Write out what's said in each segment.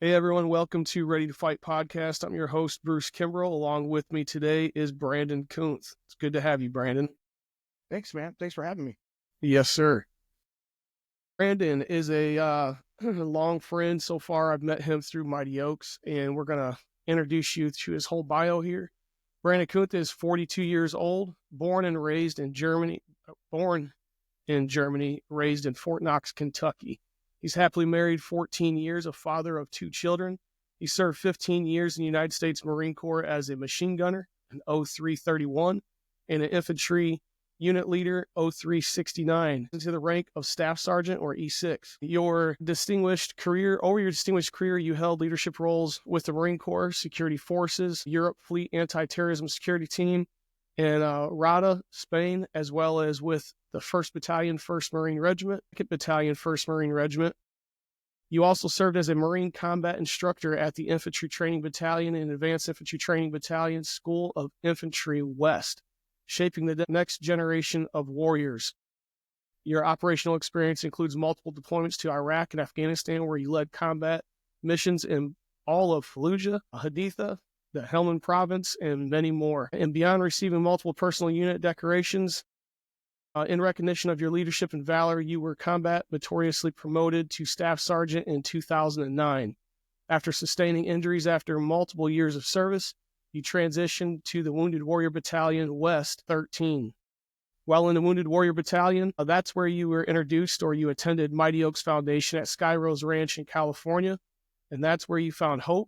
Hey everyone, welcome to Ready to Fight podcast. I'm your host, Bruce Kimbrell. Along with me today is Brandon Kunath. It's good to have you, Brandon. Thanks, man. Thanks for having me. Yes, sir. Brandon is a long friend so far. I've met him through Mighty Oaks, and we're going to introduce you to his whole bio here. Brandon Kunath is 42 years old, born in Germany, raised in Fort Knox, Kentucky. He's happily married 14 years, a father of 2 children. He served 15 years in the United States Marine Corps as a machine gunner, an 0331, and an infantry unit leader, 0369, into the rank of Staff Sergeant, or E6. Over your distinguished career, you held leadership roles with the Marine Corps, Security Forces, Europe Fleet Anti-Terrorism Security Team, in Rada, Spain, as well as with the 1st Battalion, 1st Marine Regiment, 2nd Battalion, 1st Marine Regiment. You also served as a Marine combat instructor at the Infantry Training Battalion and Advanced Infantry Training Battalion School of Infantry West, shaping the next generation of warriors. Your operational experience includes multiple deployments to Iraq and Afghanistan, where you led combat missions in all of Fallujah, Haditha, the Helmand province, and many more. And beyond receiving multiple personal unit decorations, in recognition of your leadership and valor, you were combat victoriously promoted to Staff Sergeant in 2009. After sustaining injuries after multiple years of service, you transitioned to the Wounded Warrior Battalion West 13. While in the Wounded Warrior Battalion, that's where you were introduced, or you attended Mighty Oaks Foundation at Sky Rose Ranch in California, and that's where you found hope,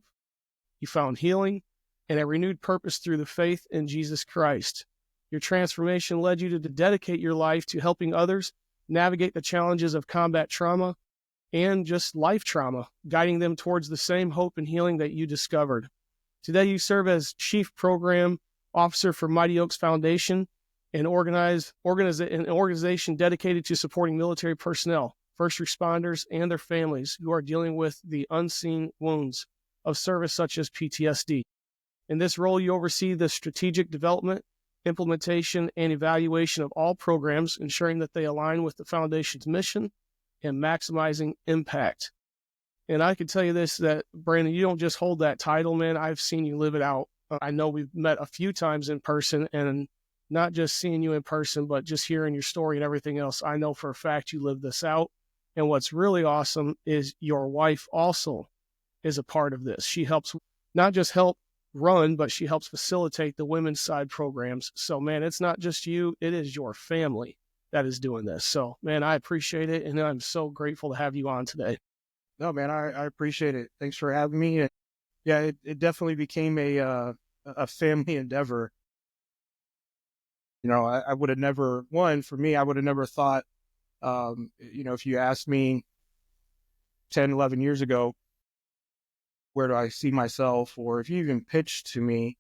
you found healing, and a renewed purpose through the faith in Jesus Christ. Your transformation led you to dedicate your life to helping others navigate the challenges of combat trauma and just life trauma, guiding them towards the same hope and healing that you discovered. Today, you serve as Chief Program Officer for Mighty Oaks Foundation, an organization dedicated to supporting military personnel, first responders, and their families who are dealing with the unseen wounds of service such as PTSD. In this role, you oversee the strategic development, implementation, and evaluation of all programs, ensuring that they align with the Foundation's mission and maximizing impact. And I can tell you this, that Brandon, you don't just hold that title, man. I've seen you live it out. I know we've met a few times in person, and not just seeing you in person, but just hearing your story and everything else, I know for a fact you live this out. And what's really awesome is your wife also is a part of this. She helps not just help run, but she helps facilitate the women's side programs. So, man, it's not just you, it is your family that is doing this. So, man, I appreciate it, and I'm so grateful to have you on today. No, man, I appreciate it. Thanks for having me. And yeah, it definitely became a family endeavor. You know, I would have never, for me, I would have never thought, if you asked me 10, 11 years ago, where do I see myself, or if you even pitched to me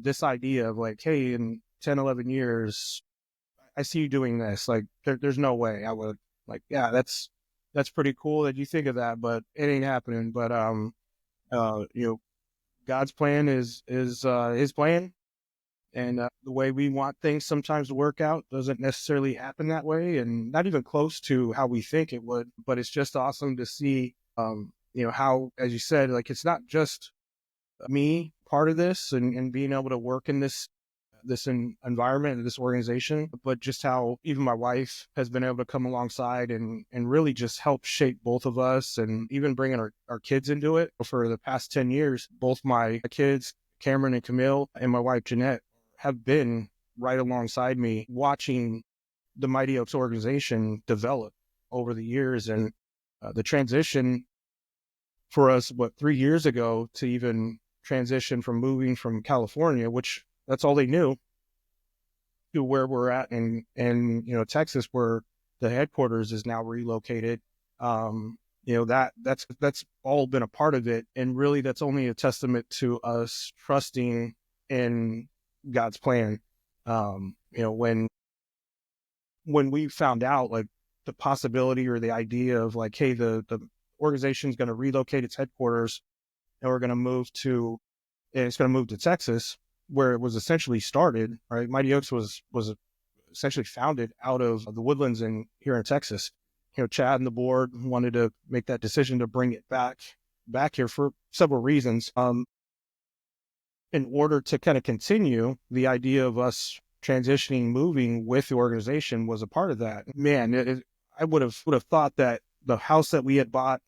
this idea of like, hey, in 10, 11 years, I see you doing this. Like, there's no way I would, like, yeah, that's pretty cool that you think of that, but it ain't happening. But God's plan is His plan, and the way we want things sometimes to work out doesn't necessarily happen that way, and not even close to how we think it would. But it's just awesome to see, how, as you said, like, it's not just me part of this and being able to work in this environment and this organization, but just how even my wife has been able to come alongside and really just help shape both of us, and even bringing our kids into it. For the past 10 years, both my kids, Cameron and Camille, and my wife, Jeanette, have been right alongside me, watching the Mighty Oaks organization develop over the years. And the transition for us, 3 years ago, to even transition from moving from California, which that's all they knew, to where we're at in Texas, where the headquarters is now relocated. That's all been a part of it. And really, that's only a testament to us trusting in God's plan. When we found out, like, the possibility or the idea of, like, hey, the organization's going to relocate its headquarters, and it's going to move to Texas, where it was essentially started, right? Mighty Oaks was essentially founded out of the woodlands here in Texas. Chad and the board wanted to make that decision to bring it back back here for several reasons. In order to kind of continue, the idea of us transitioning, moving with the organization was a part of that. Man, I would have thought that the house that we had bought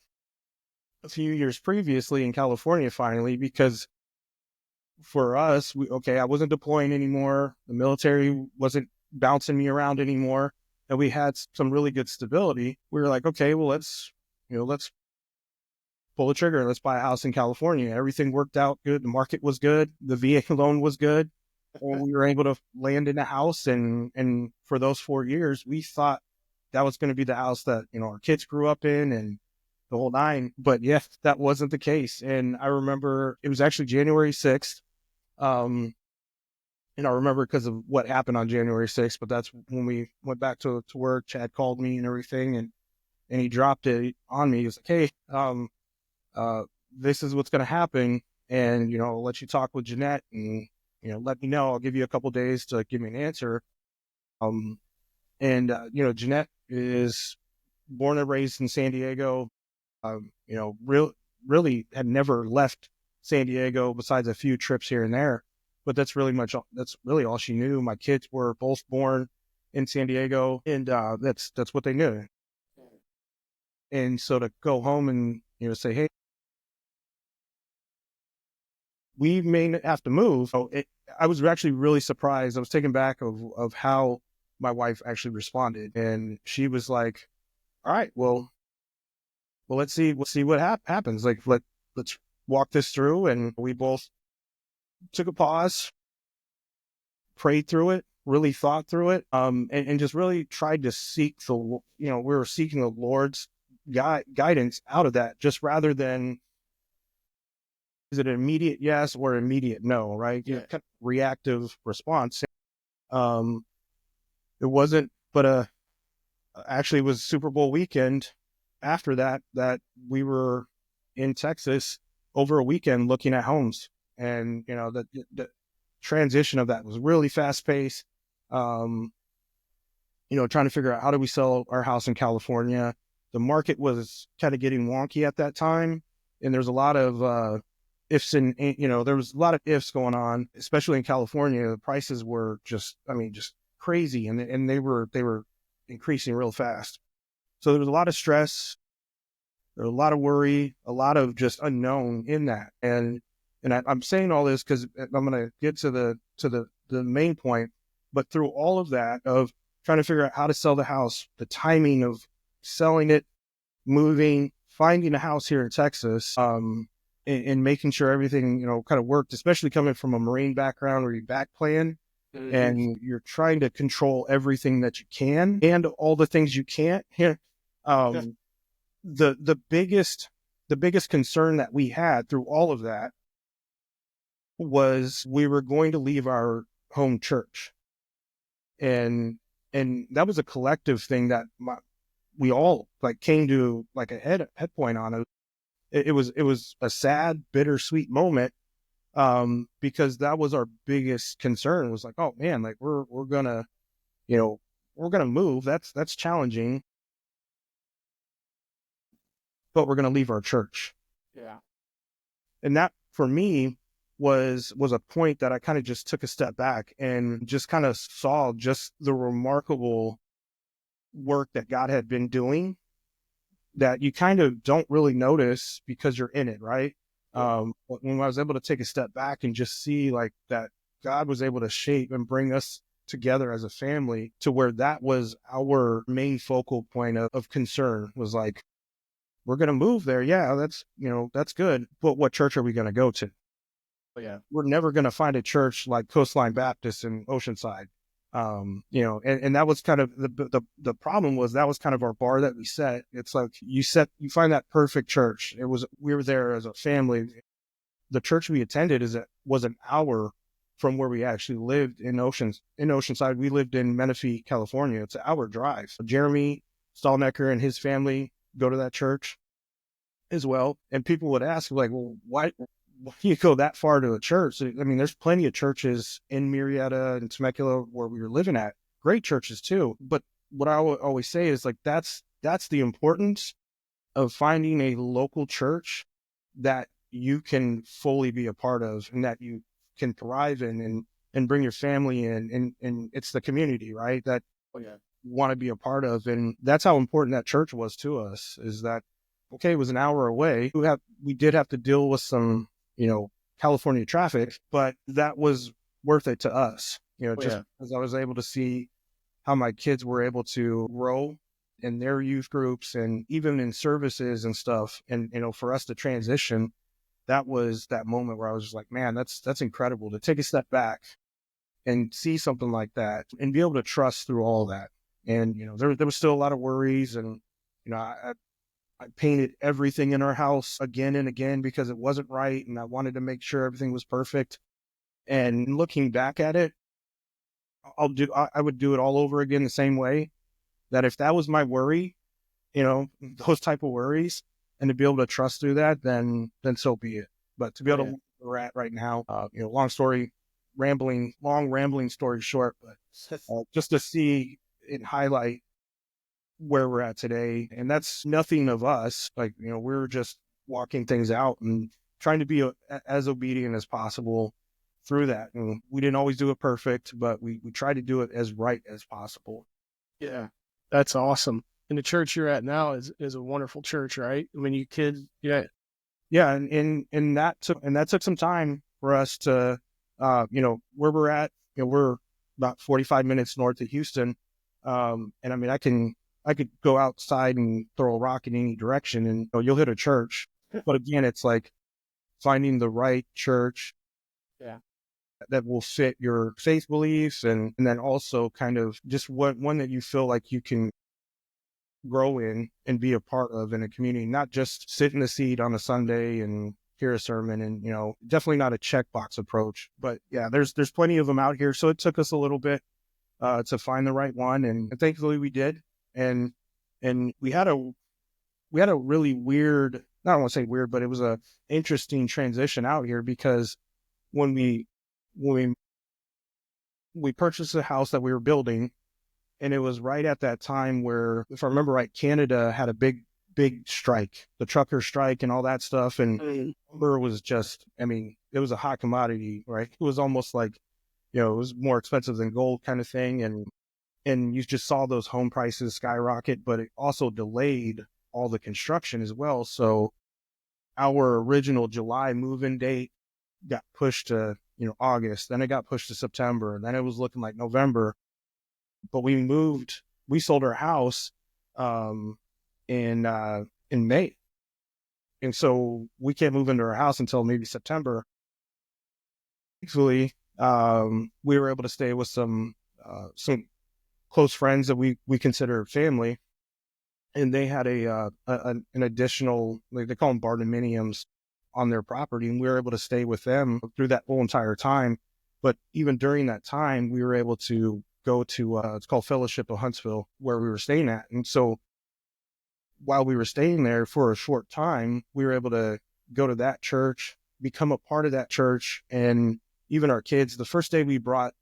a few years previously in California, finally, because for us, I wasn't deploying anymore. The military wasn't bouncing me around anymore, and we had some really good stability. We were like, okay, well, let's pull the trigger. Let's buy a house in California. Everything worked out good. The market was good. The VA loan was good. And we were able to land in a house. And for those 4 years, we thought that was going to be the house that, our kids grew up in and the whole nine. But yes, that wasn't the case. And I remember it was actually January 6th. And I remember because of what happened on January 6th, but that's when we went back to work. Chad called me and everything, and he dropped it on me. He was like, hey, this is what's going to happen. And, I'll let you talk with Jeanette and, let me know. I'll give you a couple days to give me an answer. Jeanette is born and raised in San Diego. Really had never left San Diego besides a few trips here and there, but that's really all she knew. My kids were both born in San Diego, and that's what they knew. And so to go home and, say, hey, we may have to move. I was actually really surprised. I was taken back of how my wife actually responded. And she was like, all right, well, let's see what happens. Like, let's walk this through. And we both took a pause, prayed through it, really thought through it, and just really tried to seek we were seeking the Lord's guidance out of that, just rather than, is it an immediate yes or immediate no, right? Yeah. Kind of reactive response. It wasn't, but actually it was Super Bowl weekend after that we were in Texas over a weekend looking at homes. And, the transition of that was really fast paced. Trying to figure out how do we sell our house in California. The market was kind of getting wonky at that time. And there's a lot of, ifs and, there was a lot of ifs going on, especially in California. The prices were just crazy, and they were increasing real fast. So there was a lot of stress, there was a lot of worry, a lot of just unknown in that. And I'm saying all this because I'm going to get to the main point. But through all of that, of trying to figure out how to sell the house, the timing of selling it, moving, finding a house here in Texas, and making sure everything, kind of worked, especially coming from a Marine background where you back plan, mm-hmm. and you're trying to control everything that you can and all the things you can't. The biggest concern that we had through all of that was we were going to leave our home church. And that was a collective thing that we all came to a head point on it. It was a sad, bittersweet moment, because that was our biggest concern. It was like, oh man, we're gonna move. That's challenging, but we're gonna leave our church. Yeah. And that for me was a point that I kind of just took a step back and just kind of saw just the remarkable work that God had been doing, that you kind of don't really notice because you're in it, right? But when I was able to take a step back and just see that God was able to shape and bring us together as a family to where that was our main focal point of concern, was we're going to move there. Yeah, that's good. But what church are we going to go to? Yeah. We're never going to find a church like Coastline Baptist in Oceanside. And that was kind of the problem. Was that was kind of our bar that we set. It's like you find that perfect church. We were there as a family. The church we attended was an hour from where we actually lived in Oceanside. We lived in Menifee, California. It's an hour drive. So Jeremy Stallnecker and his family go to that church as well. And people would ask, well, why you go that far to a church? I mean, there's plenty of churches in Murrieta and Temecula where we were living at, great churches too. But what I always say is that's the importance of finding a local church that you can fully be a part of and that you can thrive in and bring your family in. And it's the community, right? That Oh yeah. want to be a part of. And that's how important that church was to us, is that, okay, it was an hour away. We did have to deal with some, California traffic, but that was worth it to us, Oh just yeah. because I was able to see how my kids were able to grow in their youth groups and even in services and stuff. And, for us to transition, that was that moment where I was just like, man, that's incredible to take a step back and see something like that and be able to trust through all that. And, there was still a lot of worries, and, I painted everything in our house again and again because it wasn't right. And I wanted to make sure everything was perfect. And looking back at it, I would do it all over again the same way. That if that was my worry, those type of worries, and to be able to trust through that, then so be it. But to be able to look where we're at right now, long rambling story short, but just to see and highlight where we're at today. And that's nothing of us. Like, we're just walking things out and trying to be as obedient as possible through that. And we didn't always do it perfect, but we tried to do it as right as possible. Yeah. That's awesome. And the church you're at now is a wonderful church, right? I mean, you kids, yeah. Yeah. And that took some time for us to, where we're at, we're about 45 minutes north of Houston. And I mean, I could go outside and throw a rock in any direction and you'll hit a church. But again, it's like finding the right church Yeah. that will fit your faith beliefs, and then also kind of just one that you feel like you can grow in and be a part of in a community, not just sit in the seat on a Sunday and hear a sermon. And, definitely not a checkbox approach. But yeah, there's plenty of them out here. So it took us a little bit to find the right one. And thankfully we did. And we had a really weird, I don't want to say weird, but it was a interesting transition out here, because when we purchased the house that we were building, and it was right at that time where, if I remember right, Canada had a big strike, the trucker strike and all that stuff. And lumber was just, I mean, it was a hot commodity, right? It was almost like, it was more expensive than gold kind of thing. And you just saw those home prices skyrocket, but it also delayed all the construction as well. So our original July move-in date got pushed to, August, then it got pushed to September, and then it was looking like November. But we sold our house in May. And so we can't move into our house until maybe September. Thankfully, we were able to stay with some close friends that we consider family, and they had an additional, like, they call them barndominiums, on their property, and we were able to stay with them through that whole entire time. But even during that time, we were able to go to it's called Fellowship of Huntsville, where we were staying at. And so while we were staying there for a short time, we were able to go to that church, become a part of that church. And even our kids, the first day we brought,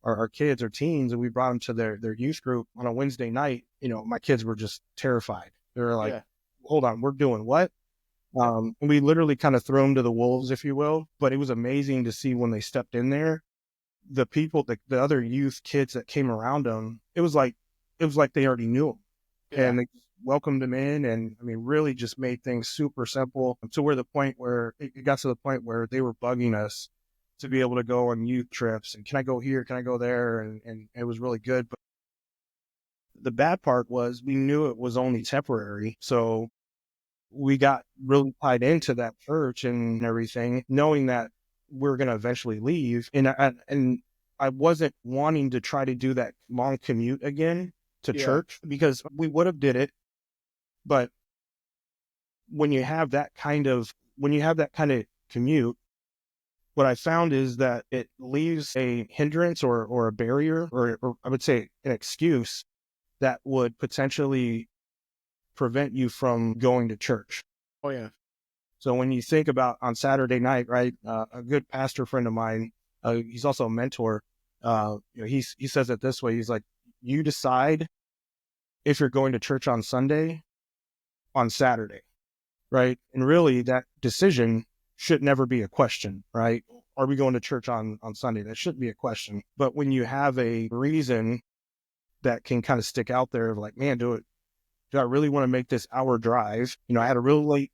our kids or teens, and we brought them to their youth group on a Wednesday night, my kids were just terrified. They were like, hold on, we're doing what? We literally kind of threw them to the wolves, if you will. But it was amazing to see when they stepped in there, the people, the other youth kids that came around them, it was like they already knew them. And they welcomed them in, and I mean, really just made things super simple, to where it got to the point where they were bugging us to be able to go on youth trips, and can I go here, can I go there, and it was really good. But the bad part was, we knew it was only temporary, so we got really tied into that church and everything, knowing that we're going to eventually leave. And I wasn't wanting to try to do that long commute again to church, because we would have did it. But when you have that kind of commute, what I found is that it leaves a hindrance or a barrier, or I would say an excuse, that would potentially prevent you from going to church. Oh yeah. So when you think about on Saturday night, right, a good pastor friend of mine, he's also a mentor. He says it this way. He's like, you decide if you're going to church on Sunday, on Saturday. right? And really that decision should never be a question, right? Are we going to church on Sunday? That shouldn't be a question. But when you have a reason that can kind of stick out there of like, man, do I really want to make this hour drive? I had a real late,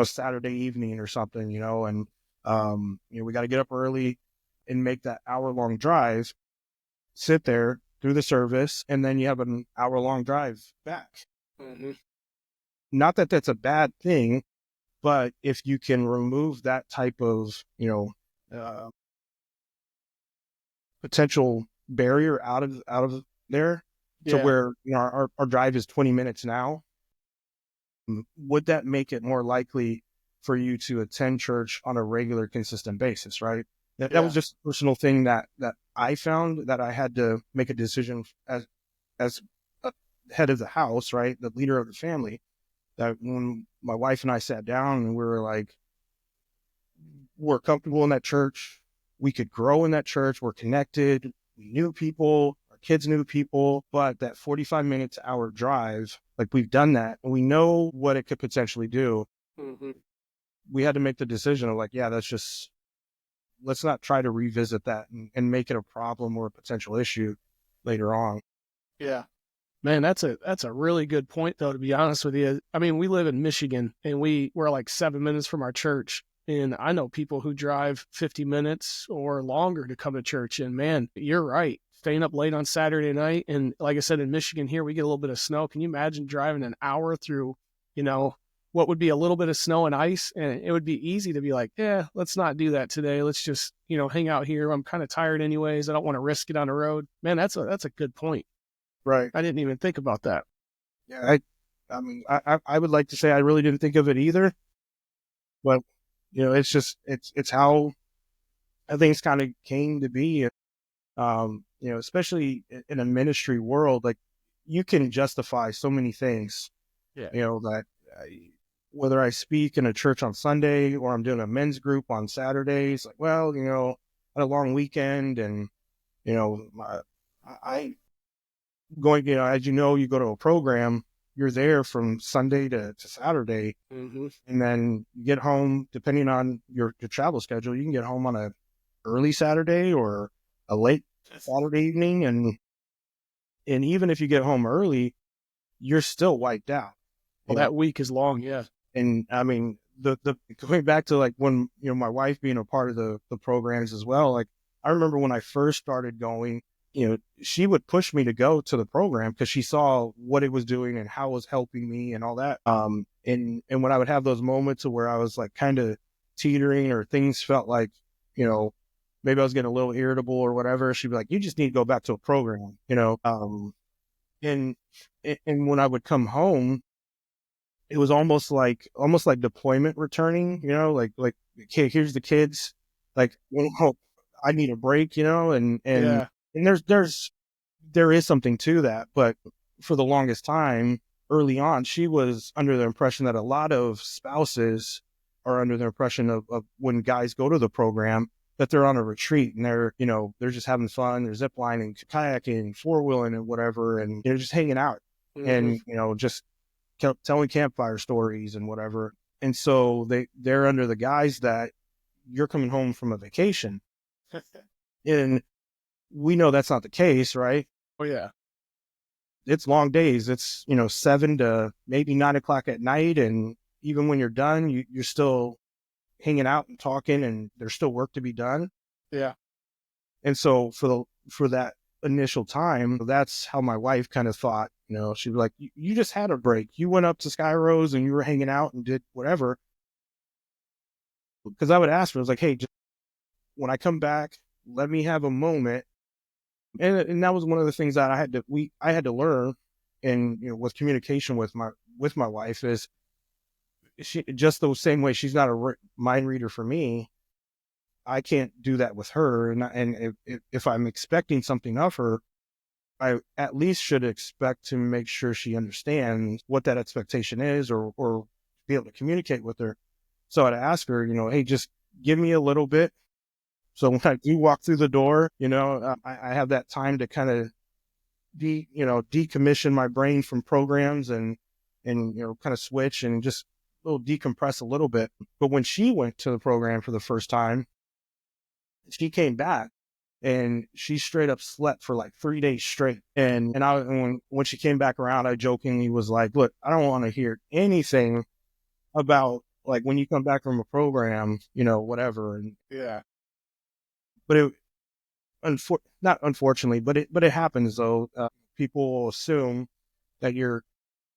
Saturday evening or something, and, we got to get up early and make that hour long drive, sit there through the service, and then you have an hour long drive back. Mm-hmm. Not that that's a bad thing, but if you can remove that type of, potential barrier out of there to where, our drive is 20 minutes now, would that make it more likely for you to attend church on a regular, consistent basis, right? That was just a personal thing that I found that I had to make a decision as head of the house, right? The leader of the family, that when my wife and I sat down and we were like, we're comfortable in that church. We could grow in that church. We're connected. We knew people. Our kids knew people. But that 45 minutes hour drive, like we've done that and we know what it could potentially do. Mm-hmm. We had to make the decision of like, yeah, let's not try to revisit that and make it a problem or a potential issue later on. Yeah. Man, that's a really good point, though, to be honest with you. I mean, we live in Michigan, and we're like 7 minutes from our church. And I know people who drive 50 minutes or longer to come to church. And man, you're right. Staying up late on Saturday night. And like I said, in Michigan here, we get a little bit of snow. Can you imagine driving an hour through, what would be a little bit of snow and ice? And it would be easy to be like, yeah, let's not do that today. Let's just, hang out here. I'm kind of tired anyways. I don't want to risk it on the road. Man, that's a good point. Right. I didn't even think about that. Yeah. I mean, I would like to say I really didn't think of it either, but it's just, it's how things kind of came to be. Especially in a ministry world, like you can justify so many things, that whether I speak in a church on Sunday or I'm doing a men's group on Saturdays, like, well, I had a long weekend and, I going, as you go to a program, you're there from Sunday to Saturday. Mm-hmm. And then you get home, depending on your travel schedule, you can get home on a early Saturday or a late Saturday evening. And even if you get home early, you're still wiped out. Well, that week is long. Yeah. And I mean, the going back to like when, my wife being a part of the programs as well, like I remember when I first started going, she would push me to go to the program because she saw what it was doing and how it was helping me and all that. And when I would have those moments where I was like kind of teetering or things felt like, maybe I was getting a little irritable or whatever, she'd be like, you just need to go back to a program, and when I would come home, it was almost like deployment returning, like, okay, here's the kids, like, I need a break, and Yeah. and there is something to that. But for the longest time, early on, she was under the impression that a lot of spouses are under the impression of when guys go to the program, that they're on a retreat and they're just having fun. They're zip lining, kayaking, four-wheeling and whatever. And they're just hanging out and, just telling campfire stories and whatever. And so they're under the guise that you're coming home from a vacation. And we know that's not the case, right? Oh, yeah. It's long days. It's, 7 to maybe 9 o'clock at night. And even when you're done, you're still hanging out and talking and there's still work to be done. Yeah. And so for that initial time, that's how my wife kind of thought, she'd be like, you just had a break. You went up to Sky Rose and you were hanging out and did whatever. Because I would ask her, I was like, hey, just, when I come back, let me have a moment. And that was one of the things that I had to learn, and with communication with my wife, is she, just the same way she's not a mind reader for me, I can't do that with her. And if I'm expecting something of her, I at least should expect to make sure she understands what that expectation is, or be able to communicate with her. So I'd ask her, hey, just give me a little bit. So when I do walk through the door, I have that time to kind of decommission my brain from programs and kind of switch and just decompress a little bit. But when she went to the program for the first time, she came back and she straight up slept for like 3 days straight. And when she came back around, I jokingly was like, look, I don't want to hear anything about like when you come back from a program, whatever. And Yeah. but it, not unfortunately, but it happens though. People assume that you're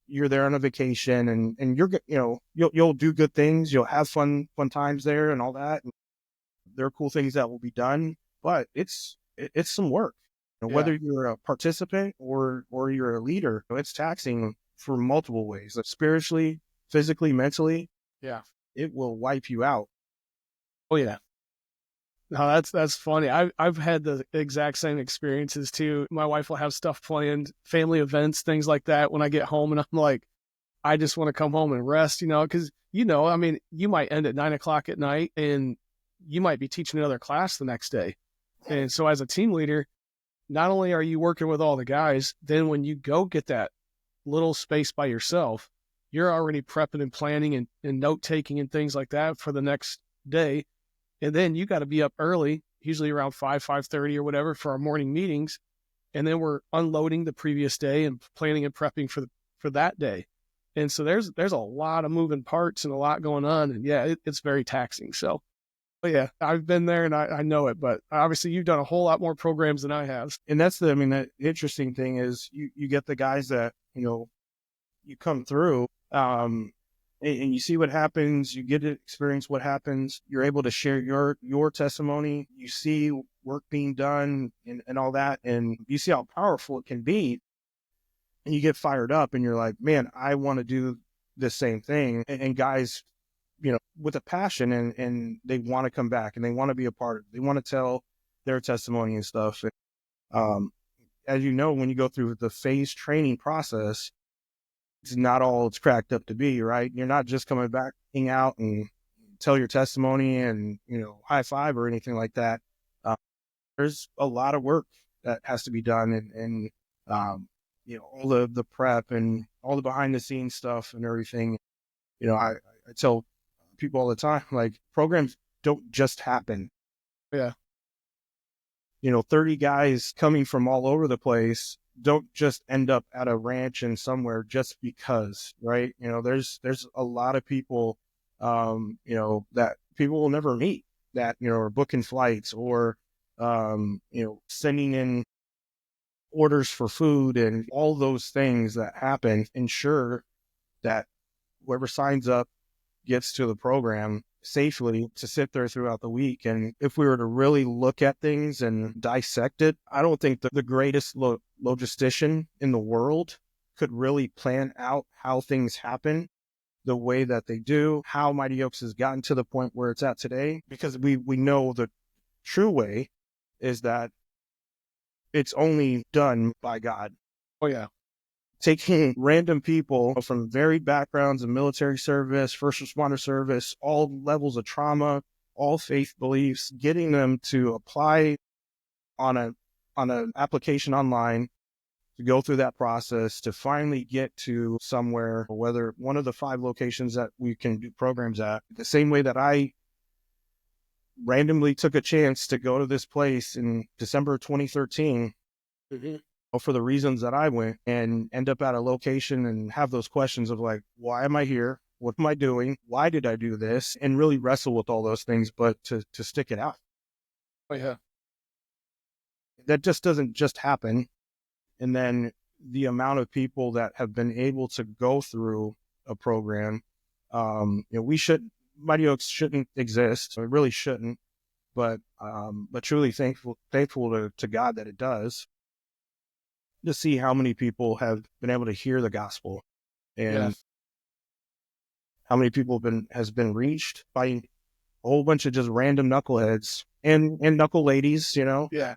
there on a vacation and you'll do good things. You'll have fun times there and all that. And there are cool things that will be done, but it's some work. Whether you're a participant or you're a leader, it's taxing for multiple ways, like spiritually, physically, mentally. Yeah. It will wipe you out. Oh yeah. No, that's funny. I've had the exact same experiences too. My wife will have stuff planned, family events, things like that. When I get home and I'm like, I just want to come home and rest, because I mean, you might end at 9 o'clock at night and you might be teaching another class the next day. And so as a team leader, not only are you working with all the guys, then when you go get that little space by yourself, you're already prepping and planning and note taking and things like that for the next day. And then you got to be up early, usually around 5:30 or whatever, for our morning meetings. And then we're unloading the previous day and planning and prepping for that day. And so there's a lot of moving parts and a lot going on. And yeah, it's very taxing. So, but yeah, I've been there and I know it. But obviously you've done a whole lot more programs than I have. And that's the interesting thing is you get the guys that, you come through, and you see what happens, you get to experience what happens, you're able to share your testimony, you see work being done and all that, and you see how powerful it can be, and you get fired up and you're like, man, I want to do the same thing. And guys, with a passion and they want to come back and they want to be a part of it. They want to tell their testimony and stuff. As you know, when you go through the phase training process, it's not all it's cracked up to be, right? You're not just coming back, hang out and tell your testimony and, high five or anything like that. There's a lot of work that has to be done and all the prep and all the behind the scenes stuff and everything. I tell people all the time, like, programs don't just happen. Yeah. 30 guys coming from all over the place don't just end up at a ranch and somewhere just because, right? There's a lot of people, that people will never meet that, are booking flights or, sending in orders for food and all those things that happen. Ensure that whoever signs up gets to the program safely to sit there throughout the week. And if we were to really look at things and dissect it, I don't think the greatest logistician in the world could really plan out how things happen the way that they do, how Mighty Oaks has gotten to the point where it's at today, because we know the true way is that it's only done by God. Oh yeah. Taking random people from varied backgrounds of military service, first responder service, all levels of trauma, all faith beliefs, getting them to apply on an application online, to go through that process, to finally get to somewhere, whether one of the 5 locations that we can do programs at. The same way that I randomly took a chance to go to this place in December 2013, for the reasons that I went, and end up at a location and have those questions of like, why am I here? What am I doing? Why did I do this? And really wrestle with all those things, but to stick it out. Oh yeah. That just doesn't just happen. And then the amount of people that have been able to go through a program, Mighty Oaks shouldn't exist. It really shouldn't, but truly thankful to God that it does, to see how many people have been able to hear the gospel and how many people has been reached by a whole bunch of just random knuckleheads and knuckle ladies, Yeah.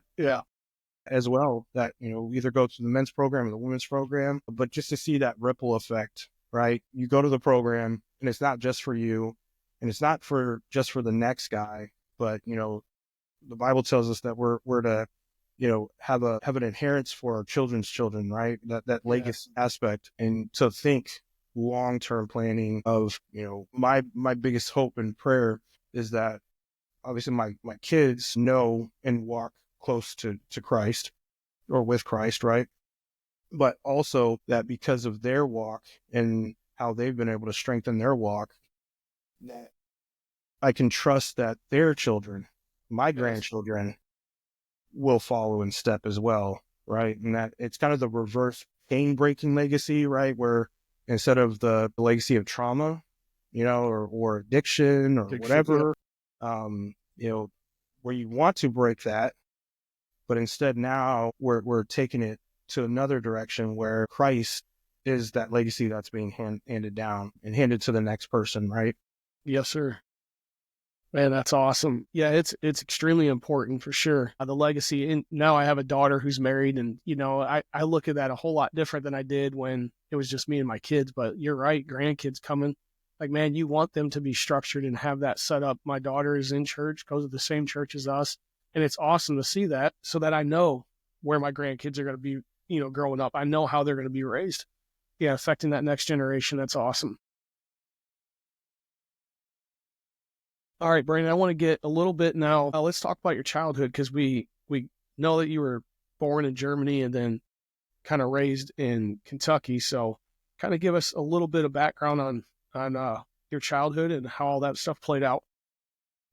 as well, that, either go to the men's program or the women's program, but just to see that ripple effect, right? You go to the program and it's not just for you and it's not just for the next guy, but, the Bible tells us that we're to, have an inheritance for our children's children, right? That legacy aspect. And to think long-term planning of, my biggest hope and prayer is that obviously my kids know and walk close to Christ or with Christ, right? But also that because of their walk and how they've been able to strengthen their walk, that I can trust that their children, my grandchildren, will follow in step as well, right? And that it's kind of the reverse pain breaking legacy, right? Where instead of the legacy of trauma, or addiction or whatever, where you want to break that, but instead now we're taking it to another direction where Christ is that legacy that's being handed down and handed to the next person, right? Yes, sir. Man, that's awesome. Yeah, it's extremely important for sure. The legacy. And now I have a daughter who's married, and I look at that a whole lot different than I did when it was just me and my kids. But you're right, grandkids coming. Like, man, you want them to be structured and have that set up. My daughter is in church, goes to the same church as us, and it's awesome to see that, so that I know where my grandkids are going to be, growing up. I know how they're going to be raised. Yeah, affecting that next generation. That's awesome. All right, Brandon, I want to get a little bit now. Let's talk about your childhood, because we know that you were born in Germany and then kind of raised in Kentucky. So kind of give us a little bit of background on your childhood and how all that stuff played out.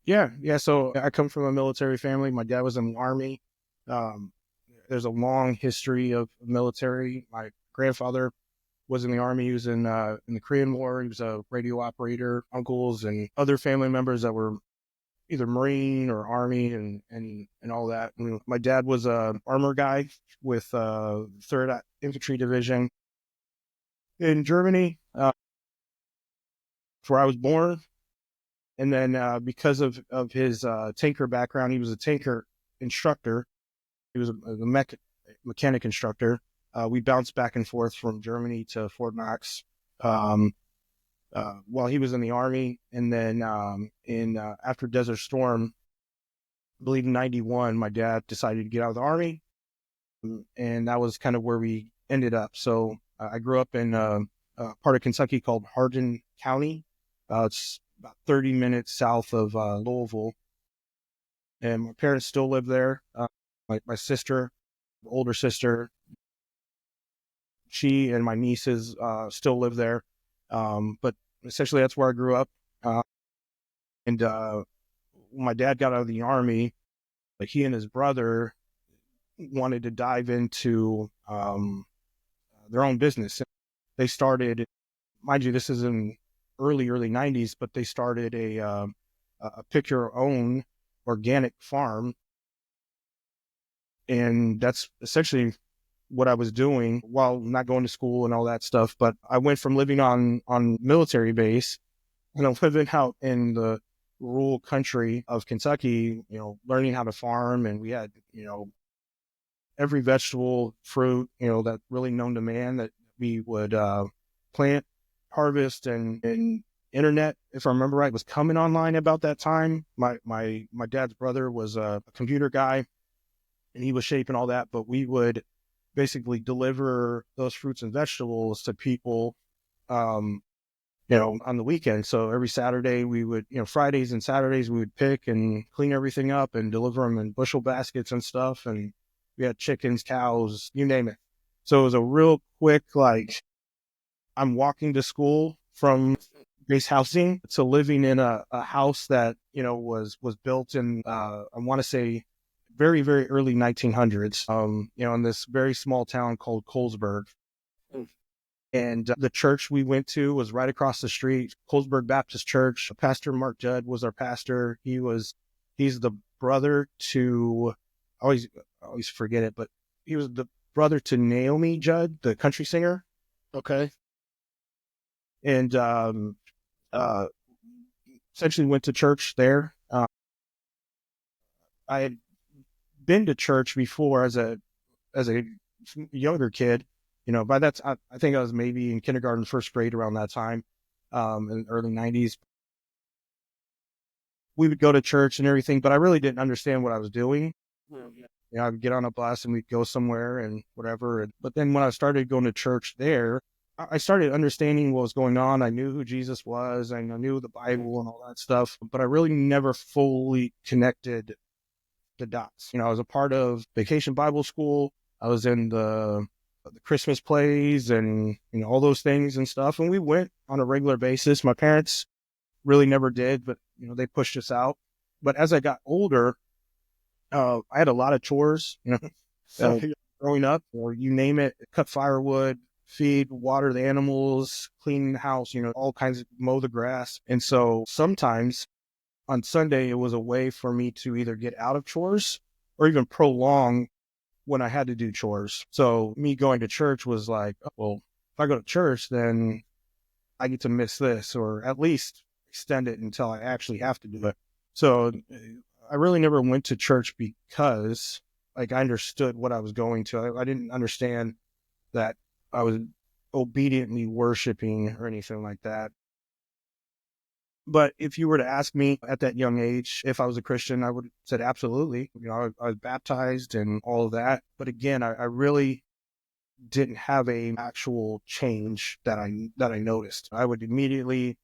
Yeah. So I come from a military family. My dad was in the Army. There's a long history of military. My grandfather was in the Army. He was in the Korean War. He was a radio operator. Uncles and other family members that were either Marine or Army and all that. And my dad was a armor guy with 3rd Infantry Division in Germany, where I was born. And then because of his tanker background, he was a tanker instructor. He was a mechanic instructor. We bounced back and forth from Germany to Fort Knox while he was in the Army. And then after Desert Storm, I believe in 91, my dad decided to get out of the Army. And that was kind of where we ended up. So I grew up in a part of Kentucky called Hardin County. It's about 30 minutes south of Louisville. And my parents still live there. My sister, older sister, she and my nieces still live there. But essentially that's where I grew up. And when my dad got out of the Army, like, he and his brother wanted to dive into their own business. They started, mind you, this is in early 90s, but they started a pick your own organic farm. And that's essentially what I was doing while not going to school and all that stuff. But I went from living on military base and I'm living out in the rural country of Kentucky, learning how to farm. And we had, every vegetable, fruit, that really known to man that we would plant, harvest, and internet, if I remember right, was coming online about that time. My dad's brother was a computer guy and he was shaping all that, but we would basically deliver those fruits and vegetables to people, on the weekend. So every Saturday we would, Fridays and Saturdays we would pick and clean everything up and deliver them in bushel baskets and stuff. And we had chickens, cows, you name it. So it was a real quick, like, I'm walking to school from base housing to living in a house that, was built in, I want to say, very, very early 1900s, in this very small town called Colesburg. And the church we went to was right across the street, Colesburg Baptist Church. Pastor Mark Judd was our pastor. He's the brother to, I always forget it, but he was the brother to Naomi Judd, the country singer. Okay. And essentially went to church there. I had been to church before as a younger kid. By that time, I think I was maybe in kindergarten, first grade around that time, in the early 90s. We would go to church and everything, but I really didn't understand what I was doing. I would get on a bus and we'd go somewhere and whatever. But then when I started going to church there, I started understanding what was going on. I knew who Jesus was, and I knew the Bible and all that stuff, but I really never fully connected the dots. I was a part of Vacation Bible School. I was in the Christmas plays and all those things and stuff, and we went on a regular basis. My parents really never did, but they pushed us out. But as I got older, I had a lot of chores. Growing up, or you name it, cut firewood, feed, water the animals, clean the house, all kinds of mow the grass. And so sometimes on Sunday, it was a way for me to either get out of chores or even prolong when I had to do chores. So me going to church was like, oh, well, if I go to church, then I get to miss this, or at least extend it until I actually have to do it. So I really never went to church because I understood what I was going to. I didn't understand that I was obediently worshiping or anything like that. But if you were to ask me at that young age if I was a Christian, I would have said absolutely. I was baptized and all of that. But again, I really didn't have a actual change that I noticed. I would immediately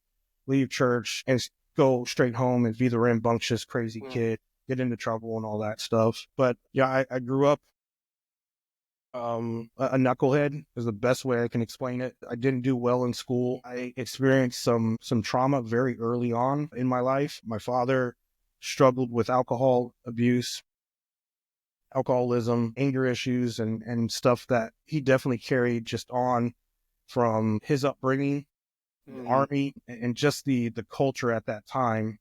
leave church and go straight home and be the rambunctious, crazy kid, get into trouble and all that stuff. But yeah, I grew up a knucklehead is the best way I can explain it. I didn't do well in school. I experienced some trauma very early on in my life. My father struggled with alcohol abuse, alcoholism, anger issues, and stuff that he definitely carried just on from his upbringing, the Army, and just the culture at that time.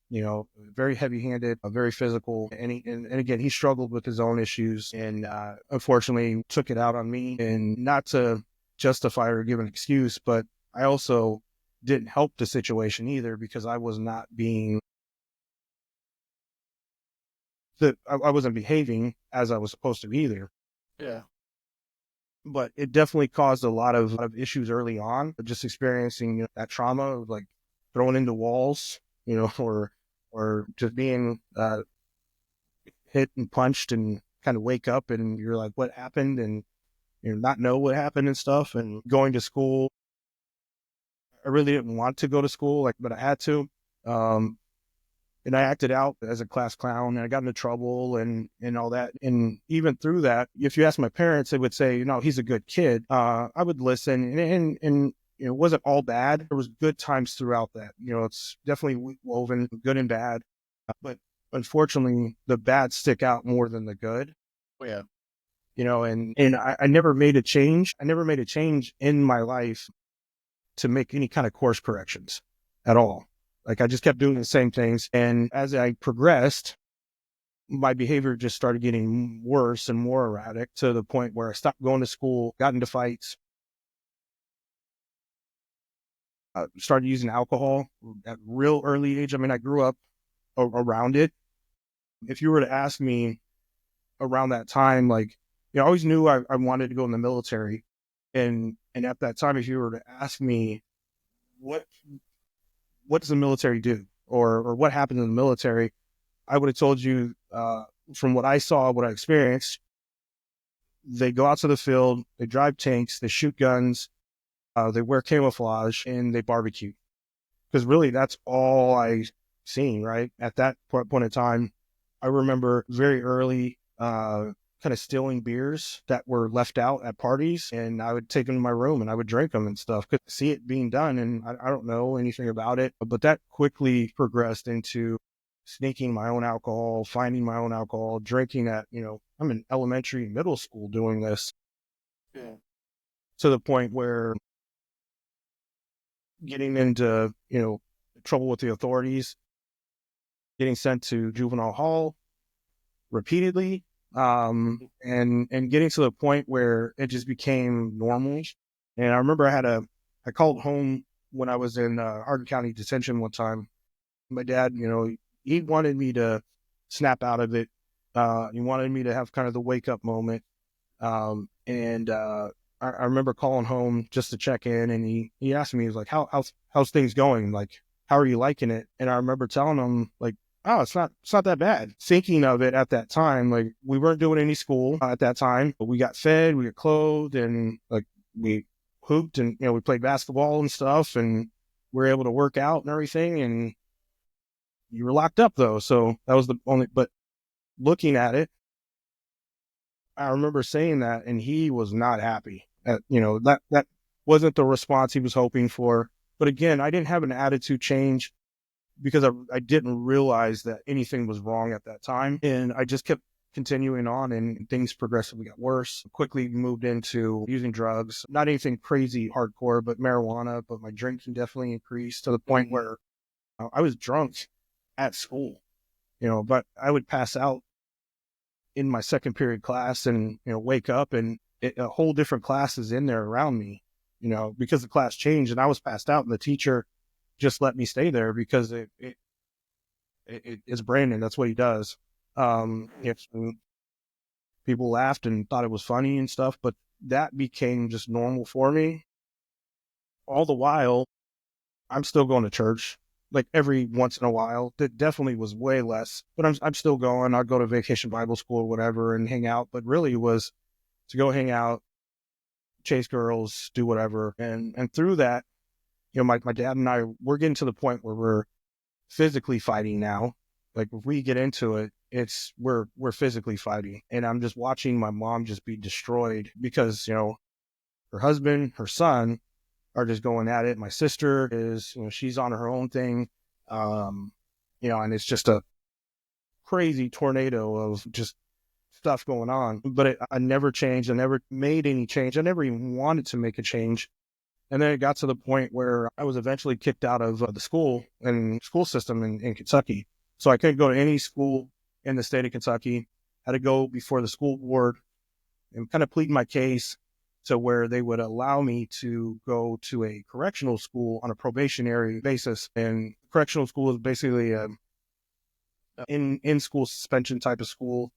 Very heavy-handed, very physical, and again, he struggled with his own issues, and unfortunately took it out on me. And not to justify or give an excuse, but I also didn't help the situation either, because I was not being I wasn't behaving as I was supposed to either. Yeah. But it definitely caused a lot of issues early on, just experiencing that trauma of like thrown into walls, or just being hit and punched and kind of wake up and you're like, what happened? And not know what happened and stuff. And going to school, I really didn't want to go to school, but I had to. And I acted out as a class clown, and I got into trouble and all that. And even through that, if you ask my parents, they would say, he's a good kid. I would listen, and it wasn't all bad. There was good times throughout that. It's definitely woven, good and bad. But unfortunately, the bad stick out more than the good. Oh, yeah. And I never made a change. I never made a change in my life to make any kind of course corrections at all. I just kept doing the same things. And as I progressed, my behavior just started getting worse and more erratic, to the point where I stopped going to school, got into fights, started using alcohol at real early age. I mean, I grew up around it. If you were to ask me around that time, I always knew I wanted to go in the military. And at that time, if you were to ask me, what does the military do, or what happened in the military, I would have told you, from what I saw, what I experienced, they go out to the field, they drive tanks, they shoot guns, they wear camouflage, and they barbecue. Because really, that's all I seen, right? At that point in time, I remember very early kind of stealing beers that were left out at parties, and I would take them to my room and I would drink them and stuff. Could see it being done, and I don't know anything about it, but that quickly progressed into sneaking my own alcohol, finding my own alcohol, drinking at, I'm in elementary, middle school doing this. Yeah. To the point where getting into, trouble with the authorities, getting sent to juvenile hall repeatedly, and getting to the point where it just became normal. And I remember I called home when I was in Hardin County detention one time. My dad, he wanted me to snap out of it. He wanted me to have kind of the wake up moment. And I remember calling home just to check in, and he asked me, he was like, how's things going? How are you liking it? And I remember telling him, oh, it's not that bad. Thinking of it at that time, we weren't doing any school at that time, but we got fed, we got clothed, and we hooped and, we played basketball and stuff, and we were able to work out and everything. And you were locked up though. So that was the only, but looking at it, I remember saying that, and he was not happy. That wasn't the response he was hoping for. But again, I didn't have an attitude change because I didn't realize that anything was wrong at that time. And I just kept continuing on, and things progressively got worse. Quickly moved into using drugs, not anything crazy hardcore, but marijuana. But my drinking definitely increased to the point where I was drunk at school, but I would pass out in my second period class and, wake up and a whole different class is in there around me, because the class changed and I was passed out, and the teacher just let me stay there because it's Brandon. That's what he does. People laughed and thought it was funny and stuff, but that became just normal for me. All the while, I'm still going to church, like every once in a while. That definitely was way less, but I'm still going. I'd go to Vacation Bible School or whatever and hang out, but really it was to go hang out, chase girls, do whatever. And through that, my dad and I, we're getting to the point where we're physically fighting now. Like if we get into it, we're physically fighting. And I'm just watching my mom just be destroyed because, her husband, her son are just going at it. My sister is, she's on her own thing. And it's just a crazy tornado of just stuff going on. But I never changed. I never made any change. I never even wanted to make a change. And then it got to the point where I was eventually kicked out of the school system in Kentucky. So I couldn't go to any school in the state of Kentucky. I had to go before the school board and kind of plead my case to where they would allow me to go to a correctional school on a probationary basis. And correctional school is basically a in-school suspension type of school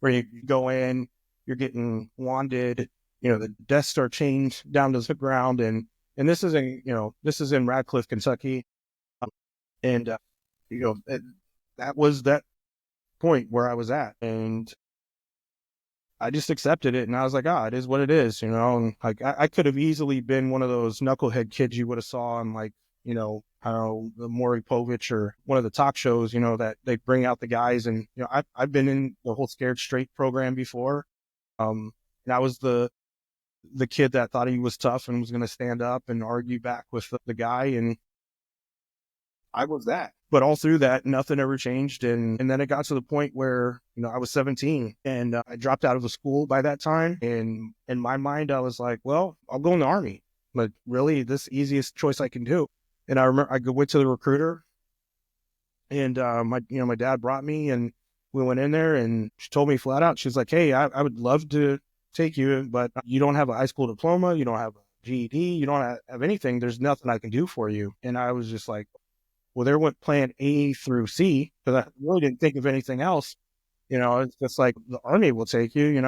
where you go in, you're getting wanded, the desks are chained down to the ground. And this is in Radcliffe, Kentucky. And that was that point where I was at. And I just accepted it, and I was like, it is what it is, and like I could have easily been one of those knucklehead kids you would have saw on, like, I don't know, the Maury Povich or one of the talk shows, that they bring out the guys. And, I've been in the whole Scared Straight program before. And I was the kid that thought he was tough and was going to stand up and argue back with the guy. And I was that. But all through that, nothing ever changed. And then it got to the point where, I was 17 and I dropped out of the school by that time. And in my mind, I was like, well, I'll go in the Army. Like, really, this easiest choice I can do. And I remember I went to the recruiter, and my dad brought me, and we went in there, and she told me flat out, she's like, hey, I would love to take you, but you don't have a high school diploma. You don't have a GED. You don't have anything. There's nothing I can do for you. And I was just like, well, there went plan A through C, because I really didn't think of anything else. It's just like the Army will take you,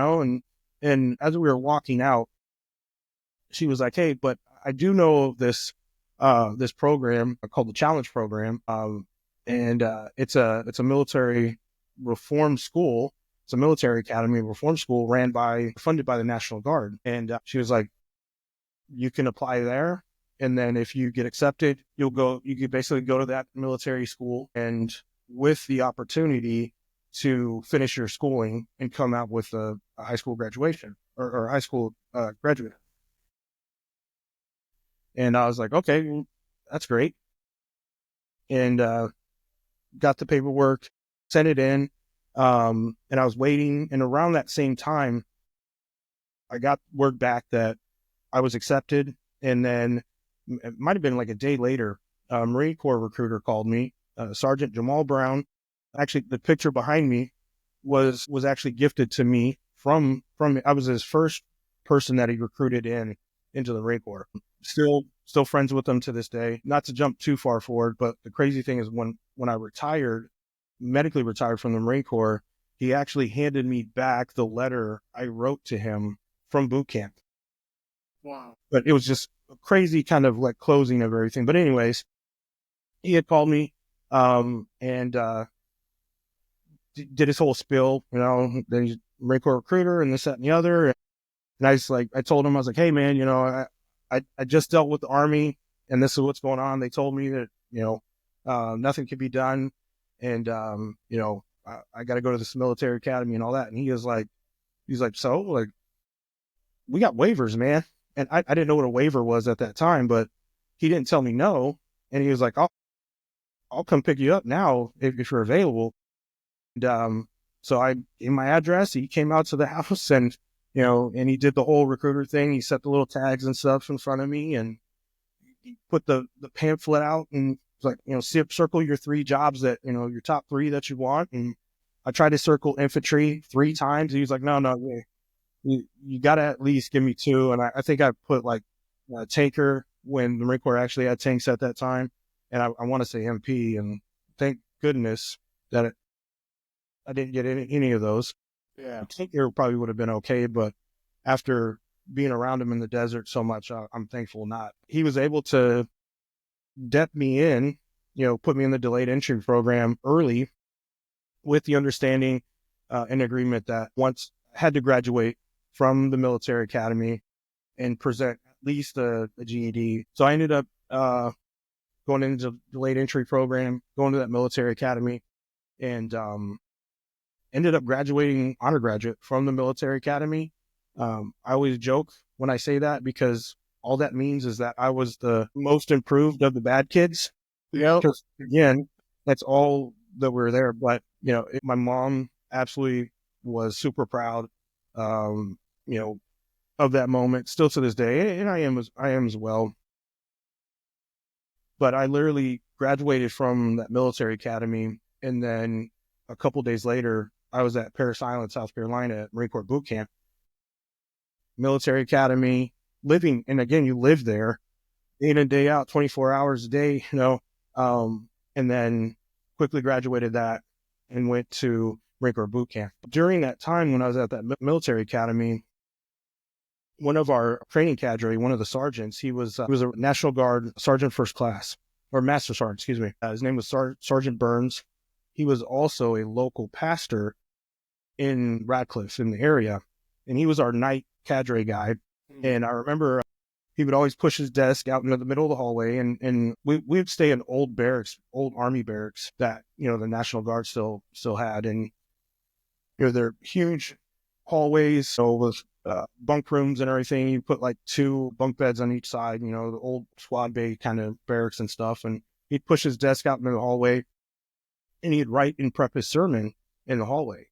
and as we were walking out, she was like, hey, but I do know this program called the Challenge Program. And it's a military reform school. It's a military academy reform school funded by the National Guard. And she was like, you can apply there. And then if you get accepted, you can basically go to that military school, and with the opportunity to finish your schooling and come out with a high school graduation or high school graduate. And I was like, okay, that's great. And got the paperwork, sent it in, and I was waiting. And around that same time, I got word back that I was accepted. And then it might have been like a day later, a Marine Corps recruiter called me, Sergeant Jamal Brown. Actually, the picture behind me was actually gifted to me from I was his first person that he recruited into the Marine Corps. Still friends with him to this day. Not to jump too far forward, but the crazy thing is when I medically retired from the Marine Corps, he actually handed me back the letter I wrote to him from boot camp. Wow. But it was just a crazy kind of like closing of everything. But anyways, he had called me and did his whole spiel, then he's a Marine Corps recruiter and this, that, and the other. And I told him, I was like, hey man, I just dealt with the Army and this is what's going on. They told me that, nothing can be done. And, I got to go to this military academy and all that. And he's like, so like, we got waivers, man. And I didn't know what a waiver was at that time, but he didn't tell me no. And he was like, I'll come pick you up now if you're available. And, so I gave him my address. He came out to the house and, and he did the whole recruiter thing. He set the little tags and stuff in front of me and he put the pamphlet out and was like, circle your 3 jobs that, your top 3 that you want. And I tried to circle infantry 3 times. He was like, no, you got to at least give me 2. And I think I put like a tanker when the Marine Corps actually had tanks at that time. And I want to say MP, and thank goodness that I didn't get any of those. Yeah. Tanker probably would have been okay, but after being around him in the desert so much, I'm thankful not. He was able to dep me in, put me in the delayed entry program early with the understanding and agreement that once I had to graduate from the military academy and present at least a GED. So I ended up going into the delayed entry program, going to that military academy, and ended up graduating honor graduate from the military academy. I always joke when I say that because all that means is that I was the most improved of the bad kids. Because again, that's all that we're there. But, my mom absolutely was super proud, of that moment still to this day. And I am as well. But I literally graduated from that military academy. And then a couple days later, I was at Parris Island, South Carolina at Marine Corps boot camp, military academy, living. And again, you live there day in and day out, 24 hours a day, and then quickly graduated that and went to Marine Corps boot camp. During that time when I was at that military academy, one of our training cadre, one of the sergeants, he was a National Guard Sergeant First Class, or Master Sergeant, excuse me. His name was Sergeant Burns. He was also a local pastor in Radcliffe in the area, and he was our night cadre guy. And I remember he would always push his desk out into the middle of the hallway, and we'd stay in old barracks, old Army barracks that, the National Guard still had. And, they're huge hallways, so with bunk rooms and everything. You put like 2 bunk beds on each side, the old squad bay kind of barracks and stuff. And he'd push his desk out into the hallway and he'd write and prep his sermon in the hallway.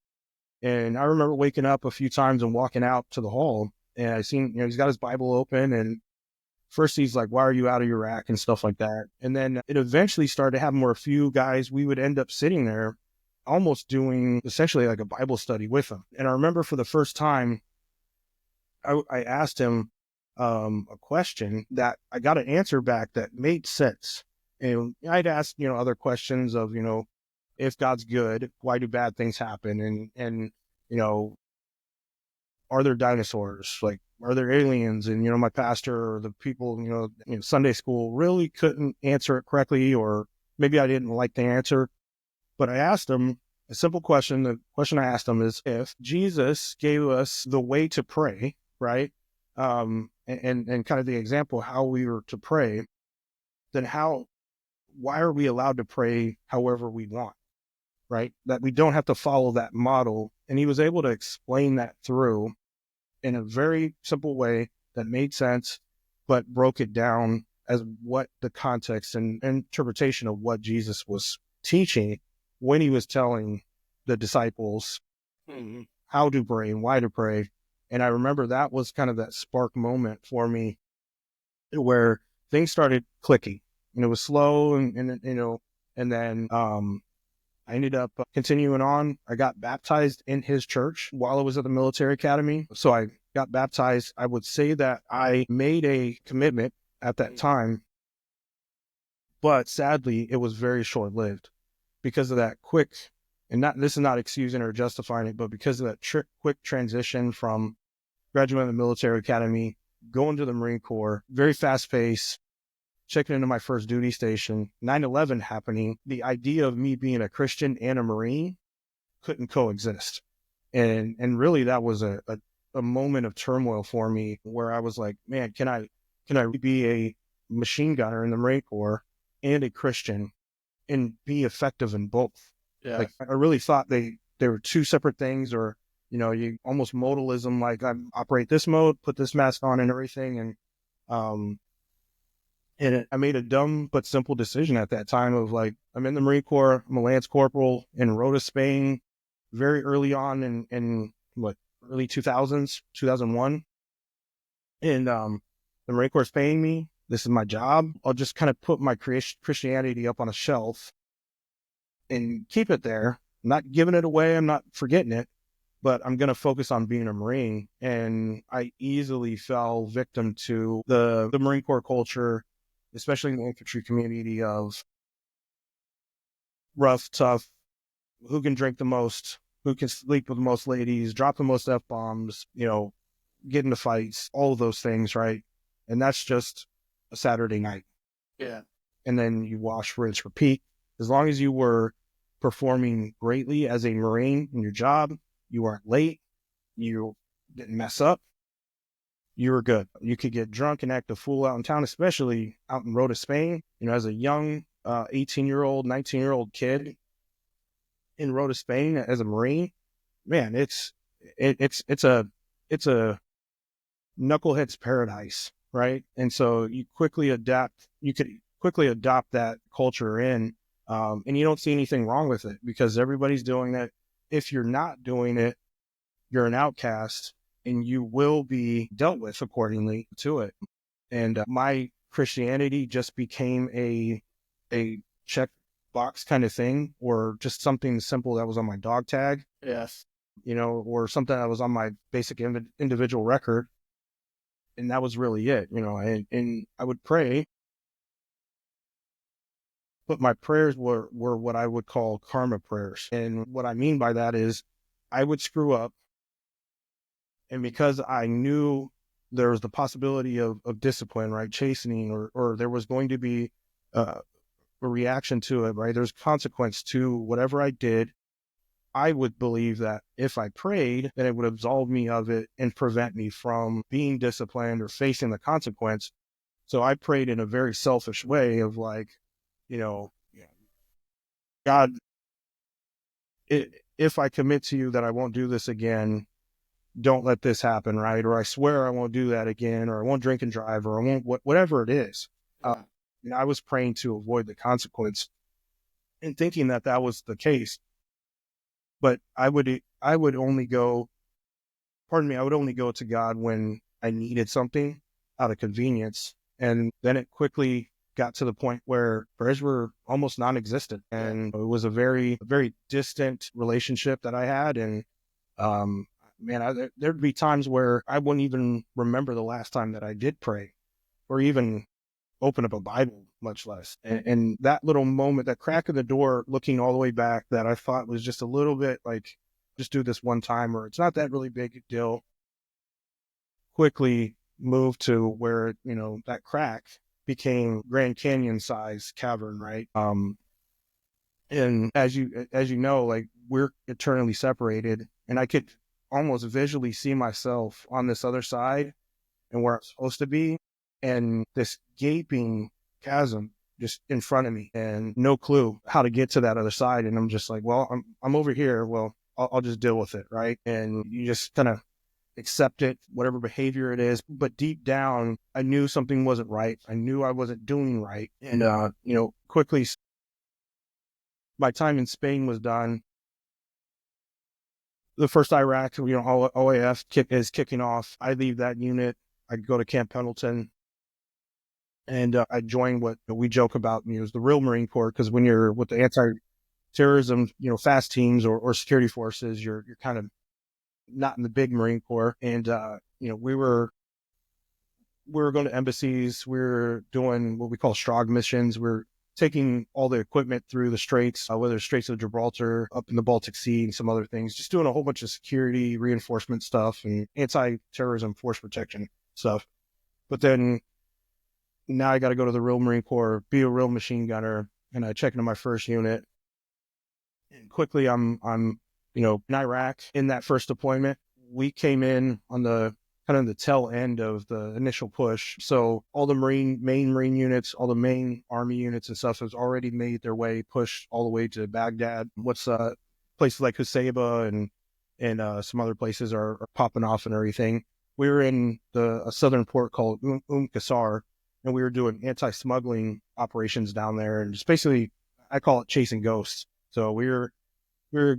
And I remember waking up a few times and walking out to the hall, and I seen, he's got his Bible open, and first he's like, why are you out of your rack and stuff like that. And then it eventually started to happen where a few guys, we would end up sitting there almost doing essentially like a Bible study with him. And I remember for the first time, I asked him a question that I got an answer back that made sense. And I'd asked, other questions of, if God's good, why do bad things happen? And are there dinosaurs? Like, are there aliens? And, my pastor or the people, Sunday school really couldn't answer it correctly, or maybe I didn't like the answer. But I asked him a simple question. The question I asked him is, if Jesus gave us the way to pray, right? And kind of the example how we were to pray, then why are we allowed to pray however we want, right? That we don't have to follow that model. And he was able to explain that through in a very simple way that made sense, but broke it down as what the context and interpretation of what Jesus was teaching when he was telling the disciples how to pray and why to pray. And I remember that was kind of that spark moment for me where things started clicking, and it was slow and then I ended up continuing on. I got baptized in his church while I was at the military academy. So I got baptized. I would say that I made a commitment at that time, but sadly it was very short-lived because of that quick, and this is not excusing or justifying it, but because of that quick transition from graduating the military academy, going to the Marine Corps, very fast pace, checking into my first duty station, 9/11 happening, the idea of me being a Christian and a Marine couldn't coexist. And really that was a moment of turmoil for me where I was like, man, can I can I be a machine gunner in the Marine Corps and a Christian and be effective in both? Yeah. Like, I really thought they were two separate things, or, you almost modalism, like I operate this mode, put this mask on and everything. And I made a dumb but simple decision at that time of like, I'm in the Marine Corps, I'm a Lance Corporal in Rota, Spain, very early on in what, early 2000s, 2001. And the Marine Corps is paying me. This is my job. I'll just kind of put my Christianity up on a shelf and keep it there. I'm not giving it away. I'm not forgetting it, but I'm going to focus on being a Marine. And I easily fell victim to the Marine Corps culture, especially in the infantry community, of rough, tough, who can drink the most, who can sleep with the most ladies, drop the most F-bombs, get into fights, all of those things, right? And that's just a Saturday night. Yeah. And then you wash, rinse, repeat. As long as you were performing greatly as a Marine in your job, you weren't late, you didn't mess up, you were good. You could get drunk and act a fool out in town, especially out in Rota, Spain. As a young 18-year-old, 19-year-old kid in Rota, Spain as a Marine, man, it's a knucklehead's paradise, right? And so you could quickly adopt that culture in, and you don't see anything wrong with it because everybody's doing it. If you're not doing it, you're an outcast and you will be dealt with accordingly to it. And my Christianity just became a check box kind of thing, or just something simple that was on my dog tag. Yes. Or something that was on my basic individual record. And that was really it, and I would pray, but my prayers were what I would call karma prayers. And what I mean by that is I would screw up. And because I knew there was the possibility of discipline, right? Chastening, or there was going to be a reaction to it, right? There's consequence to whatever I did. I would believe that if I prayed, then it would absolve me of it and prevent me from being disciplined or facing the consequence. So I prayed in a very selfish way of like, God, if I commit to you that I won't do this again, don't let this happen, right? Or I swear I won't do that again, or I won't drink and drive, or I won't, whatever it is. I was praying to avoid the consequence and thinking that was the case. But I would only go to God when I needed something out of convenience. And then it quickly got to the point where prayers were almost non-existent. And it was a very, very distant relationship that I had. And, there'd be times where I wouldn't even remember the last time that I did pray or even open up a Bible, much less. And that little moment, that crack in the door, looking all the way back, that I thought was just a little bit like, just do this one time, or it's not that really big a deal, quickly moved to where, that crack became Grand Canyon size cavern, right? And as you know, like, we're eternally separated, and I could almost visually see myself on this other side and where I'm supposed to be, and this gaping chasm just in front of me, and no clue how to get to that other side. And I'm just like, well, I'm over here. Well, I'll just deal with it, right? And you just kind of accept it, whatever behavior it is. But deep down, I knew something wasn't right. I knew I wasn't doing right. And quickly, my time in Spain was done. The first Iraq, OAF is kicking off. I leave that unit. I go to Camp Pendleton. And I joined what we joke about, is the real Marine Corps, because when you're with the anti-terrorism, fast teams or security forces, you're kind of not in the big Marine Corps. And we were going to embassies. We were doing what we call Strog missions. We're taking all the equipment through the straits, whether it's Straits of Gibraltar, up in the Baltic Sea, and some other things. Just doing a whole bunch of security reinforcement stuff and anti-terrorism force protection stuff. But then now I got to go to the real Marine Corps, be a real machine gunner, and I check into my first unit. And quickly, I'm in Iraq in that first deployment. We came in on the kind of the tail end of the initial push. So all the main Marine units, all the main Army units and stuff has already made their way, pushed all the way to Baghdad. Places like Husayba and some other places are popping off and everything. We were in a southern port called Qasar, and we were doing anti-smuggling operations down there, and just basically, I call it chasing ghosts. So we were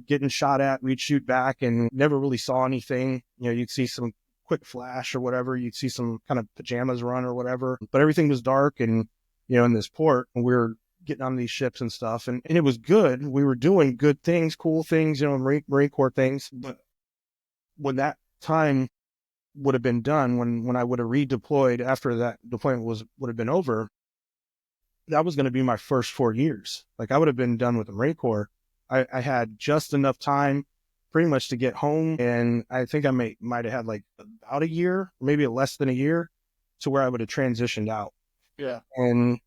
getting shot at, we'd shoot back and never really saw anything. You'd see some quick flash or whatever, you'd see some kind of pajamas run or whatever, but everything was dark and, in this port, and we were getting on these ships and stuff, and it was good. We were doing good things, cool things, Marine Corps things. But when that time would have been done, when I would have redeployed after that deployment would have been over, that was going to be my first 4 years. Like, I would have been done with the Marine Corps. I had just enough time pretty much to get home, and I think I might have had like about a year, maybe less than a year, to where I would have transitioned out. Yeah. And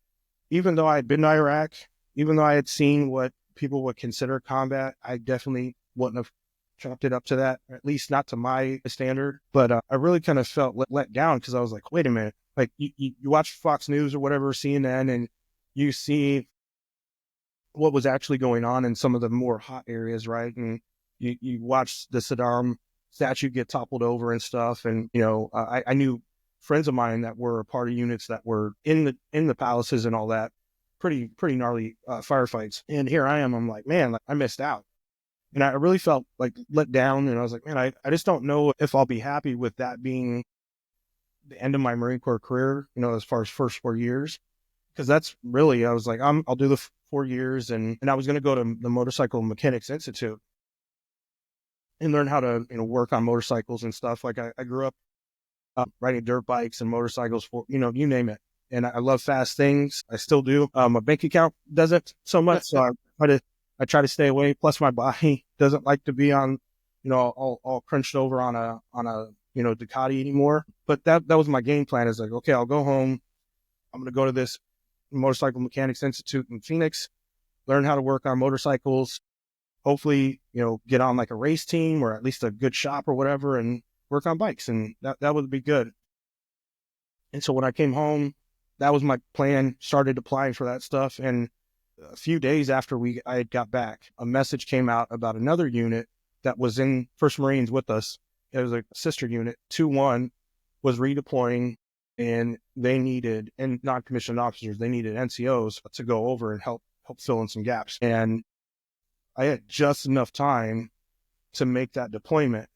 even though I had been to Iraq, even though I had seen what people would consider combat, I definitely wouldn't have chalked it up to that, or at least not to my standard. But I really kind of felt let down, because I was like, wait a minute. Like, you watch Fox News or whatever, CNN, and you see what was actually going on in some of the more hot areas, right? And you watch the Saddam statue get toppled over and stuff. And, I knew friends of mine that were a part of units that were in the palaces and all that, pretty gnarly firefights. And here I am, I'm like, man, like, I missed out. And I really felt like let down. And I was like, man, I just don't know if I'll be happy with that being the end of my Marine Corps career, as far as first 4 years. Because that's really, I was like, I'll do the 4 years. And I was going to go to the Motorcycle Mechanics Institute and learn how to, work on motorcycles and stuff. Like, I grew up riding dirt bikes and motorcycles for, you name it. And I love fast things. I still do. My bank account doesn't so much. So I try to stay away. Plus, my body doesn't like to be on, all crunched over on a Ducati anymore. But that was my game plan, is like, okay, I'll go home. I'm going to go to this Motorcycle Mechanics Institute in Phoenix, learn how to work on motorcycles, hopefully, get on like a race team or at least a good shop or whatever, and work on bikes. And that would be good. And so when I came home, that was my plan, started applying for that stuff. And a few days after I had got back, a message came out about another unit that was in First Marines with us. It was a sister unit. 2-1 was redeploying, and they needed, and non-commissioned officers, they needed NCOs to go over and help fill in some gaps. And I had just enough time to make that deployment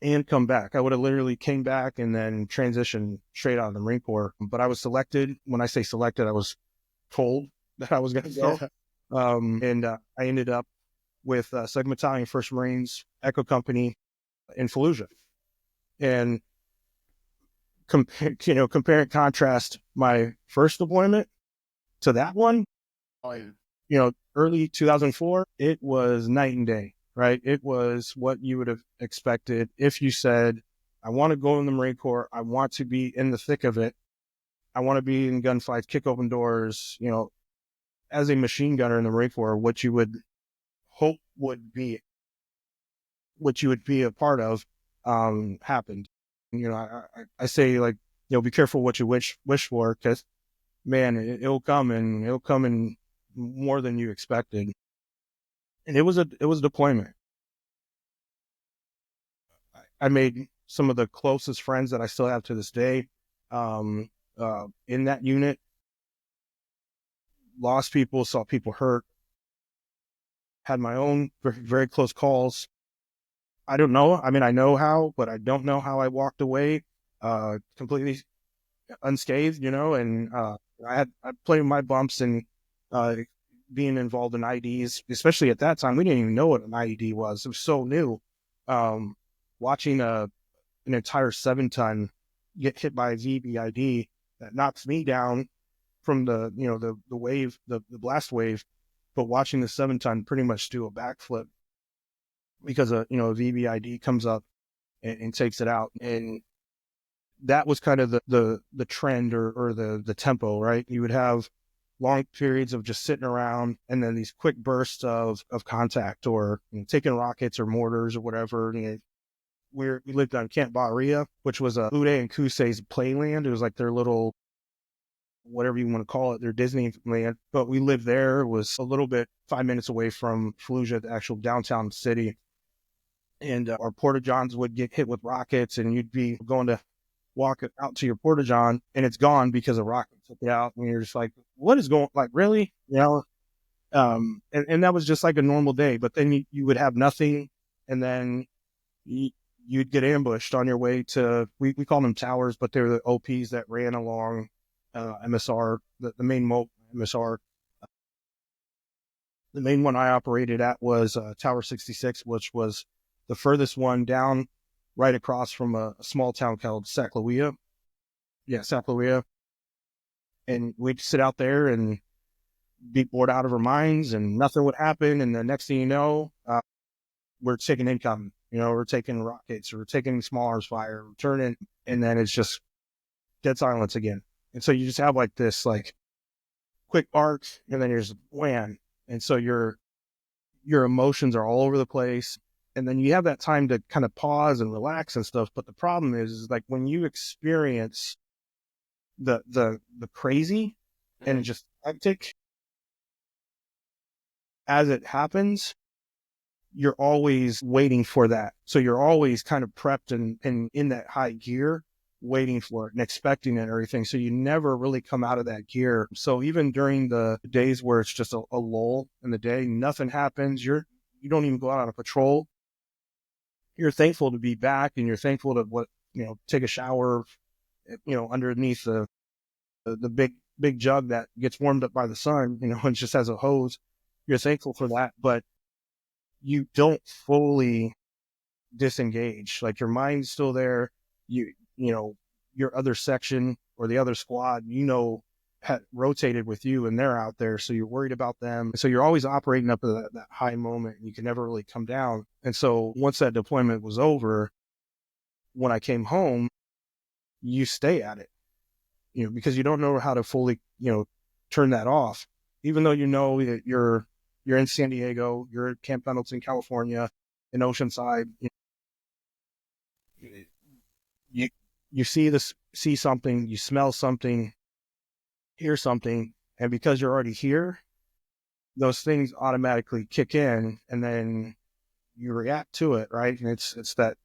and come back. I would have literally came back and then transitioned straight out of the Marine Corps. But I was selected. When I say selected, I was told that I was going to go. And I ended up with 2nd Battalion, 1st Marines, Echo Company in Fallujah. And compare and contrast my first deployment to that one. Early 2004, it was night and day, right? It was what you would have expected if you said, I want to go in the Marine Corps. I want to be in the thick of it. I want to be in gunfights, kick open doors, as a machine gunner in the Marine Corps, what you would hope would be, what you would be a part of, happened. I say, like, be careful what you wish for, because, man, it'll come in more than you expected. And it was a deployment. I made some of the closest friends that I still have to this day in that unit. Lost people, saw people hurt, had my own very, very close calls. I don't know. I mean, I know how, but I don't know how I walked away completely unscathed, and I had plenty of my bumps, and being involved in IEDs, especially at that time, we didn't even know what an IED was. It was so new. Watching an entire 7-ton get hit by a VBID that knocks me down from the wave, the blast wave, but watching the 7-ton pretty much do a backflip because a VBID comes up and takes it out. And that was kind of the trend or the tempo, right? You would have long periods of just sitting around, and then these quick bursts of contact, or taking rockets or mortars or whatever. we lived on Camp Bahria, which was a Uday and Kusei's playland. It was like their little, whatever you want to call it, their Disneyland. But we lived there. It was a little bit 5 minutes away from Fallujah, the actual downtown city. And our porta-johns would get hit with rockets, and you'd be going to walk out to your porta-john, and it's gone because a rocket took it out. And you're just like, what is going, like, really? You know? And that was just like a normal day. But then you would have nothing, and then you'd get ambushed on your way to, we call them towers, but they're the OPs that ran along MSR, the main MSR. The main one I operated at was Tower 66, which was the furthest one down, right across from a small town called Saclawea. Yeah, Saclawea. And we'd sit out there and be bored out of our minds, and nothing would happen. And the next thing you know, we're taking income. You know, we're taking rockets, or we're taking small arms fire, we're turning, and then it's just dead silence again. And so you just have like this like quick arc, and then there's wham. And so your emotions are all over the place. And then you have that time to kind of pause and relax and stuff. But the problem is like when you experience the crazy and just hectic as it happens, you're always waiting for that. So you're always kind of prepped and in that high gear, waiting for it and expecting it and everything. So you never really come out of that gear. So even during the days where it's just a lull in the day, nothing happens, you don't even go out on a patrol. You're thankful to be back, and you're thankful to take a shower, underneath the big jug that gets warmed up by the sun, and just has a hose. You're thankful for that, but you don't fully disengage. Like your mind's still there. Your other section or the other squad, had rotated with you, and they're out there. So you're worried about them. So you're always operating up at that high moment, and you can never really come down. And so once that deployment was over, when I came home, you stay at it, because you don't know how to fully, turn that off. Even though that you're in San Diego, you're at Camp Pendleton, California, in Oceanside, you see something, you smell something, hear something, and because you're already here, those things automatically kick in, and then you react to it, right? And it's that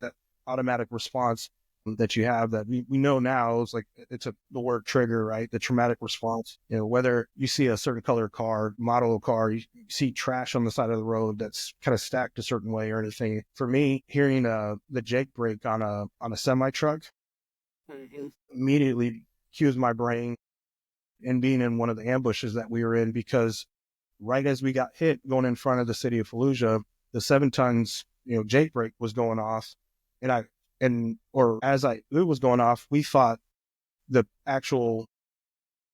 automatic response that you have that we know now is like, the word trigger, right? The traumatic response. Whether you see a certain color car, model of car, you see trash on the side of the road that's kind of stacked a certain way or anything. For me, hearing the Jake brake on a semi truck immediately cues my brain, and being in one of the ambushes that we were in, because right as we got hit going in front of the city of Fallujah, the 7 tons, Jake brake was going off, it was going off, we thought the actual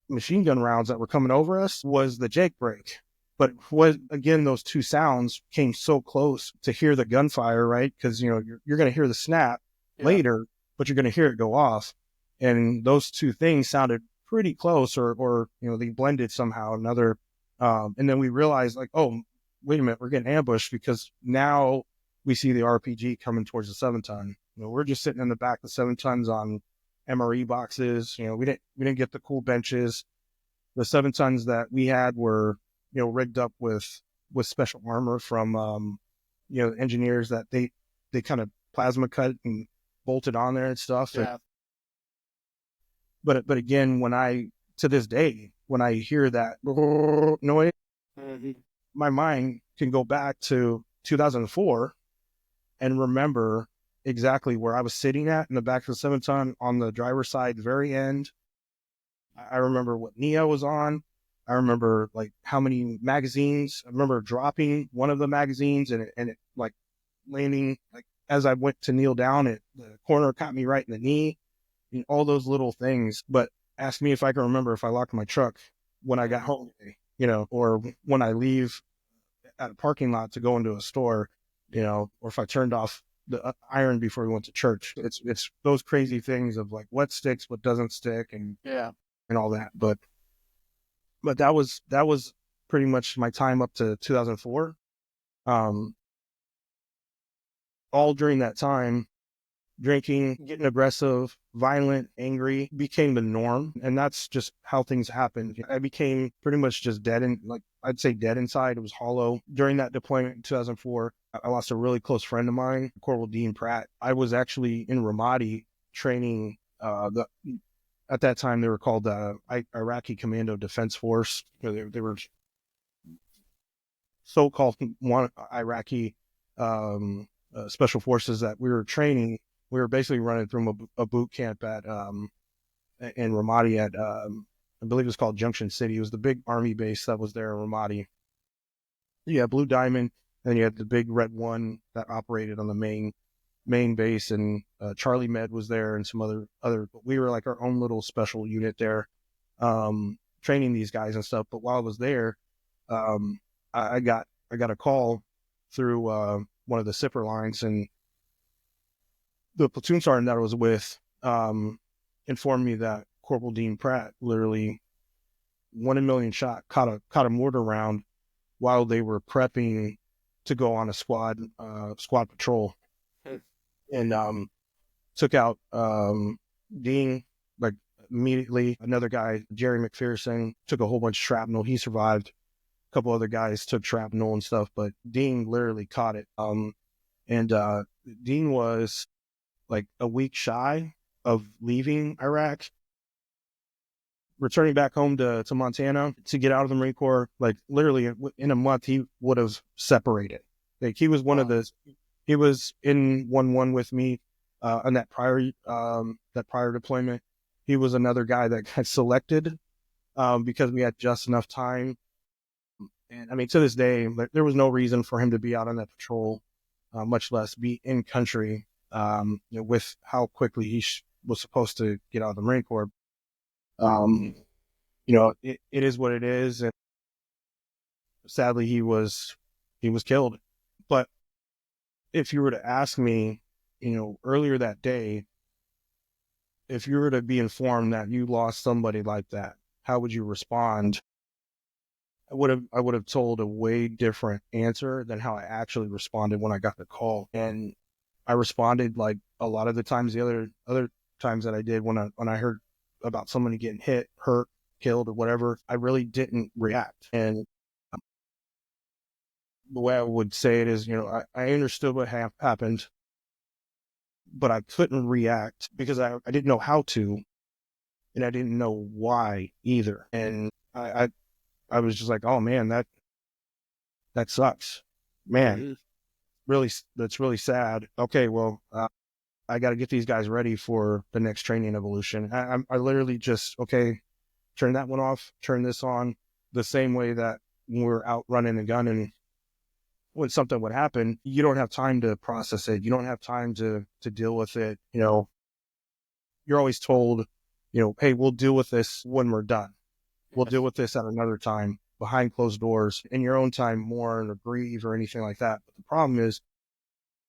machine gun rounds that were coming over us was the Jake brake. But again, those two sounds came so close to hear the gunfire, right? Because, you're going to hear the snap later, but you're going to hear it go off. And those two things sounded pretty close, or they blended somehow. And then we realized, like, oh, wait a minute, we're getting ambushed, because now we see the RPG coming towards the 7 ton. We're just sitting in the back of 7 tons on MRE boxes. We didn't get the cool benches. The 7 tons that we had were, rigged up with special armor from, engineers that they kind of plasma cut and bolted on there and stuff. Yeah. But again, to this day, when I hear that noise, my mind can go back to 2004 and remember exactly where I was sitting at in the back of the 7 ton on the driver's side, very end. I remember what knee I was on. I remember like how many magazines. I remember dropping one of the magazines and it like landing, like as I went to kneel down, the corner caught me right in the knee. All those little things. But ask me if I can remember if I locked my truck when I got home, or when I leave at a parking lot to go into a store, or if I turned off the iron before we went to church. It's those crazy things of like what sticks, what doesn't stick, and all that. But that was pretty much my time up to 2004. All during that time, drinking, getting aggressive, violent, angry became the norm. And that's just how things happened. I became pretty much just dead I'd say dead inside. It was hollow. During that deployment in 2004, I lost a really close friend of mine, Corporal Dean Pratt. I was actually in Ramadi training at that time they were called Iraqi Commando Defense Force. They were so-called Iraqi special forces that we were training. We were basically running through a boot camp in Ramadi at I believe it was called Junction City. It was the big army base that was there in Ramadi. Yeah, Blue Diamond, and you had the big Red One that operated on the main base, and Charlie Med was there, and some other. We were like our own little special unit there, training these guys and stuff. But while I was there, I got a call through one of the zipper lines, and the platoon sergeant that I was with informed me that Corporal Dean Pratt, literally 1 in a million shot, caught a mortar round while they were prepping to go on a squad patrol, and took out Dean like immediately. Another guy, Jerry McPherson, took a whole bunch of shrapnel. He survived. A couple other guys took shrapnel and stuff, but Dean literally caught it. And Dean was like a week shy of leaving Iraq, returning back home to Montana to get out of the Marine Corps. Like literally in a month, he would have separated. Like he was one of the, he was in 1-1 with me on that prior deployment. He was another guy that got selected because we had just enough time. And I mean, to this day, there was no reason for him to be out on that patrol, much less be in country with how quickly he was supposed to get out of the Marine Corps. It is what it is. And sadly, he was killed. But if you were to ask me, earlier that day, if you were to be informed that you lost somebody like that, how would you respond? I would have told a way different answer than how I actually responded when I got the call. And I responded like a lot of the times, the other times that I did when I heard about somebody getting hit, hurt, killed, or whatever, I really didn't react. And the way I would say it is, I understood what happened, but I couldn't react because I didn't know how to, and I didn't know why either. And I was just like, oh man, that sucks, man. Mm-hmm. Really, that's really sad. Okay, well, I got to get these guys ready for the next training evolution. I literally just, okay, turn that one off, turn this on, the same way that when we're out running and gunning, when something would happen, you don't have time to process it. You don't have time to deal with it. You're always told, hey, we'll deal with this when we're done. We'll deal with this at another time, behind closed doors, in your own time, mourn or grieve or anything like that. But the problem is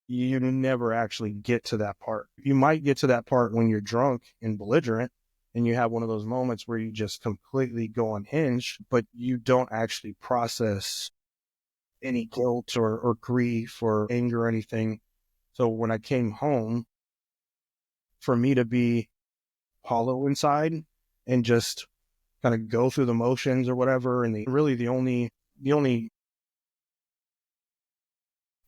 you never actually get to that part. You might get to that part when you're drunk and belligerent and you have one of those moments where you just completely go unhinged, but you don't actually process any guilt or grief or anger or anything. So when I came home, for me to be hollow inside and just kind of go through the motions or whatever, and the only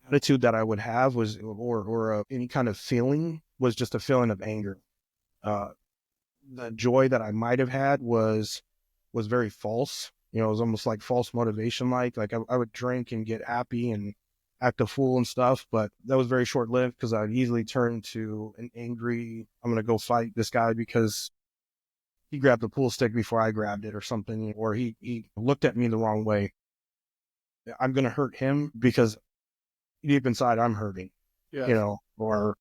attitude that I would have was, or any kind of feeling, was just a feeling of anger. The joy that I might have had was very false. It was almost like false motivation. Like I would drink and get happy and act a fool and stuff, but that was very short lived because I would easily turn to an angry, I'm going to go fight this guy because he grabbed the pool stick before I grabbed it or something, or he looked at me the wrong way. I'm going to hurt him because deep inside I'm hurting, or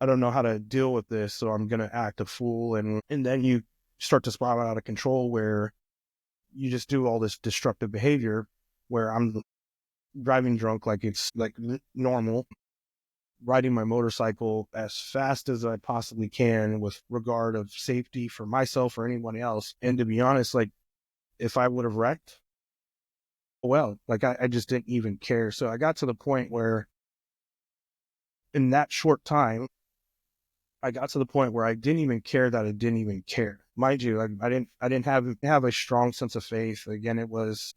I don't know how to deal with this, so I'm going to act a fool. And then you start to spiral out of control where you just do all this destructive behavior where I'm driving drunk like it's like normal, riding my motorcycle as fast as I possibly can with regard of safety for myself or anyone else. And to be honest, like if I would have wrecked, well, like I just didn't even care. So I got to the point where in that short time, I got to the point where I didn't even care that I didn't even care. Mind you, I didn't have a strong sense of faith. Again, it was,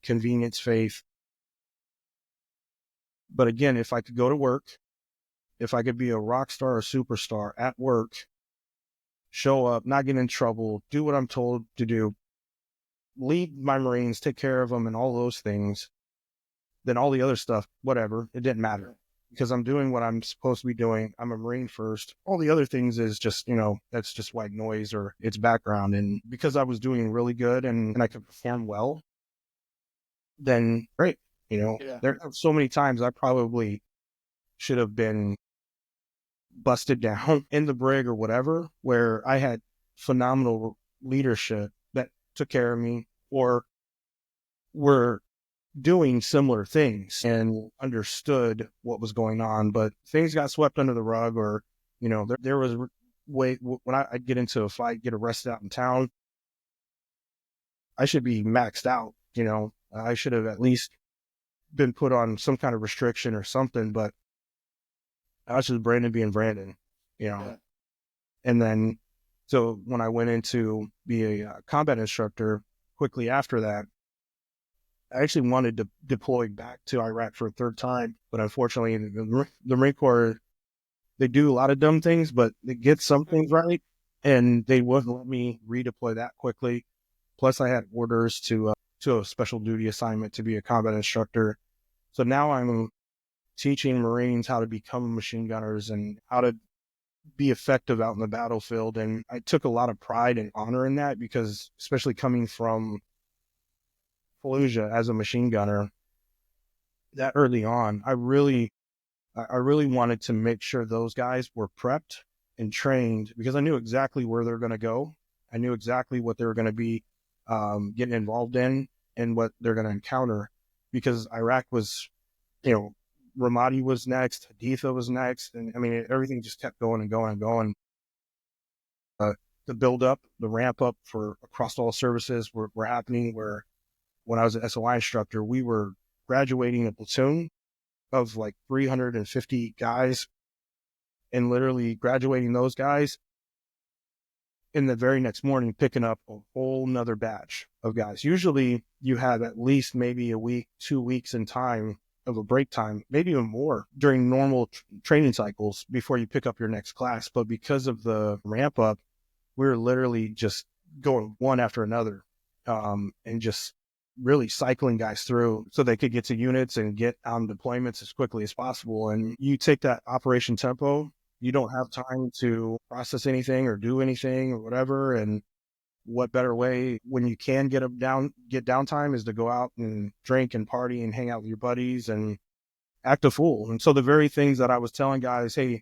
convenience faith. But again, if I could go to work, if I could be a rock star or superstar at work, show up, not get in trouble, do what I'm told to do, lead my Marines, take care of them and all those things, then all the other stuff, whatever, it didn't matter because I'm doing what I'm supposed to be doing. I'm a Marine first. All the other things is just, that's just white noise or it's background. And because I was doing really good and I could perform well, then great. There are so many times I probably should have been busted down in the brig or whatever, where I had phenomenal leadership that took care of me or were doing similar things and understood what was going on, but things got swept under the rug or, there was when I'd get into a fight, get arrested out in town, I should be maxed out, I should have at least been put on some kind of restriction or something, but I was just Brandon being Brandon, Yeah. And then, so when I went into be a combat instructor quickly after that, I actually wanted to deploy back to Iraq for a third time, but unfortunately, the Marine Corps, they do a lot of dumb things, but they get some things right, and they wouldn't let me redeploy that quickly. Plus, I had orders to a special duty assignment to be a combat instructor. So now I'm teaching Marines how to become machine gunners and how to be effective out in the battlefield. And I took a lot of pride and honor in that because, especially coming from Fallujah as a machine gunner, that early on, I really wanted to make sure those guys were prepped and trained because I knew exactly where they're going to go. I knew exactly what they were going to be getting involved in and what they're going to encounter because Iraq was, Ramadi was next, Haditha was next. And I mean, everything just kept going and going and going. The build up, the ramp up for across all services were happening where when I was an SOI instructor, we were graduating a platoon of like 350 guys and literally graduating those guys in the very next morning, picking up a whole nother batch of guys. Usually you have at least maybe a week, 2 weeks in time of a break time, maybe even more during normal training cycles before you pick up your next class. But because of the ramp up, we were literally just going one after another and just really cycling guys through so they could get to units and get on deployments as quickly as possible. And you take that operation tempo, you don't have time to process anything or do anything or whatever. And what better way when you can get downtime is to go out and drink and party and hang out with your buddies and act a fool. And so the very things that I was telling guys, hey,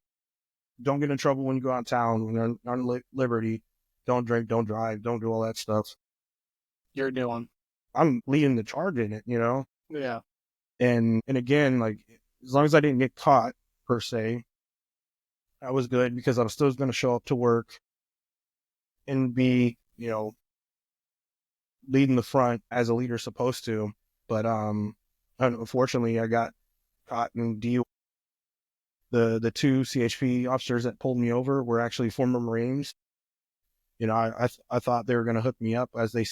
don't get in trouble when you go out of town, when you're on liberty, don't drink, don't drive, don't do all that stuff. You're doing. I'm leading the charge in it, Yeah. And again, like as long as I didn't get caught per se, I was good because I was still going to show up to work and be, leading the front as a leader supposed to. But unfortunately, I got caught in DUI. The two CHP officers that pulled me over were actually former Marines. I thought they were going to hook me up as they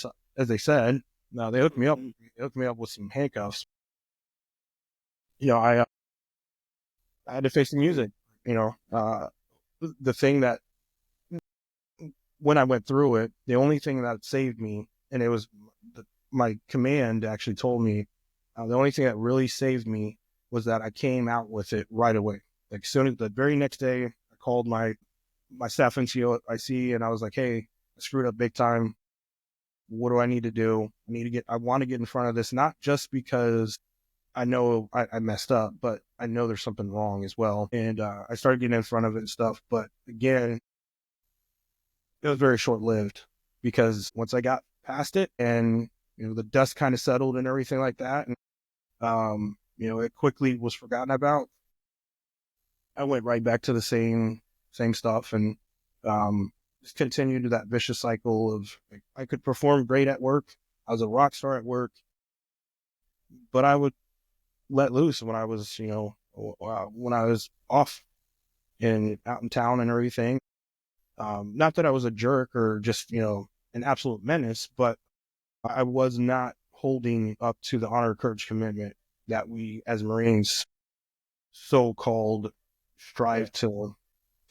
said. No, they hooked me up. They hooked me up with some handcuffs. I had to face the music. The thing that when I went through it, the only thing that saved me, and it was my command actually told me, the only thing that really saved me was that I came out with it right away. Like soon as the very next day, I called my staff NCOIC and I was like, hey, I screwed up big time. What do I need to do? I want to get in front of this, not just because I know I messed up, but I know there's something wrong as well. And I started getting in front of it and stuff. But again, it was very short lived because once I got past it and, the dust kind of settled and everything like that, and, it quickly was forgotten about. I went right back to the same stuff and just continued to that vicious cycle of like, I could perform great at work. I was a rock star at work, but I would let loose when I was, when I was off, and out in town and everything. Not that I was a jerk or just, an absolute menace, but I was not holding up to the honor, courage, commitment that we as Marines so-called strive to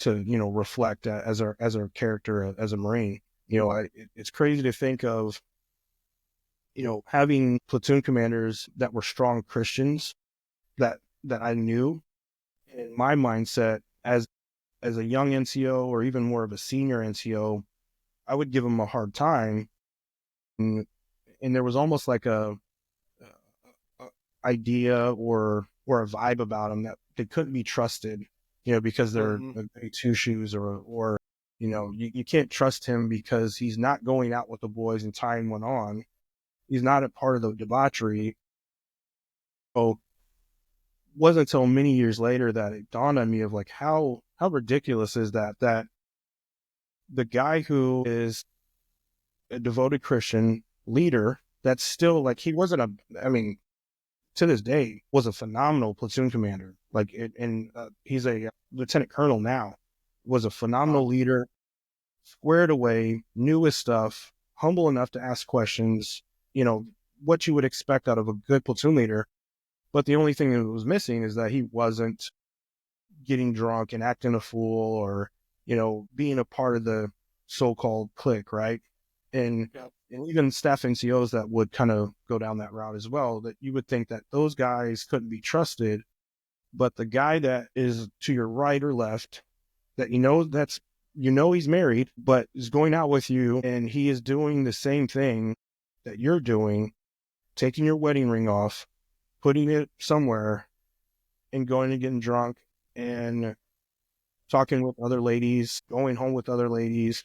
reflect as our character as a Marine. It's crazy to think of, having platoon commanders that were strong Christians that I knew. In my mindset as a young NCO or even more of a senior NCO, I would give them a hard time. And there was almost like a idea or a vibe about them that they couldn't be trusted, because they're two shoes or you can't trust him because he's not going out with the boys and tying one on. He's not a part of the debauchery. Oh, wasn't until many years later that it dawned on me of like how ridiculous is that the guy who is a devoted Christian leader that's still like he wasn't to this day was a phenomenal platoon commander, and he's a lieutenant colonel now, was a phenomenal leader, squared away, knew his stuff, humble enough to ask questions, what you would expect out of a good platoon leader. But the only thing that was missing is that he wasn't getting drunk and acting a fool or, being a part of the so-called clique, right? And even staff NCOs that would kind of go down that route as well, that you would think that those guys couldn't be trusted. But the guy that is to your right or left, that he's married, but is going out with you and he is doing the same thing that you're doing, taking your wedding ring off, putting it somewhere and going and getting drunk and talking with other ladies, going home with other ladies,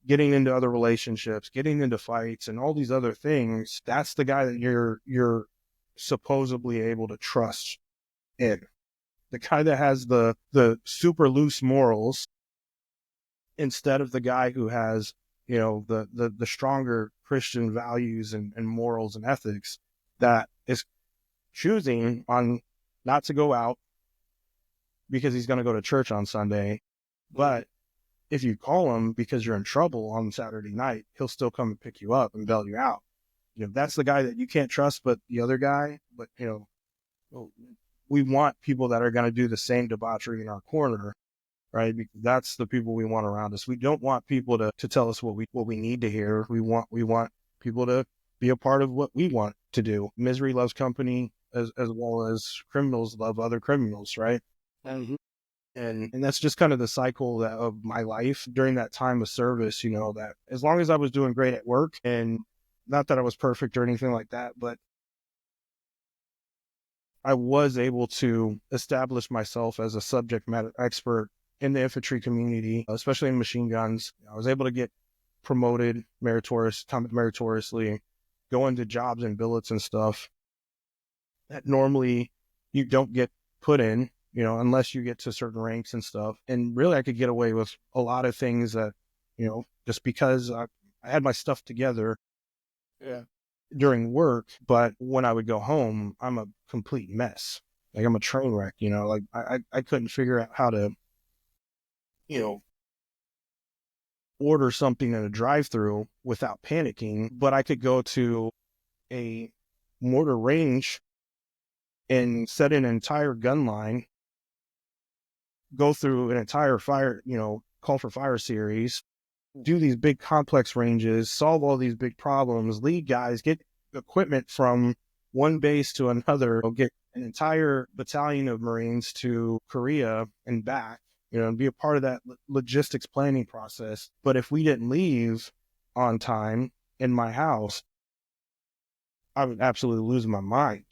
getting into other relationships, getting into fights and all these other things. That's the guy that you're supposedly able to trust in. The guy that has the super loose morals instead of the guy who has, the stronger Christian values and morals and ethics, that is choosing on not to go out because he's going to go to church on Sunday. But if you call him because you're in trouble on Saturday night, he'll still come and pick you up and bail you out. That's the guy that you can't trust, but the other guy, but we want people that are going to do the same debauchery in our corner, right? Because that's the people we want around us. We don't want people to tell us what we need to hear. We want people to be a part of what we want to do. Misery loves company as well as criminals love other criminals, right? Mm-hmm. And that's just kind of the cycle of my life during that time of service, that as long as I was doing great at work, and not that I was perfect or anything like that, but I was able to establish myself as a subject matter expert in the infantry community, especially in machine guns. I was able to get promoted meritoriously, go into jobs and billets and stuff that normally you don't get put in, unless you get to certain ranks and stuff. And really I could get away with a lot of things that, just because I had my stuff together during work, but when I would go home, I'm a complete mess. Like I'm a train wreck, like I couldn't figure out how to, order something in a drive-through without panicking, but I could go to a mortar range and set an entire gun line, go through an entire fire, call for fire series, do these big complex ranges, solve all these big problems, lead guys, get equipment from one base to another, get an entire battalion of Marines to Korea and back, and be a part of that logistics planning process. But if we didn't leave on time in my house, I would absolutely lose my mind.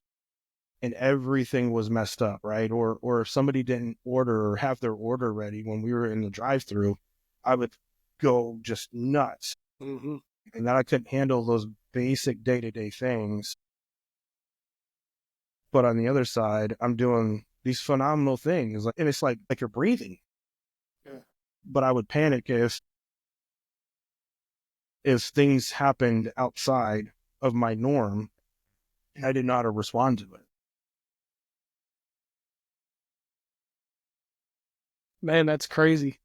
And everything was messed up, right? Or if somebody didn't order or have their order ready when we were in the drive-through, I would go just nuts. Mm-hmm. And then I couldn't handle those basic day-to-day things. But on the other side, I'm doing these phenomenal things. And it's like you're breathing. Yeah. But I would panic if things happened outside of my norm and I didn't know how to respond to it. Man, that's crazy.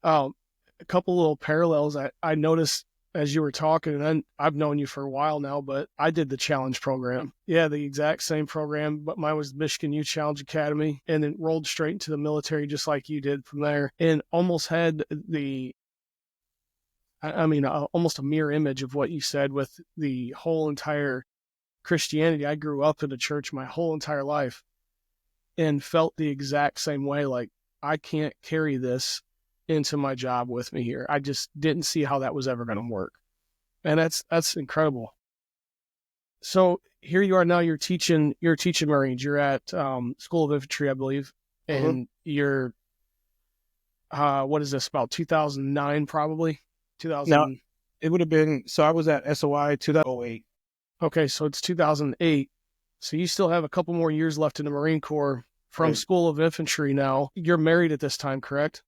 Um, a couple little parallels I noticed as you were talking, and I've known you for a while now, but I did the challenge program. Yeah, the exact same program, but mine was Michigan Youth Challenge Academy, and then rolled straight into the military just like you did from there, and almost had almost a mirror image of what you said with the whole entire Christianity. I grew up in a church my whole entire life and felt the exact same way. Like, I can't carry this into my job with me here. I just didn't see how that was ever going to work. And that's incredible. So here you are now. You're teaching Marines. You're at School of Infantry, I believe, Mhm. and you're what is this, about 2009 probably Now, 2000. it would have been, so I was at SOI 2008. Okay, so it's 2008. So you still have a couple more years left in the Marine Corps from Right. School of Infantry now. You're married at this time, correct?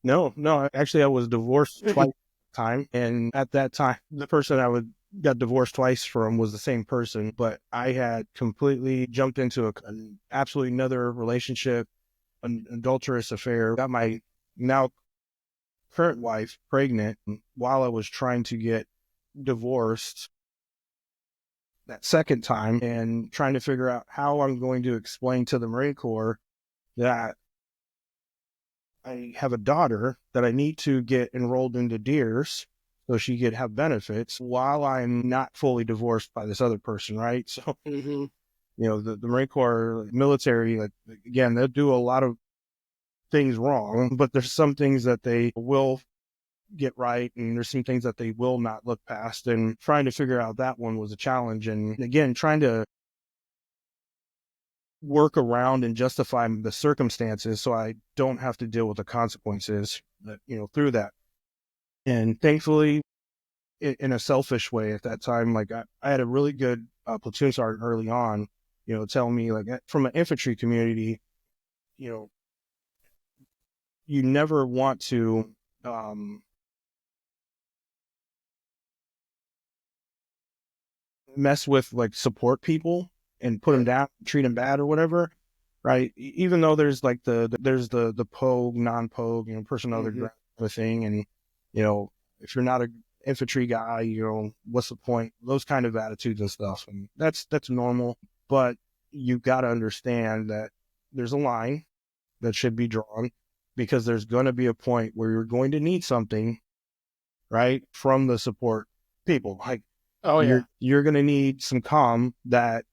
No, actually I was divorced twice time. And at that time, the person I got divorced twice from was the same person, but I had completely jumped into an absolutely another relationship, an adulterous affair, got my now current wife pregnant while I was trying to get divorced that second time and trying to figure out how I'm going to explain to the Marine Corps that I have a daughter that I need to get enrolled into DEERS so she could have benefits while I'm not fully divorced by this other person, right? So, Mm-hmm. the Marine Corps military, like, again, they'll do a lot of things wrong, but there's some things that they will get right, and there's some things that they will not look past. And trying to figure out that one was a challenge. And again, trying to work around and justify the circumstances so I don't have to deal with the consequences, through that. And thankfully, in a selfish way at that time, like I had a really good platoon sergeant early on, telling me, like, from an infantry community, you know, you never want to um, mess with, like, support people and put them down, treat them bad or whatever, right? Even though there's like there's the pogue, non-pogue, person other Mm-hmm. ground kind of thing, and if you're not a infantry guy, what's the point? Those kind of attitudes and stuff, and that's normal. But you got to understand that there's a line that should be drawn, because there's going to be a point where you're going to need something, right, from the support people. Like, Oh yeah. you're going to need some comm that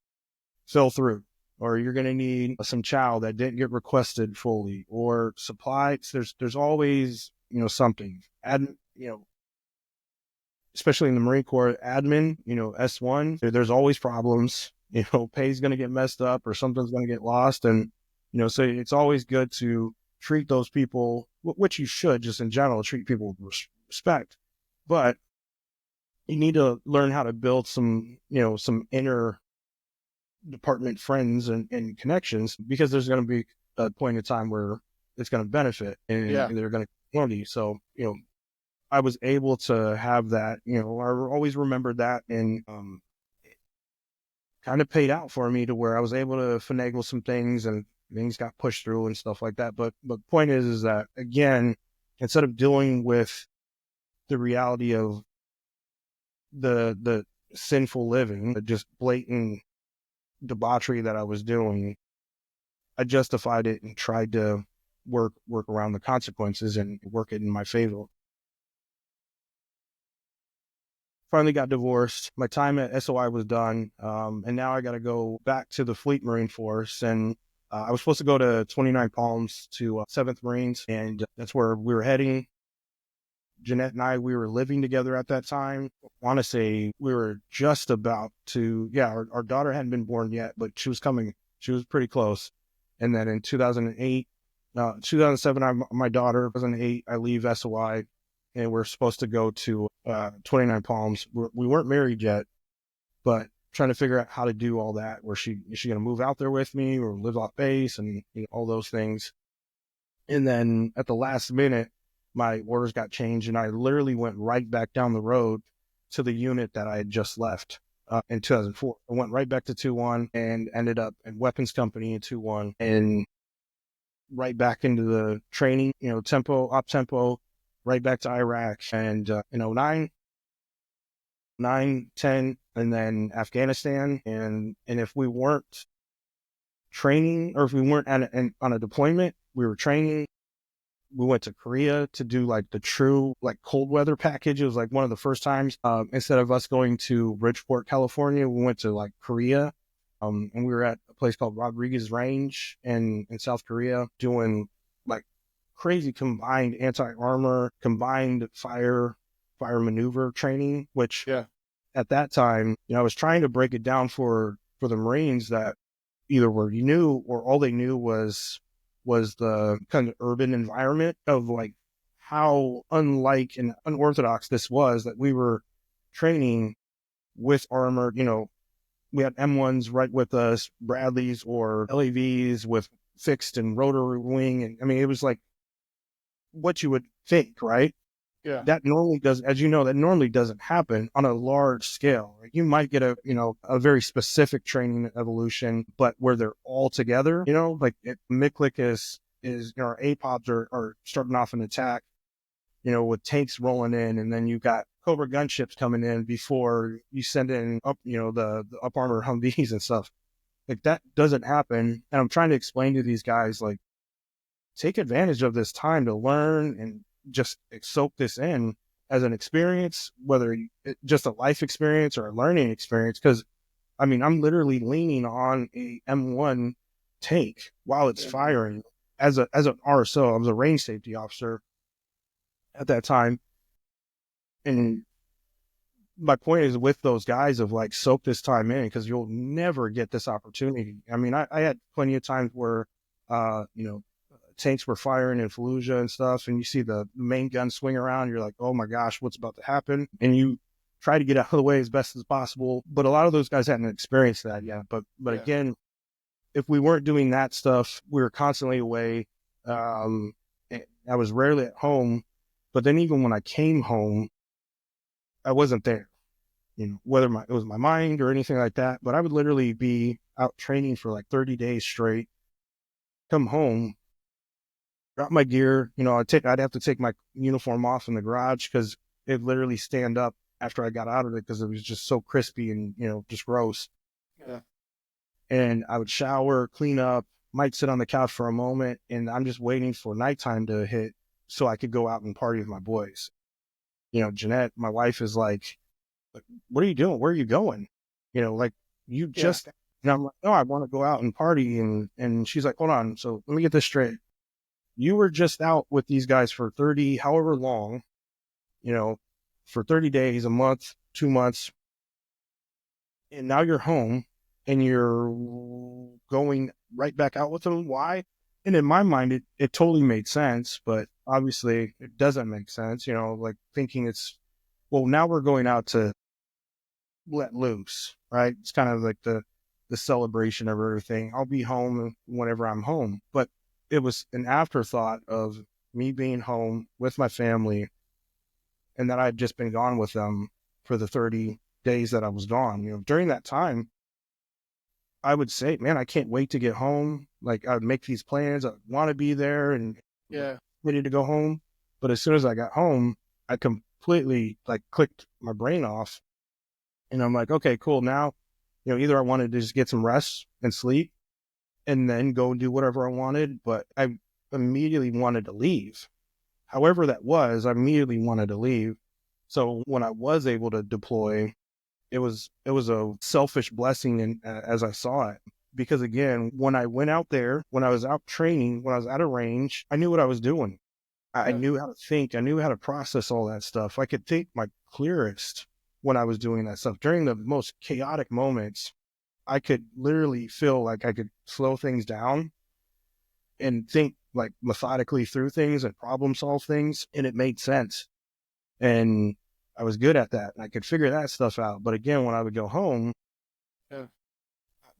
fell through, or you're going to need some chow that didn't get requested fully, or supplies. There's always, something. Especially in the Marine Corps admin, S1, there's always problems. Pay's going to get messed up, or something's going to get lost. And, so it's always good to treat those people, which you should just in general treat people with respect. But you need to learn how to build some inner department friends and connections, because there's going to be a point in time where it's going to benefit, and Yeah. they're going to learn you. So, I was able to have that, I always remembered that, and kind of paid out for me to where I was able to finagle some things, and things got pushed through and stuff like that. But point is that, again, instead of dealing with the reality of the sinful living, the just blatant debauchery that I was doing, I justified it and tried to work around the consequences and work it in my favor. Finally got divorced. My time at SOI was done, and now I got to go back to the Fleet Marine Force. And I was supposed to go to 29 Palms to 7th Marines, and that's where we were heading. Jeanette and I, we were living together at that time. I want to say we were just about to, yeah, our daughter hadn't been born yet, but she was coming. She was pretty close. And then in 2008, 2007, my daughter, 2008, I leave SOI, and we're supposed to go to 29 Palms. We weren't married yet, but trying to figure out how to do all that. Is she going to move out there with me, or live off base, and all those things. And then at the last minute, my orders got changed, and I literally went right back down the road to the unit that I had just left in 2004. I went right back to 2-1 and ended up in weapons company in 2-1. And right back into the training, tempo, up tempo, right back to Iraq and, 9, 10, and then Afghanistan. And if we weren't training or if we weren't on a deployment, we were training. We went to Korea to do like the true like cold weather package. It was like one of the first times, instead of us going to Bridgeport, California, we went to like Korea. And we were at a place called Rodriguez Range in South Korea doing like crazy combined anti-armor, combined fire maneuver training, which at that time, I was trying to break it down for the Marines that either were new or all they knew was the kind of urban environment of like how unlike and unorthodox this was, that we were training with armor. We had M1s right with us, Bradleys or LAVs with fixed and rotary wing. And I mean, it was like what you would think, right? Yeah. That normally does, as you know, that normally doesn't happen on a large scale. You might get a very specific training evolution, but where they're all together, like Miklik is, our APOPs are starting off an attack, with tanks rolling in, and then you've got Cobra gunships coming in before you send in up, the up armor Humvees and stuff. Like that doesn't happen. And I'm trying to explain to these guys, like, take advantage of this time to learn and just soak this in as an experience, whether just a life experience or a learning experience. Because I mean, I'm literally leaning on a M1 tank while it's firing as an RSO. I was a range safety officer at that time. And my point is with those guys of like, soak this time in, because you'll never get this opportunity. I mean, I had plenty of times where, tanks were firing in Fallujah and stuff, and you see the main gun swing around. You're like, oh my gosh, what's about to happen? And you try to get out of the way as best as possible. But a lot of those guys hadn't experienced that yet. But again, if we weren't doing that stuff, we were constantly away. I was rarely at home. But then even when I came home, I wasn't there, whether it was my mind or anything like that. But I would literally be out training for like 30 days straight, come home, drop my gear. I'd have to take my uniform off in the garage because it'd literally stand up after I got out of it because it was just so crispy and, just gross. Yeah. And I would shower, clean up, might sit on the couch for a moment, and I'm just waiting for nighttime to hit so I could go out and party with my boys. Jeanette, my wife, is like, what are you doing? Where are you going? Like, you just, and I'm like, no, I want to go out and party. And she's like, hold on. So let me get this straight. You were just out with these guys for 30, however long, for 30 days, a month, 2 months. And now you're home and you're going right back out with them. Why? And in my mind, it totally made sense, but obviously it doesn't make sense, like thinking now we're going out to let loose, right? It's kind of like the celebration of everything. I'll be home whenever I'm home. But it was an afterthought of me being home with my family and that I'd just been gone with them for the 30 days that I was gone. During that time, I would say, man, I can't wait to get home. Like, I would make these plans. I want to be there and ready to go home. But as soon as I got home, I completely like clicked my brain off. And I'm like, okay, cool. Now, either I wanted to just get some rest and sleep and then go and do whatever I wanted, but I immediately wanted to leave. However that was, I immediately wanted to leave. So when I was able to deploy, it was a selfish blessing as I saw it. Because again, when I went out there, when I was out training, when I was at a range, I knew what I was doing. I knew how to think. I knew how to process all that stuff. I could think my clearest when I was doing that stuff. During the most chaotic moments, I could literally feel like I could slow things down and think like methodically through things and problem solve things. And it made sense. And I was good at that. And I could figure that stuff out. But again, when I would go home,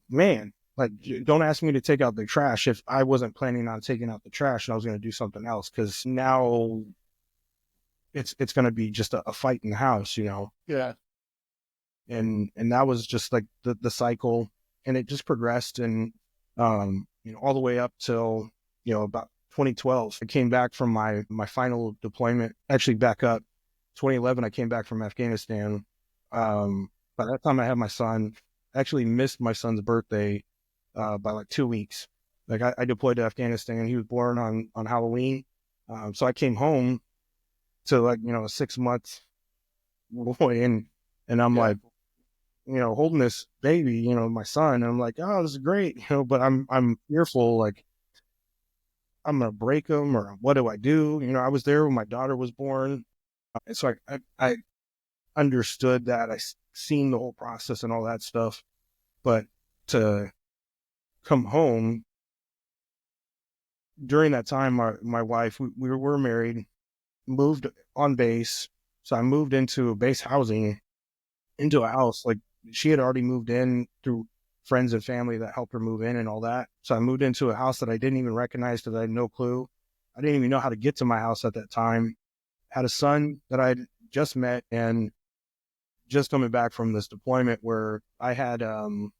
man, like, don't ask me to take out the trash if I wasn't planning on taking out the trash and I was going to do something else. Because now it's going to be just a fight in the house, Yeah. And that was just like the cycle, and it just progressed and, all the way up till, about 2012. I came back from my final deployment, actually back up. 2011, I came back from Afghanistan. By that time I had my son. I actually missed my son's birthday by like 2 weeks. Like I deployed to Afghanistan. He was born on Halloween. So I came home to like, a 6 month boy, and I'm like, holding this baby, my son, and I'm like, oh, this is great, but I'm fearful, like I'm gonna break him, or what do I do? I was there when my daughter was born, and so I understood that. Seen the whole process and all that stuff, but to come home during that time, my wife, we were married, moved on base, so I moved into base housing, into a house. Like, she had already moved in through friends and family that helped her move in and all that. So I moved into a house that I didn't even recognize because I had no clue. I didn't even know how to get to my house at that time. Had a son that I'd just met, and just coming back from this deployment where I had an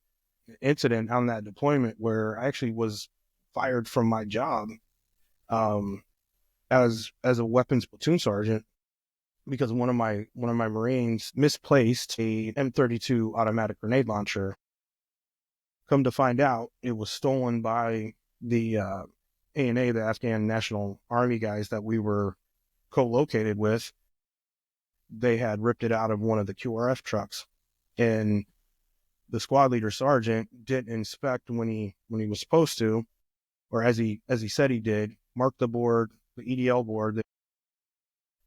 incident on that deployment where I actually was fired from my job as a weapons platoon sergeant, because one of my Marines misplaced a M32 automatic grenade launcher. Come to find out, it was stolen by the ANA, the Afghan National Army guys that we were co-located with. They had ripped it out of one of the QRF trucks, and the squad leader sergeant didn't inspect when he was supposed to, or as he said he did. Mark the board, the EDL board, the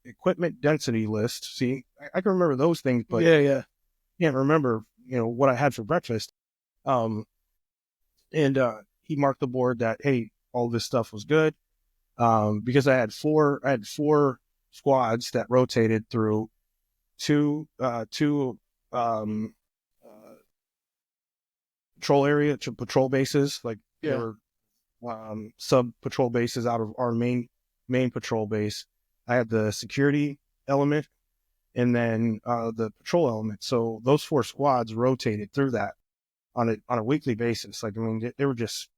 equipment density list. See, I can remember those things, but can't remember, what I had for breakfast. And he marked the board that, hey, all this stuff was good. Because I had four squads that rotated through two patrol bases. Like, they were sub patrol bases out of our main patrol base. I had the security element and then the patrol element. So those four squads rotated through that on a weekly basis. Like, I mean, they were just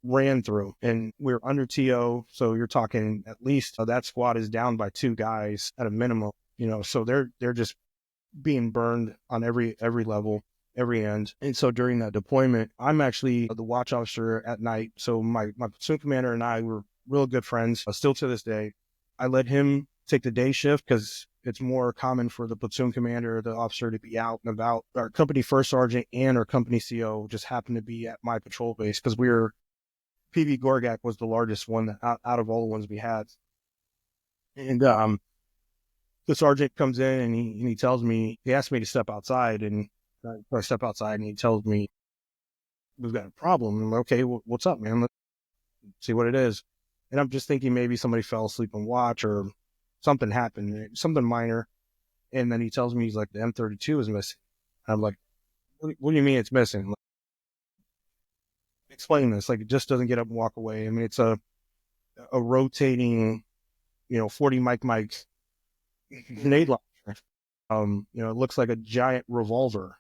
ran through, and we were under TO. So you're talking at least that squad is down by 2 guys at a minimum, so they're just being burned on every level, every end. And so during that deployment, I'm actually the watch officer at night. So my platoon commander and I were real good friends, still to this day. I let him take the day shift because it's more common for the platoon commander, the officer, to be out and about. Our company first sergeant and our company CO just happened to be at my patrol base because PV Gorgak was the largest one out of all the ones we had. And the sergeant comes in and he tells me, he asked me to step outside, and I step outside and he tells me, we've got a problem. I'm like, okay, what's up, man? Let's see what it is. And I'm just thinking maybe somebody fell asleep on watch or something happened, something minor. And then he tells me, he's like, the M32 is missing. And I'm like, what do you mean it's missing? Like, explain this. Like, it just doesn't get up and walk away. I mean, it's a rotating, 40 Mike grenade launcher. It looks like a giant revolver.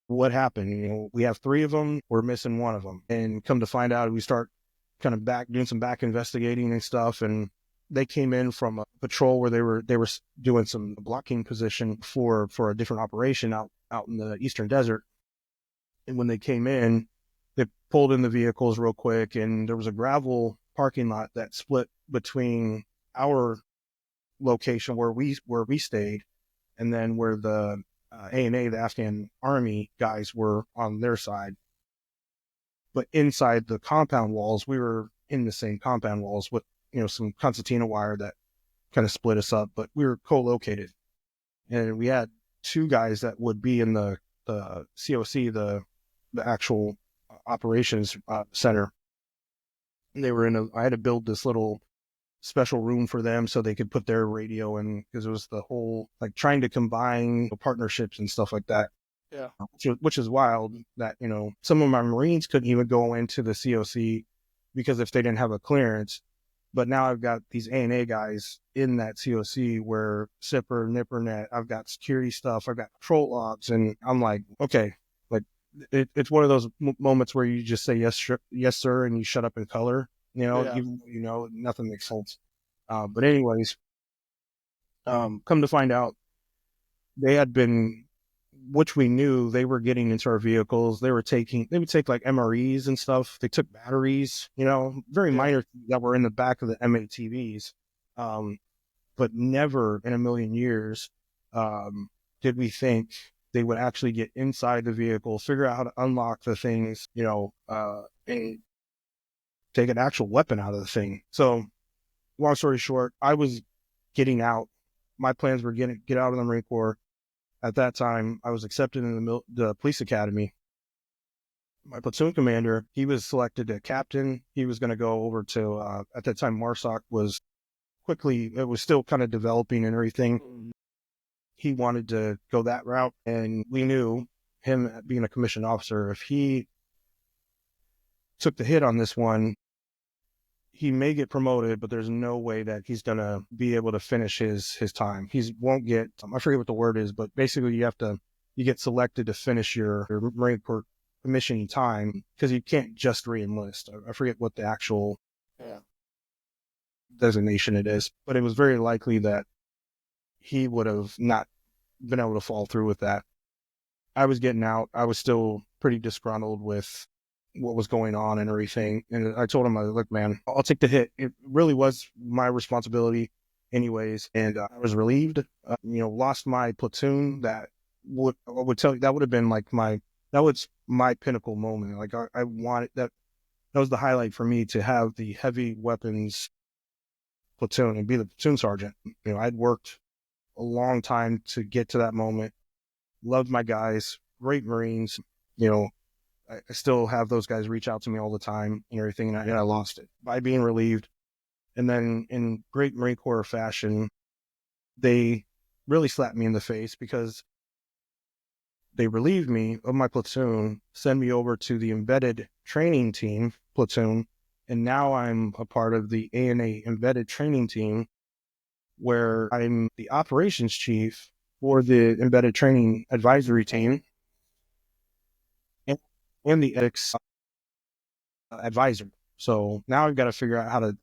What happened? We have 3 of them. We're missing 1 of them. And come to find out, we start kind of doing some back investigating and stuff. And they came in from a patrol where they were doing some blocking position for a different operation out in the eastern desert. And when they came in, they pulled in the vehicles real quick, and there was a gravel parking lot that split between our location where we stayed, and then where the ANA, the Afghan Army guys, were on their side. But inside the compound walls, we were in the same compound walls with, some concertina wire that kind of split us up, but we were co-located. And we had 2 guys that would be in the COC, the actual operations center. And they were I had to build this little special room for them so they could put their radio in, because it was the whole, like, trying to combine partnerships and stuff like that. Yeah. Which is wild that, some of my Marines couldn't even go into the COC because if they didn't have a clearance. But now I've got these ANA guys in that COC where SIPR, NIPRNet, I've got security stuff, I've got patrol logs, and I'm like, okay, like, it's one of those moments where you just say yes, sir, and you shut up in color. Yeah. Even though nothing makes sense. But anyways, come to find out, they had been, which we knew, they were getting into our vehicles. They would take like MREs and stuff. They took batteries, very minor things that were in the back of the MATVs. But never in a million years did we think they would actually get inside the vehicle, figure out how to unlock the things, and take an actual weapon out of the thing. So, long story short, I was getting out. My plans were get out of the Marine Corps. At that time, I was accepted in the police academy. My platoon commander, he was selected a captain. He was going to go over to, at that time, MARSOC was it was still kind of developing and everything. He wanted to go that route. And we knew, him being a commissioned officer, if he took the hit on this one, he may get promoted, but there's no way that he's going to be able to finish his time. He won't get, I forget what the word is, but basically you get selected to finish your Marine Corps commissioning time, because you can't just re-enlist. I forget what the actual designation it is, but it was very likely that he would have not been able to follow through with that. I was getting out. I was still pretty disgruntled with what was going on and everything. And I told him, look, man, I'll take the hit. It really was my responsibility anyways. And I was relieved, lost my platoon. I would tell you, that would have been like that was my pinnacle moment. Like I wanted that was the highlight for me, to have the heavy weapons platoon and be the platoon sergeant. I'd worked a long time to get to that moment. Loved my guys, great Marines. I still have those guys reach out to me all the time and everything, and I lost it by being relieved. And then in great Marine Corps fashion, they really slapped me in the face, because they relieved me of my platoon, send me over to the embedded training team platoon, and now I'm a part of the ANA embedded training team, where I'm the operations chief for the embedded training advisory team and the ethics advisor. So now I've got to figure out how to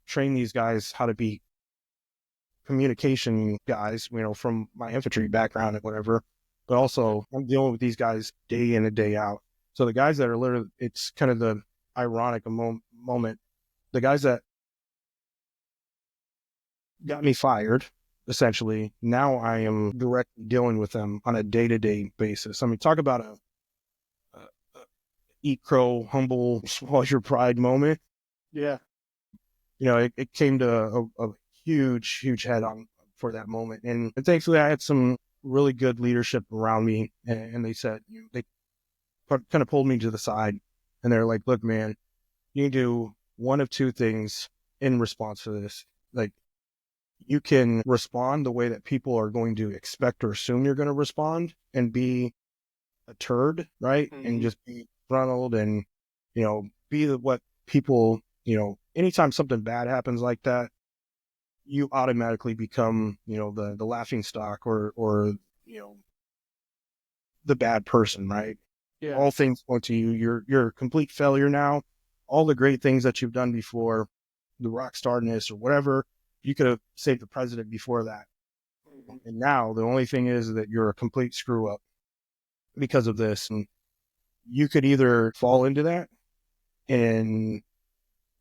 train these guys how to be communication guys, from my infantry background and whatever. But also, I'm dealing with these guys day in and day out. So the guys that are literally, it's kind of the ironic moment. The guys that got me fired, essentially, now I am directly dealing with them on a day-to-day basis. I mean, talk about a eat crow, humble, swallow your pride moment. Yeah. It came to a huge head on for that moment. And thankfully I had some really good leadership around me, and they said, they kind of pulled me to the side, and they're like, look, man, you can do one of two things in response to this. Like, you can respond the way that people are going to expect or assume you're going to respond, and be a turd, right? Mm-hmm. And just be frontaled and, be what people, anytime something bad happens like that, you automatically become, the laughing stock or the bad person, right? Yeah. All things point to you. You're a complete failure now. All the great things that you've done before, the rock starness or whatever, you could have saved the president before that. Mm-hmm. And now the only thing is that you're a complete screw up because of this. And you could either fall into that and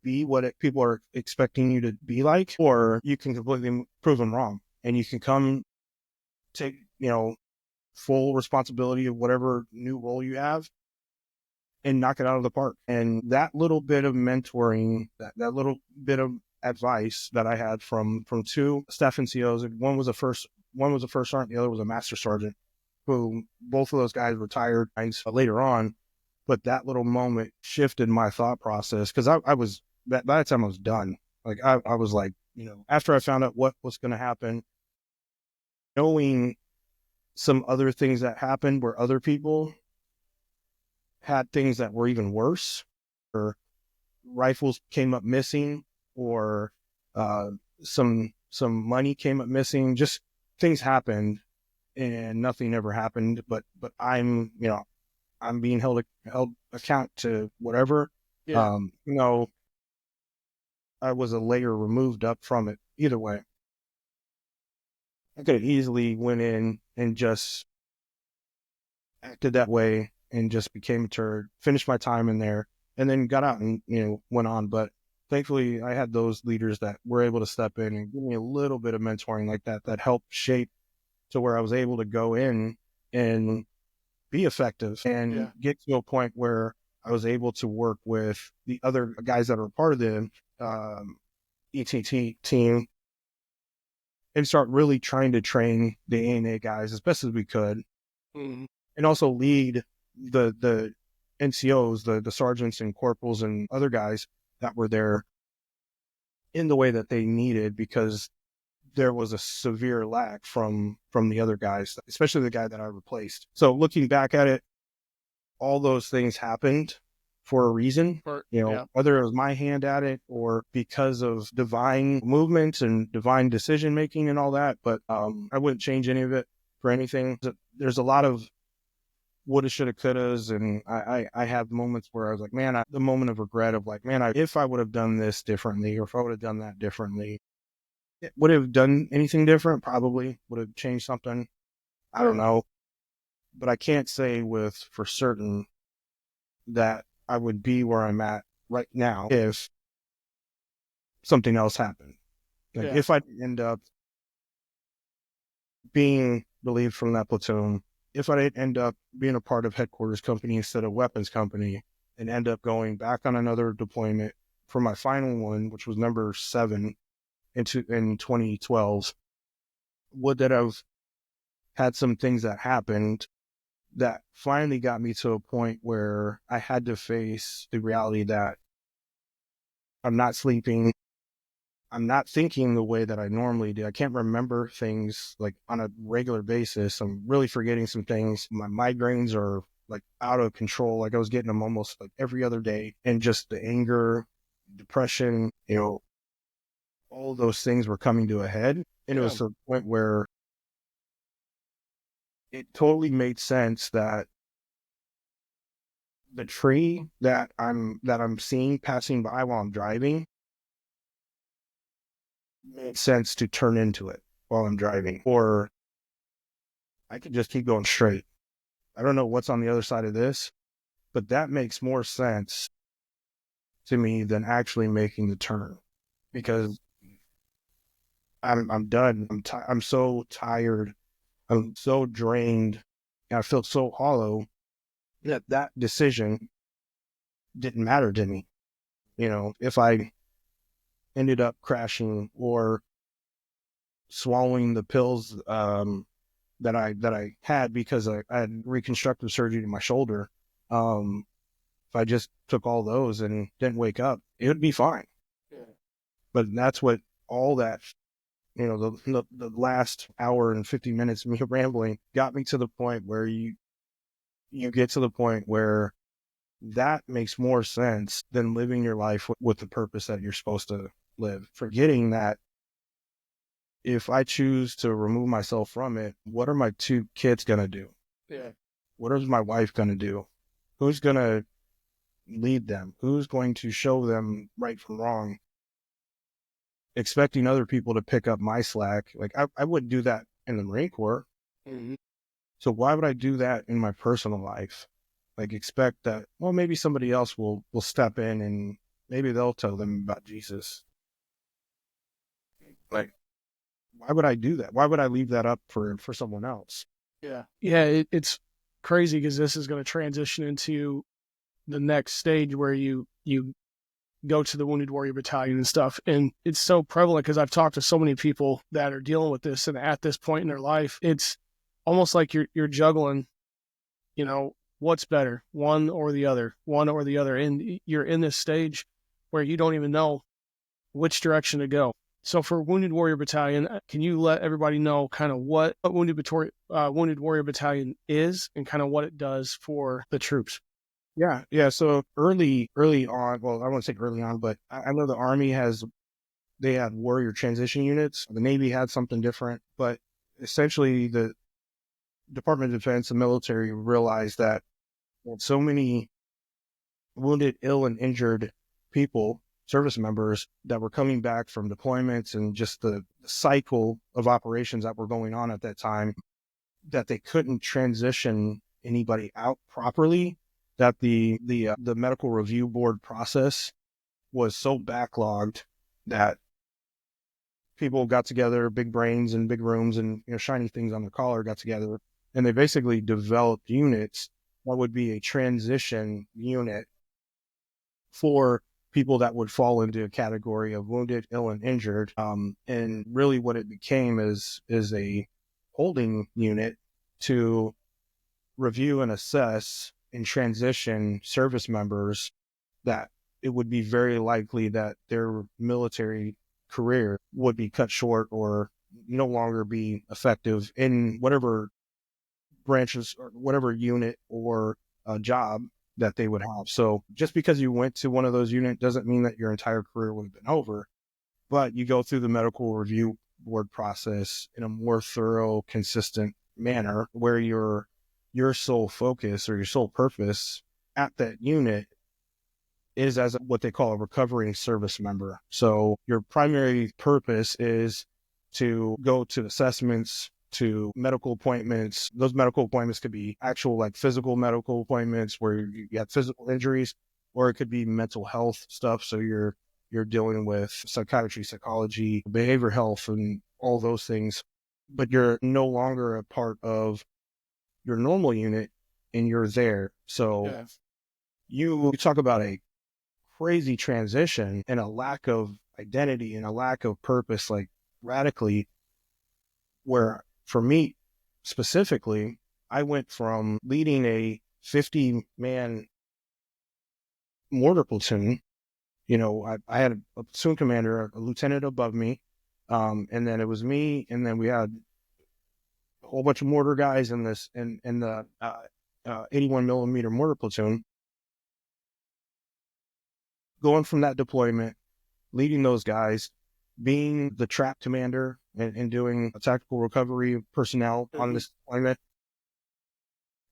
be what people are expecting you to be like, or you can completely prove them wrong, and you can come take, full responsibility of whatever new role you have and knock it out of the park. And that little bit of mentoring, that little bit of advice that I had from two staff NCOs, one was a first sergeant, the other was a master sergeant, who both of those guys retired later on. But that little moment shifted my thought process, because I was, by the time I was done, like I was like, after I found out what was going to happen, knowing some other things that happened where other people had things that were even worse, or rifles came up missing, or some money came up missing, just things happened and nothing ever happened. But I'm, I'm being held account to whatever. Yeah. You know, I was a layer removed up from it. Either way, I could have easily went in and just acted that way and just became a turd, finished my time in there, and then got out and, went on. But thankfully, I had those leaders that were able to step in and give me a little bit of mentoring like that helped shape to where I was able to go in and be effective and get to a point where I was able to work with the other guys that are part of the ETT team and start really trying to train the ANA guys as best as we could, and also lead the NCOs, the sergeants and corporals and other guys that were there in the way that they needed, because there was a severe lack from the other guys, especially the guy that I replaced. So looking back at it, all those things happened for a reason, whether it was my hand at it or because of divine movement and divine decision making and all that. But I wouldn't change any of it for anything. There's a lot of woulda, shoulda, couldas, and I have moments where I was like, man, the moment of regret of like, man, if I would have done this differently, or if I would have done that differently, would have done anything different? Probably would have changed something. I don't know, but I can't say for certain that I would be where I'm at right now if something else happened. Like if I end up being relieved from that platoon, if I end up being a part of headquarters company instead of weapons company, and end up going back on another deployment for my final one, which was number 7 in 2012, would that have had some things that happened that finally got me to a point where I had to face the reality that I'm not sleeping. I'm not thinking the way that I normally do. I can't remember things like on a regular basis. I'm really forgetting some things. My migraines are like out of control. Like I was getting them almost like every other day. And just the anger, depression, all those things were coming to a head. And it was to the point where it totally made sense that the tree that I'm seeing passing by while I'm driving made sense to turn into it while I'm driving, or I could just keep going straight. I don't know what's on the other side of this, but that makes more sense to me than actually making the turn, because I'm done. I'm so tired. I'm so drained. And I feel so hollow that decision didn't matter to me. If I ended up crashing or swallowing the pills that I had because I had reconstructive surgery to my shoulder. If I just took all those and didn't wake up, it would be fine. But that's what all that, the last hour and 50 minutes of me rambling got me to the point where you get to the point where that makes more sense than living your life with the purpose that you're supposed to live. Forgetting that if I choose to remove myself from it, what are my 2 kids going to do? What is my wife going to do? Who's going to lead them? Who's going to show them right from wrong? Expecting other people to pick up my slack. Like I wouldn't do that in the Marine Corps. So why would I do that in my personal life? Like expect that, well, maybe somebody else will step in and maybe they'll tell them about Jesus. Like, why would I do that? Why would I leave that up for someone else? Yeah, it's crazy because this is going to transition into the next stage where you go to the Wounded Warrior Battalion and stuff. And it's so prevalent because I've talked to so many people that are dealing with this, and at this point in their life, it's almost like you're juggling, what's better, one or the other. And you're in this stage where you don't even know which direction to go. So for Wounded Warrior Battalion, can you let everybody know kind of what Wounded Warrior Battalion is and kind of what it does for the troops? Yeah. So early on, well, I won't say early on, but I know the Army they had warrior transition units. The Navy had something different, but essentially the Department of Defense, the military realized that so many wounded, ill, and injured people, service members that were coming back from deployments, and just the cycle of operations that were going on at that time, that they couldn't transition anybody out properly, that the medical review board process was so backlogged that people got together, big brains and big rooms and shiny things on their collar, got together, and they basically developed units that would be a transition unit for people that would fall into a category of wounded, ill, and injured. And really what it became is a holding unit to review and assess and transition service members that it would be very likely that their military career would be cut short or no longer be effective in whatever branches or whatever unit or job that they would have. So just because you went to one of those units doesn't mean that your entire career would have been over, but you go through the medical review board process in a more thorough, consistent manner where your sole focus or your sole purpose at that unit is as what they call a recovering service member. So your primary purpose is to go to assessments, to medical appointments. Those medical appointments could be actual like physical medical appointments where you have physical injuries, or it could be mental health stuff. So you're dealing with psychiatry, psychology, behavioral health, and all those things, but you're no longer a part of your normal unit and you're there. So you talk about a crazy transition and a lack of identity and a lack of purpose, like radically, where for me specifically, I went from leading a 50-man mortar platoon. I had a platoon commander, a lieutenant above me, and then it was me, and then we had a whole bunch of mortar guys in the 81 millimeter mortar platoon. Going from that deployment, leading those guys, being the trap commander and doing a tactical recovery personnel on this deployment,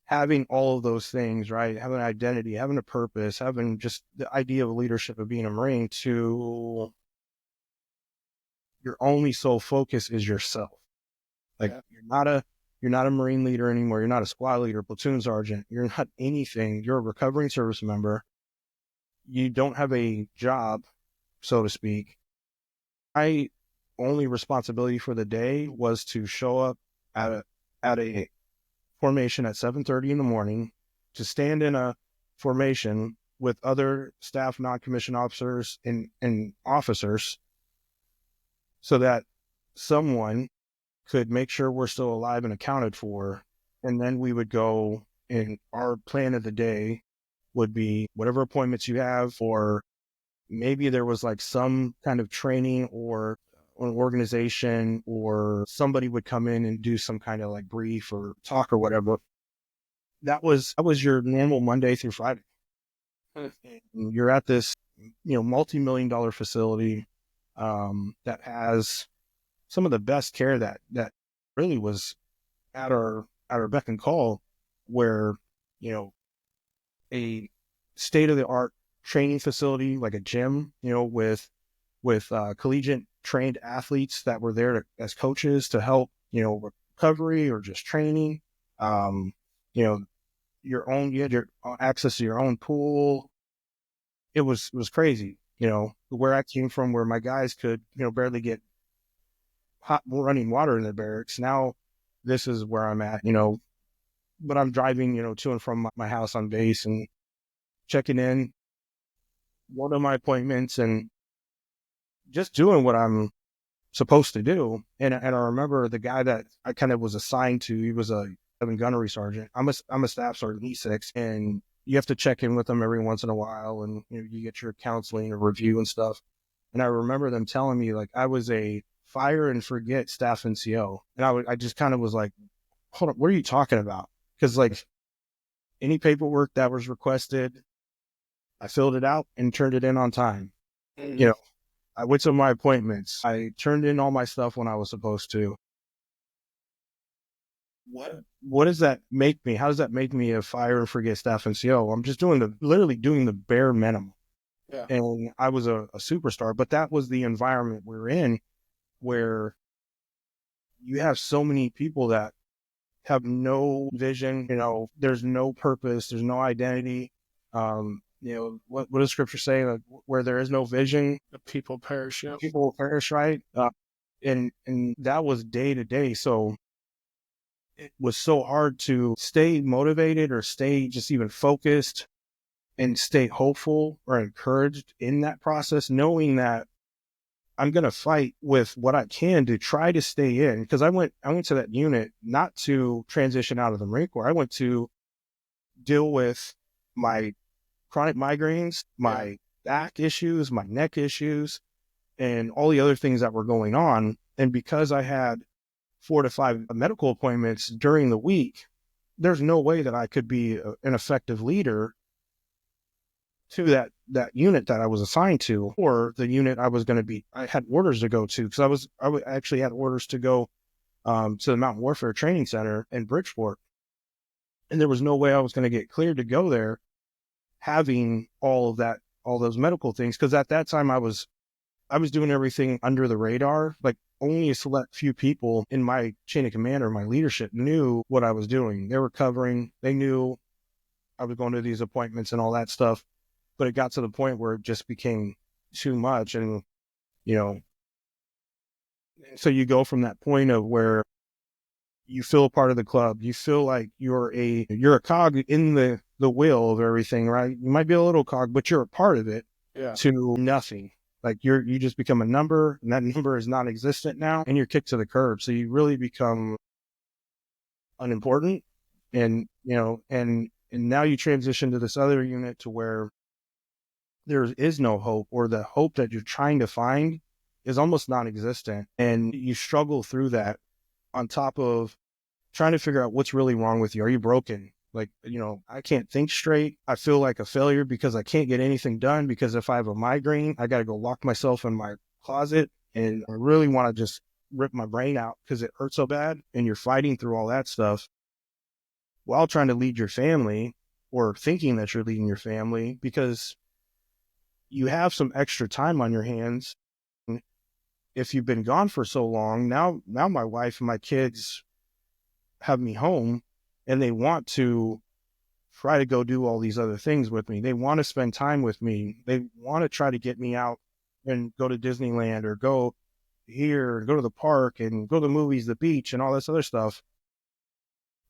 having all of those things, right? Having an identity, having a purpose, having just the idea of leadership of being a Marine, to your only sole focus is yourself. Like you're not a Marine leader anymore. You're not a squad leader, platoon sergeant. You're not anything. You're a recovering service member. You don't have a job, so to speak. My only responsibility for the day was to show up at a formation at 7:30 in the morning, to stand in a formation with other staff non-commissioned officers and officers so that someone could make sure we're still alive and accounted for. And then we would go, and our plan of the day would be whatever appointments you have, or maybe there was like some kind of training or an organization, or somebody would come in and do some kind of like brief or talk or whatever. That was your normal Monday through Friday. You're at this, multi-million-dollar facility that has some of the best care that really was at our beck and call, where, a state-of-the-art training facility, like a gym, with collegiate trained athletes that were there as coaches to help, recovery or just training. You had your access to your own pool. It was crazy, where I came from, where my guys could, barely get hot running water in their barracks. Now this is where I'm at, but I'm driving, to and from my house on base and checking in one of my appointments and just doing what I'm supposed to do. And I remember the guy that I kind of was assigned to, he was a gunnery sergeant. I'm a staff sergeant, E6, and you have to check in with them every once in a while, and you get your counseling or review and stuff. And I remember them telling me, like, I was a fire and forget staff NCO. And I just kind of was like, hold on, what are you talking about? Because like any paperwork that was requested, I filled it out and turned it in on time. I went to my appointments. I turned in all my stuff when I was supposed to. what does that make me? How does that make me a fire and forget staff NCO? I'm just literally doing the bare minimum. Yeah. And I was a superstar, but that was the environment we're in, where you have so many people that have no vision, there's no purpose, there's no identity. What does scripture say? Like, where there is no vision, The people perish. Yeah. people will perish, right? And that was day to day. So it was so hard to stay motivated or stay just even focused and stay hopeful or encouraged in that process, knowing that I'm going to fight with what I can to try to stay in. Because I went to that unit not to transition out of the Marine Corps. I went to deal with my chronic migraines, my back issues, my neck issues, and all the other things that were going on. And because I had 4 to 5 medical appointments during the week, there's no way that I could be an effective leader to that unit that I was assigned to, or the unit I had orders to go to, because I actually had orders to go to the Mountain Warfare Training Center in Bridgeport. And there was no way I was going to get cleared to go there having all those medical things. Because at that time I was doing everything under the radar. Like, only a select few people in my chain of command or my leadership knew what I was doing. They were covering, they knew I was going to these appointments and all that stuff. But it got to the point where it just became too much. And, so you go from that point of where you feel a part of the club, you feel like you're a cog in the wheel of everything, right? You might be a little cog, but you're a part of it, to nothing. Like, you just become a number, and that number is non-existent now, and you're kicked to the curb. So you really become unimportant. And, and now you transition to this other unit to where there is no hope, or the hope that you're trying to find is almost non-existent. And you struggle through that, on top of trying to figure out what's really wrong with you. Are you broken? Like, I can't think straight. I feel like a failure because I can't get anything done, because if I have a migraine, I got to go lock myself in my closet, and I really want to just rip my brain out because it hurts so bad. And you're fighting through all that stuff while trying to lead your family, or thinking that you're leading your family, because you have some extra time on your hands. If you've been gone for so long, now my wife and my kids have me home, and they want to try to go do all these other things with me. They want to spend time with me. They want to try to get me out and go to Disneyland, or go here, go to the park, and go to the movies, the beach, and all this other stuff.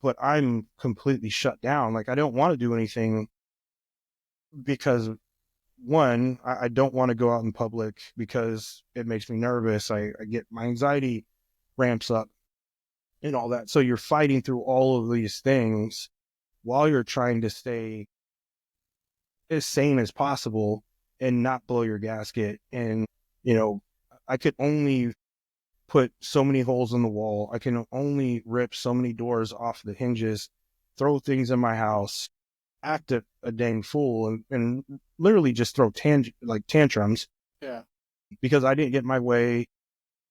But I'm completely shut down. Like, I don't want to do anything, because one, I don't want to go out in public because it makes me nervous. I get, my anxiety ramps up and all that. So you're fighting through all of these things while you're trying to stay as sane as possible and not blow your gasket. And, I could only put so many holes in the wall. I can only rip so many doors off the hinges, throw things in my house, act a dang fool, and literally just throw tantrums. Yeah. Because I didn't get my way,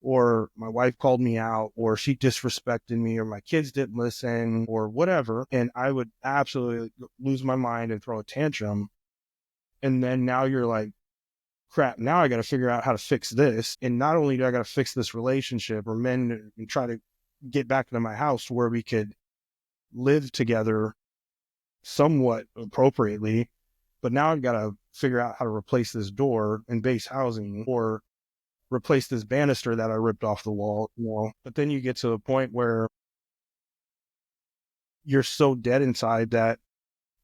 or my wife called me out, or she disrespected me, or my kids didn't listen, or whatever. And I would absolutely lose my mind and throw a tantrum. And then now you're like, crap, now I got to figure out how to fix this. And not only do I got to fix this relationship or mend and try to get back to my house where we could live together somewhat appropriately, but now I've got to figure out how to replace this door in base housing, or replace this banister that I ripped off the wall. But then you get to the point where you're so dead inside that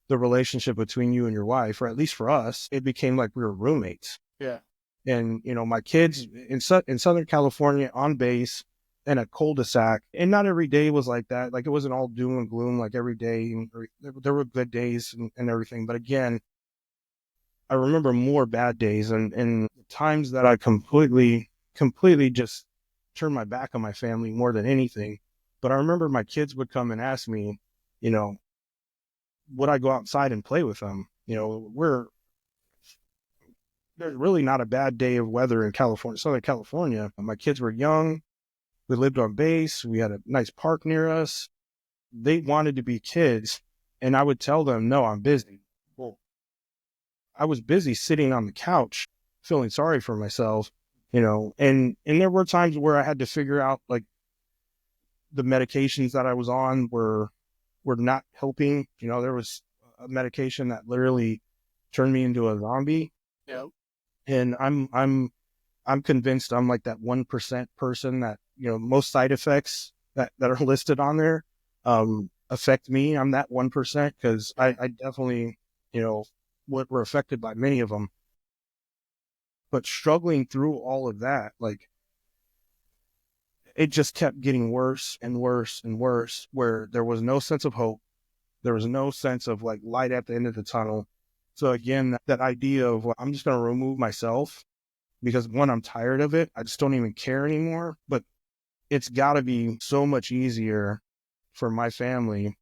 the relationship between you and your wife, or at least for us, it became like we were roommates. Yeah. And, my kids in Southern California on base in a cul-de-sac, and not every day was like that. Like, it wasn't all doom and gloom like every day. There were good days and everything. But again, I remember more bad days and times that I completely just turned my back on my family more than anything. But I remember my kids would come and ask me, would I go outside and play with them? There's really not a bad day of weather in California, Southern California. My kids were young. We lived on base. We had a nice park near us. they wanted to be kids, and I would tell them, no, I'm busy. Well, I was busy sitting on the couch, feeling sorry for myself, and there were times where I had to figure out, like, the medications that I was on were not helping. There was a medication that literally turned me into a zombie. Yeah. And I'm convinced I'm like that 1% person that, most side effects that are listed on there affect me. I'm that 1% because I definitely, were affected by many of them. But struggling through all of that, like, it just kept getting worse and worse and worse, where there was no sense of hope. There was no sense of, like, light at the end of the tunnel. So again, that idea of, well, I'm just going to remove myself because, one, I'm tired of it. I just don't even care anymore. But it's got to be so much easier for my family.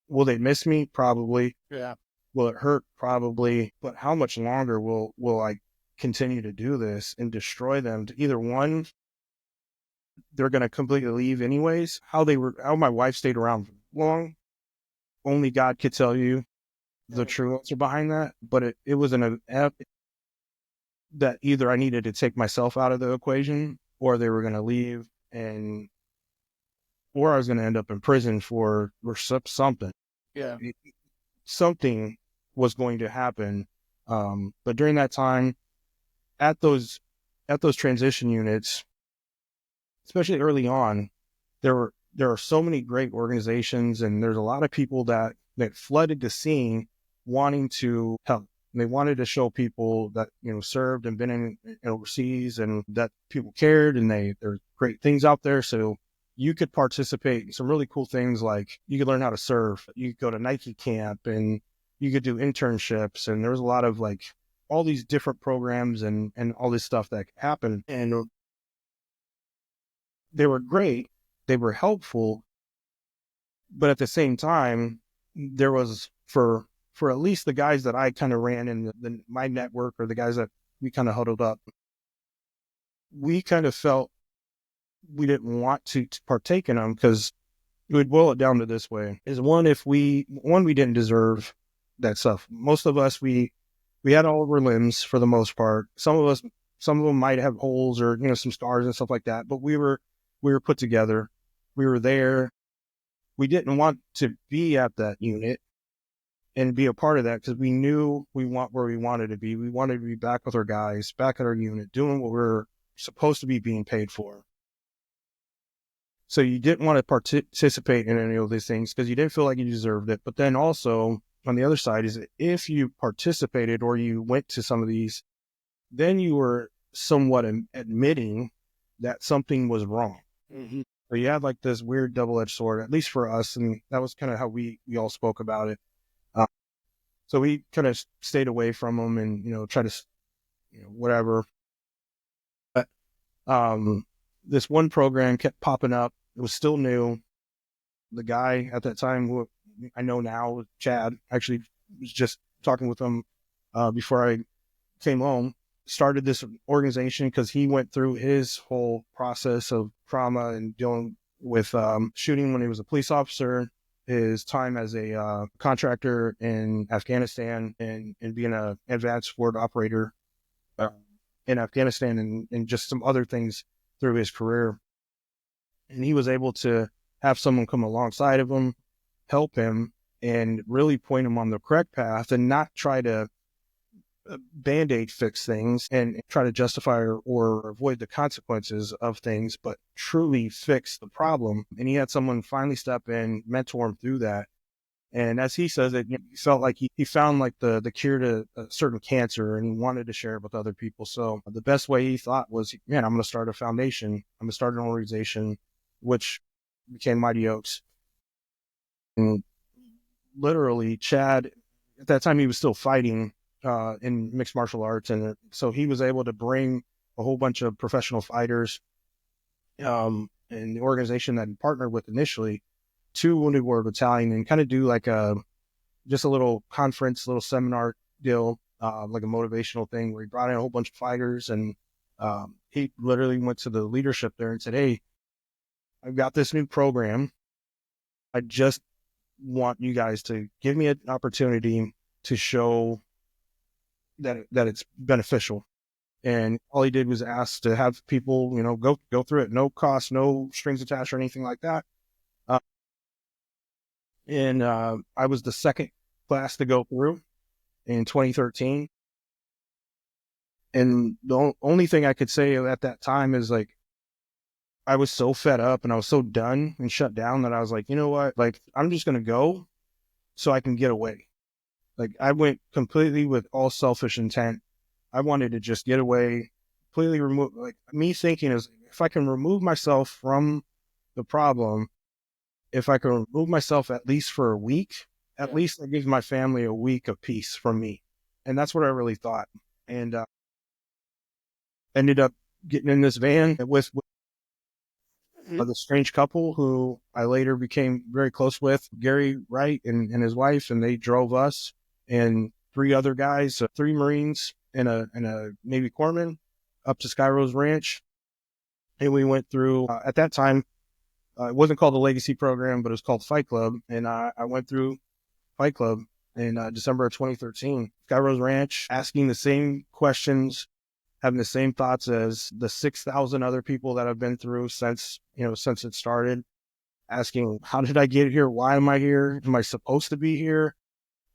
Will they miss me? Probably. Yeah. Will it hurt? Probably. But how much longer will I continue to do this and destroy them? To either one, they're going to completely leave anyways. How my wife stayed around long, only God could tell you the true answer behind that. But it was that either I needed to take myself out of the equation, or they were going to leave, or I was going to end up in prison for something. Yeah. Something was going to happen. But during that time, at those transition units, especially early on, there are so many great organizations, and there's a lot of people that flooded the scene wanting to help. And they wanted to show people that, served and been in overseas, and that people cared, and there's great things out there. So you could participate in some really cool things, like you could learn how to surf, you could go to Nike camp, and you could do internships. And there was a lot of, like, all these different programs and all this stuff that happened. And they were great. They were helpful. But at the same time, there was, for at least the guys that I kind of ran in my network, or the guys that we kind of huddled up, we kind of felt we didn't want to partake in them, because we'd boil it down to this way: is one, we didn't deserve that stuff. Most of us, we had all of our limbs for the most part. Some of them might have holes or, some scars and stuff like that, but we were put together. We were there. We didn't want to be at that unit and be a part of that, because we knew where we wanted to be. We wanted to be back with our guys, back at our unit, doing what we're supposed to be being paid for. So you didn't want to participate in any of these things because you didn't feel like you deserved it. But then also, on the other side, is if you participated or you went to some of these, then you were somewhat admitting that something was wrong. Mm-hmm. So you had, like, this weird double-edged sword, at least for us, and that was kind of how we all spoke about it. So we kind of stayed away from them and, try to, whatever. But this one program kept popping up. It was still new. The guy at that time, who I know now, Chad, actually was just talking with him before I came home, started this organization because he went through his whole process of trauma and dealing with shooting when he was a police officer, his time as a contractor in Afghanistan, and being an advanced support operator in Afghanistan, and just some other things through his career. And he was able to have someone come alongside of him, help him, and really point him on the correct path, and not try to Band-Aid fix things and try to justify or avoid the consequences of things, but truly fix the problem. And he had someone finally step in, mentor him through that. And as he says it, he felt like he found, like, the cure to a certain cancer, and he wanted to share it with other people. So the best way he thought was, man, I'm going to start a foundation. I'm going to start an organization, which became Mighty Oaks. And literally, Chad, at that time, he was still fighting in mixed martial arts. And so he was able to bring a whole bunch of professional fighters and the organization that he partnered with initially to Wounded Warrior Battalion, and kind of do like just a little conference, little seminar deal, like a motivational thing, where he brought in a whole bunch of fighters. And he literally went to the leadership there and said, hey, I've got this new program. I just want you guys to give me an opportunity to show that it's beneficial. And all he did was ask to have people, go through it, no cost, no strings attached or anything like that. And I was the second class to go through in 2013. And the only thing I could say at that time is like, I was so fed up and I was so done and shut down that I was like, you know what? Like, I'm just going to go so I can get away. Like, I went completely with all selfish intent. I wanted to just get away, completely remove, like, me thinking is if I can remove myself from the problem, if I can remove myself at least for a week, at least that gives my family a week of peace from me. And that's what I really thought. And ended up getting in this van with the strange couple who I later became very close with, Gary Wright and his wife, and they drove us and three other guys, three Marines and a Navy corpsman up to Sky Rose Ranch. And we went through, at that time, it wasn't called the Legacy Program, but it was called Fight Club. And I went through Fight Club in December of 2013, Sky Rose Ranch, asking the same questions, having the same thoughts as the 6,000 other people that I've been through since it started, asking, how did I get here? Why am I here? Am I supposed to be here?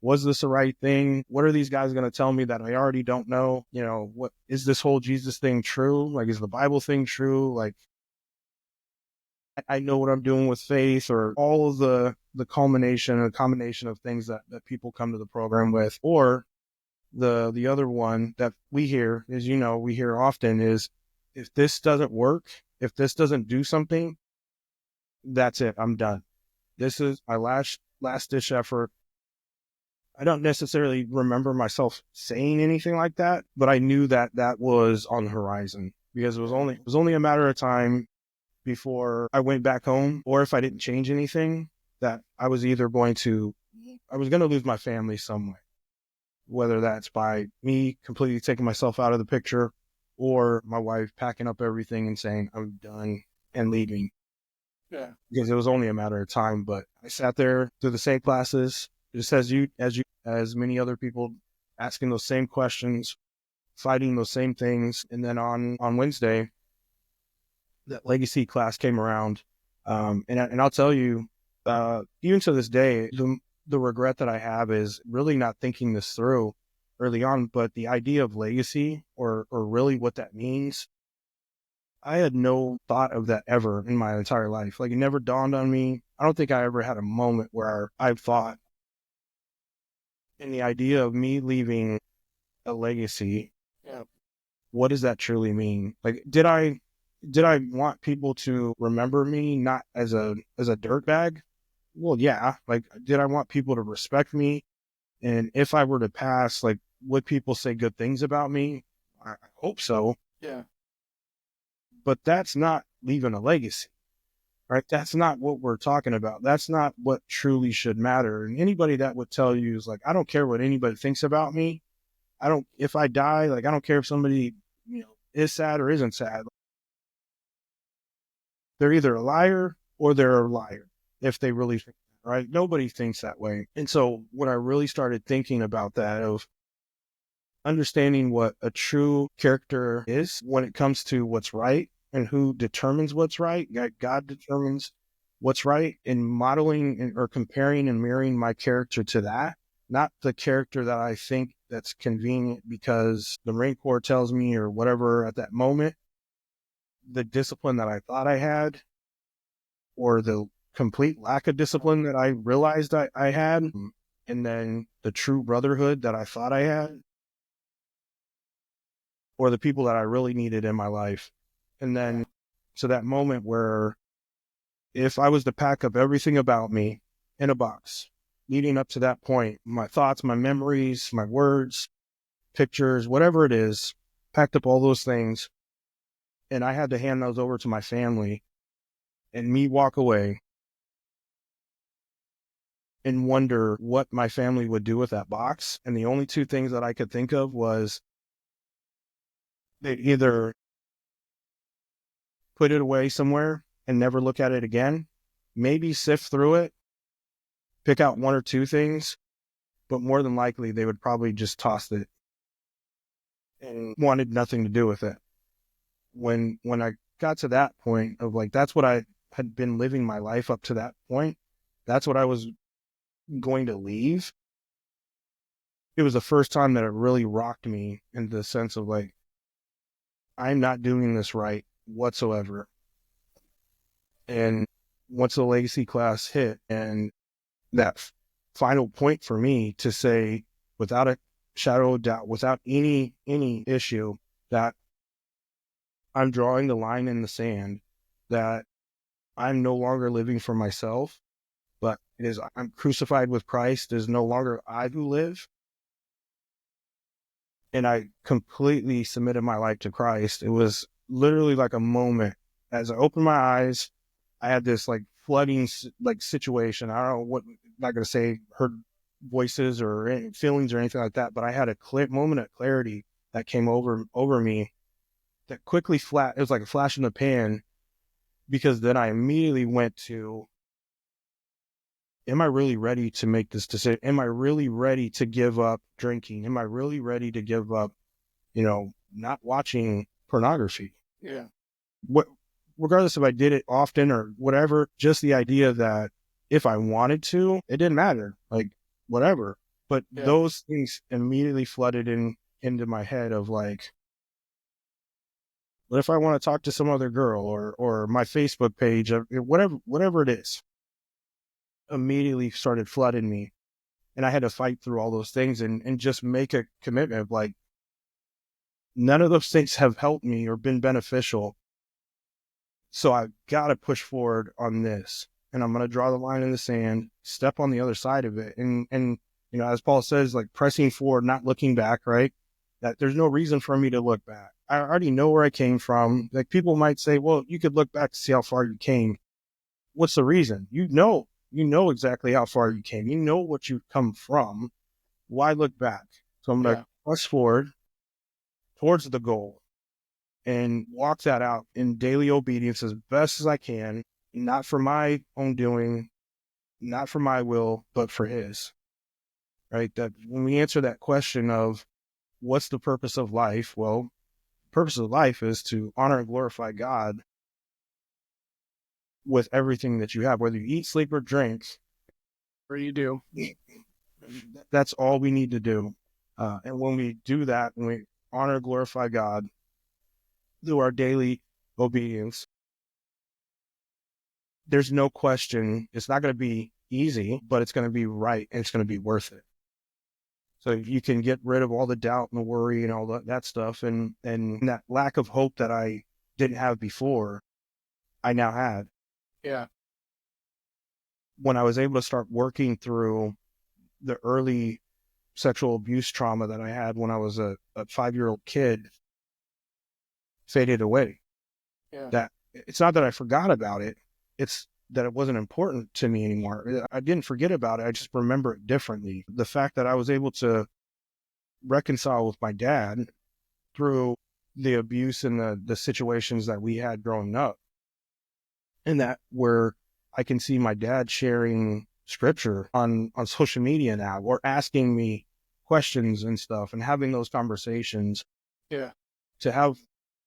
Was this the right thing? What are these guys going to tell me that I already don't know? What is this whole Jesus thing true? Like, is the Bible thing true? Like, I know what I'm doing with faith, or all of the culmination and combination of things that people come to the program with. Or the other one that we hear, as we hear often, is if this doesn't work, if this doesn't do something, that's it. I'm done. This is my last ditch effort. I don't necessarily remember myself saying anything like that, but I knew that was on the horizon, because it was only a matter of time before I went back home, or if I didn't change anything, that I was going to lose my family some way, whether that's by me completely taking myself out of the picture or my wife packing up everything and saying, I'm done and leaving. Yeah. Because it was only a matter of time. But I sat there through the same classes, just as many other people, asking those same questions, fighting those same things. And then on Wednesday, that legacy class came around. And I'll tell you, even to this day, the regret that I have is really not thinking this through early on, but the idea of legacy or really what that means, I had no thought of that ever in my entire life. Like, it never dawned on me. I don't think I ever had a moment where I thought in the idea of me leaving a legacy. Yeah. What does that truly mean? Like, did I want people to remember me not as a dirtbag? Well, yeah. Like, did I want people to respect me? And if I were to pass, like, would people say good things about me? I hope so. Yeah. But that's not leaving a legacy, right? That's not what we're talking about. That's not what truly should matter. And anybody that would tell you is like, I don't care what anybody thinks about me. If I die, like, I don't care if somebody, is sad or isn't sad. They're either a liar or they're a liar if they really think that, right? Nobody thinks that way. And so when I really started thinking about that, of understanding what a true character is when it comes to what's right and who determines what's right, God determines what's right, and modeling or comparing and mirroring my character to that, not the character that I think that's convenient because the Marine Corps tells me or whatever at that moment, the discipline that I thought I had, or the complete lack of discipline that I realized I had, and then the true brotherhood that I thought I had, or the people that I really needed in my life. And then to that moment where if I was to pack up everything about me in a box, leading up to that point, my thoughts, my memories, my words, pictures, whatever it is, packed up all those things, and I had to hand those over to my family and me walk away and wonder what my family would do with that box. And the only two things that I could think of was they'd either put it away somewhere and never look at it again, maybe sift through it pick out one or two things, but more than likely they would probably just toss it and wanted nothing to do with it. When I got to that point of like, that's what I had been living my life up to that point, that's what I was going to leave. It was the first time that it really rocked me in the sense of like, I'm not doing this right whatsoever. And once the legacy class hit, and that final point for me to say, without a shadow of doubt, without any issue, that I'm drawing the line in the sand, that I'm no longer living for myself, but it is, I'm crucified with Christ. It is no longer I who live. And I completely submitted my life to Christ. It was literally like a moment. As I opened my eyes, I had this like flooding like situation. I don't know what, I'm not going to say heard voices or any feelings or anything like that, but I had a moment of clarity that came over me that quickly it was like a flash in the pan, because then I immediately went to, am I really ready to make this decision? Am I really ready to give up drinking? Am I really ready to give up, not watching pornography? Yeah. Regardless if I did it often or whatever, just the idea that if I wanted to, it didn't matter, like whatever. But those things immediately flooded into my head of like, what if I want to talk to some other girl or my Facebook page, or whatever it is, immediately started flooding me. And I had to fight through all those things and just make a commitment of like, none of those things have helped me or been beneficial. So I've got to push forward on this, and I'm going to draw the line in the sand, step on the other side of it. And, as Paul says, like pressing forward, not looking back, right? That there's no reason for me to look back. I already know where I came from. Like people might say, well, you could look back to see how far you came. What's the reason? You know exactly how far you came. You know what you've come from. Why look back? So I'm going to press forward towards the goal and walk that out in daily obedience as best as I can, not for my own doing, not for my will, but for his, right? That when we answer that question of what's the purpose of life? Well, purpose of life is to honor and glorify God with everything that you have, whether you eat, sleep, or drink. Or you do. That's all we need to do. And when we do that, when we honor and glorify God through our daily obedience, there's no question it's not going to be easy, but it's going to be right and it's going to be worth it. So you can get rid of all the doubt and the worry and all that stuff, and that lack of hope that I didn't have before, I now had. Yeah. When I was able to start working through the early sexual abuse trauma that I had when I was a 5-year-old kid, faded away. Yeah. That it's not that I forgot about it. It's that it wasn't important to me anymore. I didn't forget about it. I just remember it differently. The fact that I was able to reconcile with my dad through the abuse and the situations that we had growing up, and that where I can see my dad sharing scripture on social media now, or asking me questions and stuff, and having those conversations. Yeah. To have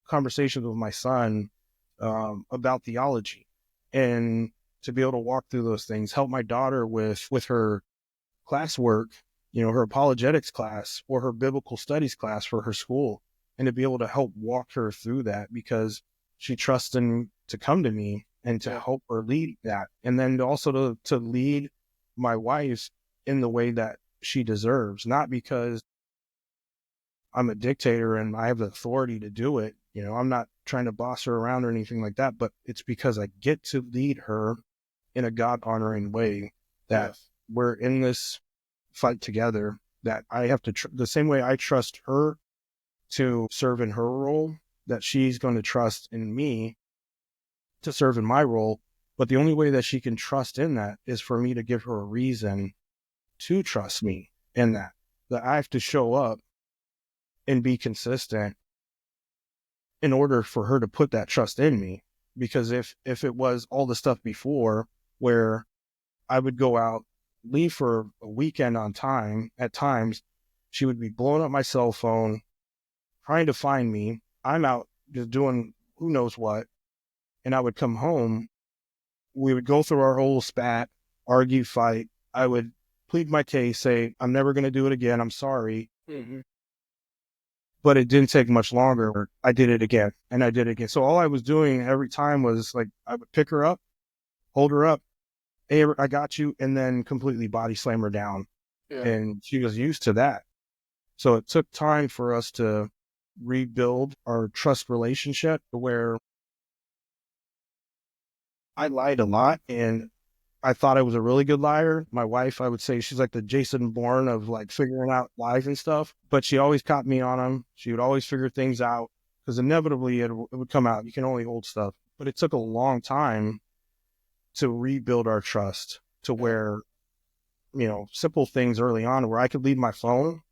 conversations with my son about theology, and to be able to walk through those things, help my daughter with her classwork, her apologetics class or her biblical studies class for her school, and to be able to help walk her through that because she trusts in to come to me and to help her lead that. And then also to lead my wife in the way that she deserves, not because I'm a dictator and I have the authority to do it. I'm not trying to boss her around or anything like that, but it's because I get to lead her in a God-honoring way, that we're in this fight together, that I have to, the same way I trust her to serve in her role, that she's going to trust in me to serve in my role. But the only way that she can trust in that is for me to give her a reason to trust me in that I have to show up and be consistent in order for her to put that trust in me. Because if it was all the stuff before where I would go out leave for a weekend on time. At times, she would be blowing up my cell phone, trying to find me. I'm out just doing who knows what. And I would come home. We would go through our whole spat, argue, fight. I would plead my case, say, I'm never going to do it again. I'm sorry. Mm-hmm. But it didn't take much longer. I did it again and I did it again. So all I was doing every time was like, I would pick her up, hold her up. Hey, I got you. And then completely body slam her down. Yeah. And she was used to that. So it took time for us to rebuild our trust relationship where I lied a lot and I thought I was a really good liar. My wife, I would say she's like the Jason Bourne of like figuring out lies and stuff, but she always caught me on them. She would always figure things out because inevitably it would come out. You can only hold stuff, but it took a long time to rebuild our trust to where, simple things early on where I could leave my phone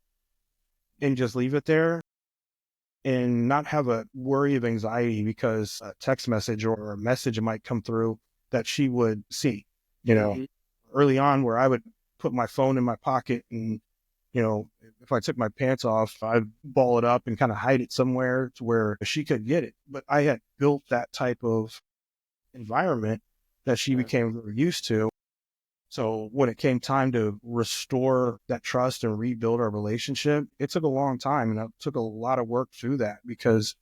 and just leave it there and not have a worry of anxiety because a text message or a message might come through that she would see, Mm-hmm. early on where I would put my phone in my pocket and, if I took my pants off, I'd ball it up and kind of hide it somewhere to where she could get it. But I had built that type of environment that she became very used to. So when it came time to restore that trust and rebuild our relationship, it took a long time and it took a lot of work through that because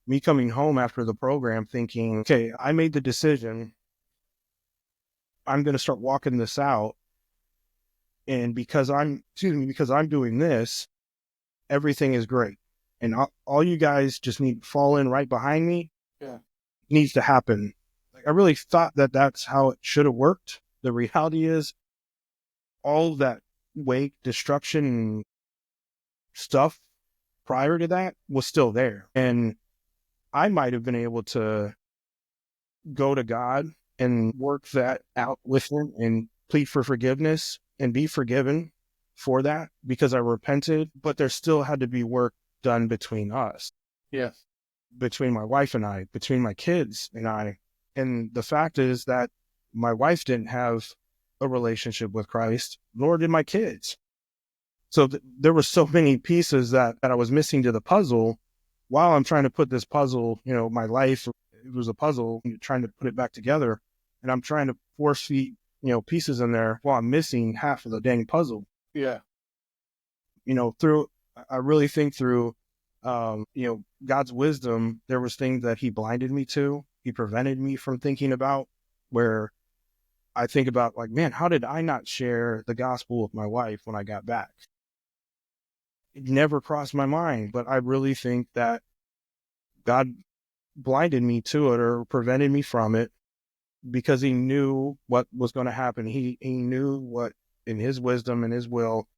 me coming home after the program thinking, okay, I made the decision. I'm going to start walking this out. And because I'm doing this, everything is great. And all you guys just need to fall in right behind me. Yeah. Needs to happen. Like, I really thought that that's how it should have worked. The reality is all that wake, destruction, and stuff prior to that was still there. And I might have been able to go to God and work that out with him and plead for forgiveness and be forgiven for that because I repented, but there still had to be work done between us. Yes. Between my wife and I, between my kids and I. And the fact is that my wife didn't have a relationship with Christ, nor did my kids. So there were so many pieces that I was missing to the puzzle while I'm trying to put this puzzle, my life, it was a puzzle, trying to put it back together. And I'm trying to force feed, pieces in there while I'm missing half of the dang puzzle. Yeah. I really think through, God's wisdom, there was things that he blinded me to, he prevented me from thinking about where I think about like, man, how did I not share the gospel with my wife when I got back? It never crossed my mind, but I really think that God blinded me to it or prevented me from it because he knew what was going to happen. He knew what in his wisdom and his will,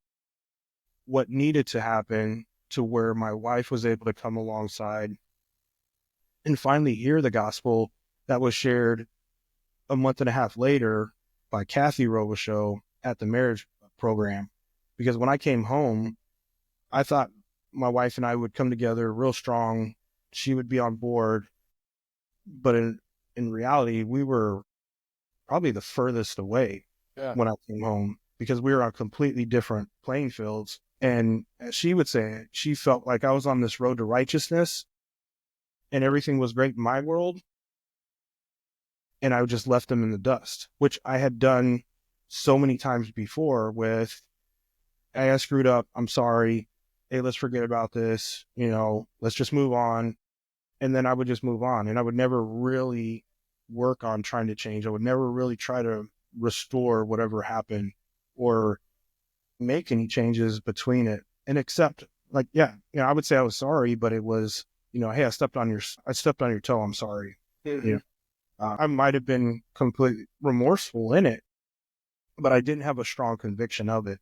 what needed to happen to where my wife was able to come alongside and finally hear the gospel that was shared a month and a half later by Kathy Robichaux at the marriage program. Because when I came home, I thought my wife and I would come together real strong. She would be on board. But in reality, we were probably the furthest away when I came home because we were on completely different playing fields. And as she would say it, she felt like I was on this road to righteousness and everything was great in my world. And I just left them in the dust, which I had done so many times before with, hey, I screwed up. I'm sorry. Hey, let's forget about this. Let's just move on. And then I would just move on. And I would never really work on trying to change. I would never really try to restore whatever happened or make any changes between it. And except like, I would say I was sorry, but it was, hey, I stepped on your toe. I'm sorry. Mm-hmm. I might have been completely remorseful in it, but I didn't have a strong conviction of it,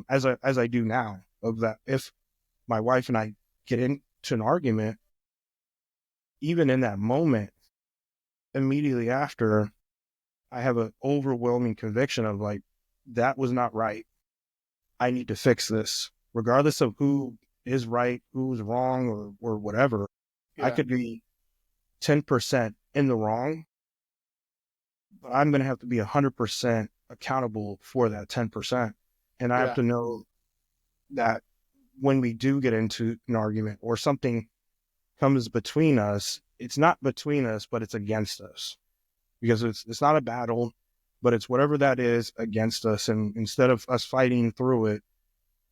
as I do now. Of that, if my wife and I get into an argument, even in that moment, immediately after, I have an overwhelming conviction of like, that was not right. I need to fix this, regardless of who is right, who's wrong, or whatever. I could be 10% in the wrong, but I'm going to have to be 100% accountable for that 10%. And I have Yeah. to know that when we do get into an argument or something comes between us, it's not between us, but it's against us, because it's not a battle, but it's whatever that is against us. And instead of us fighting through it,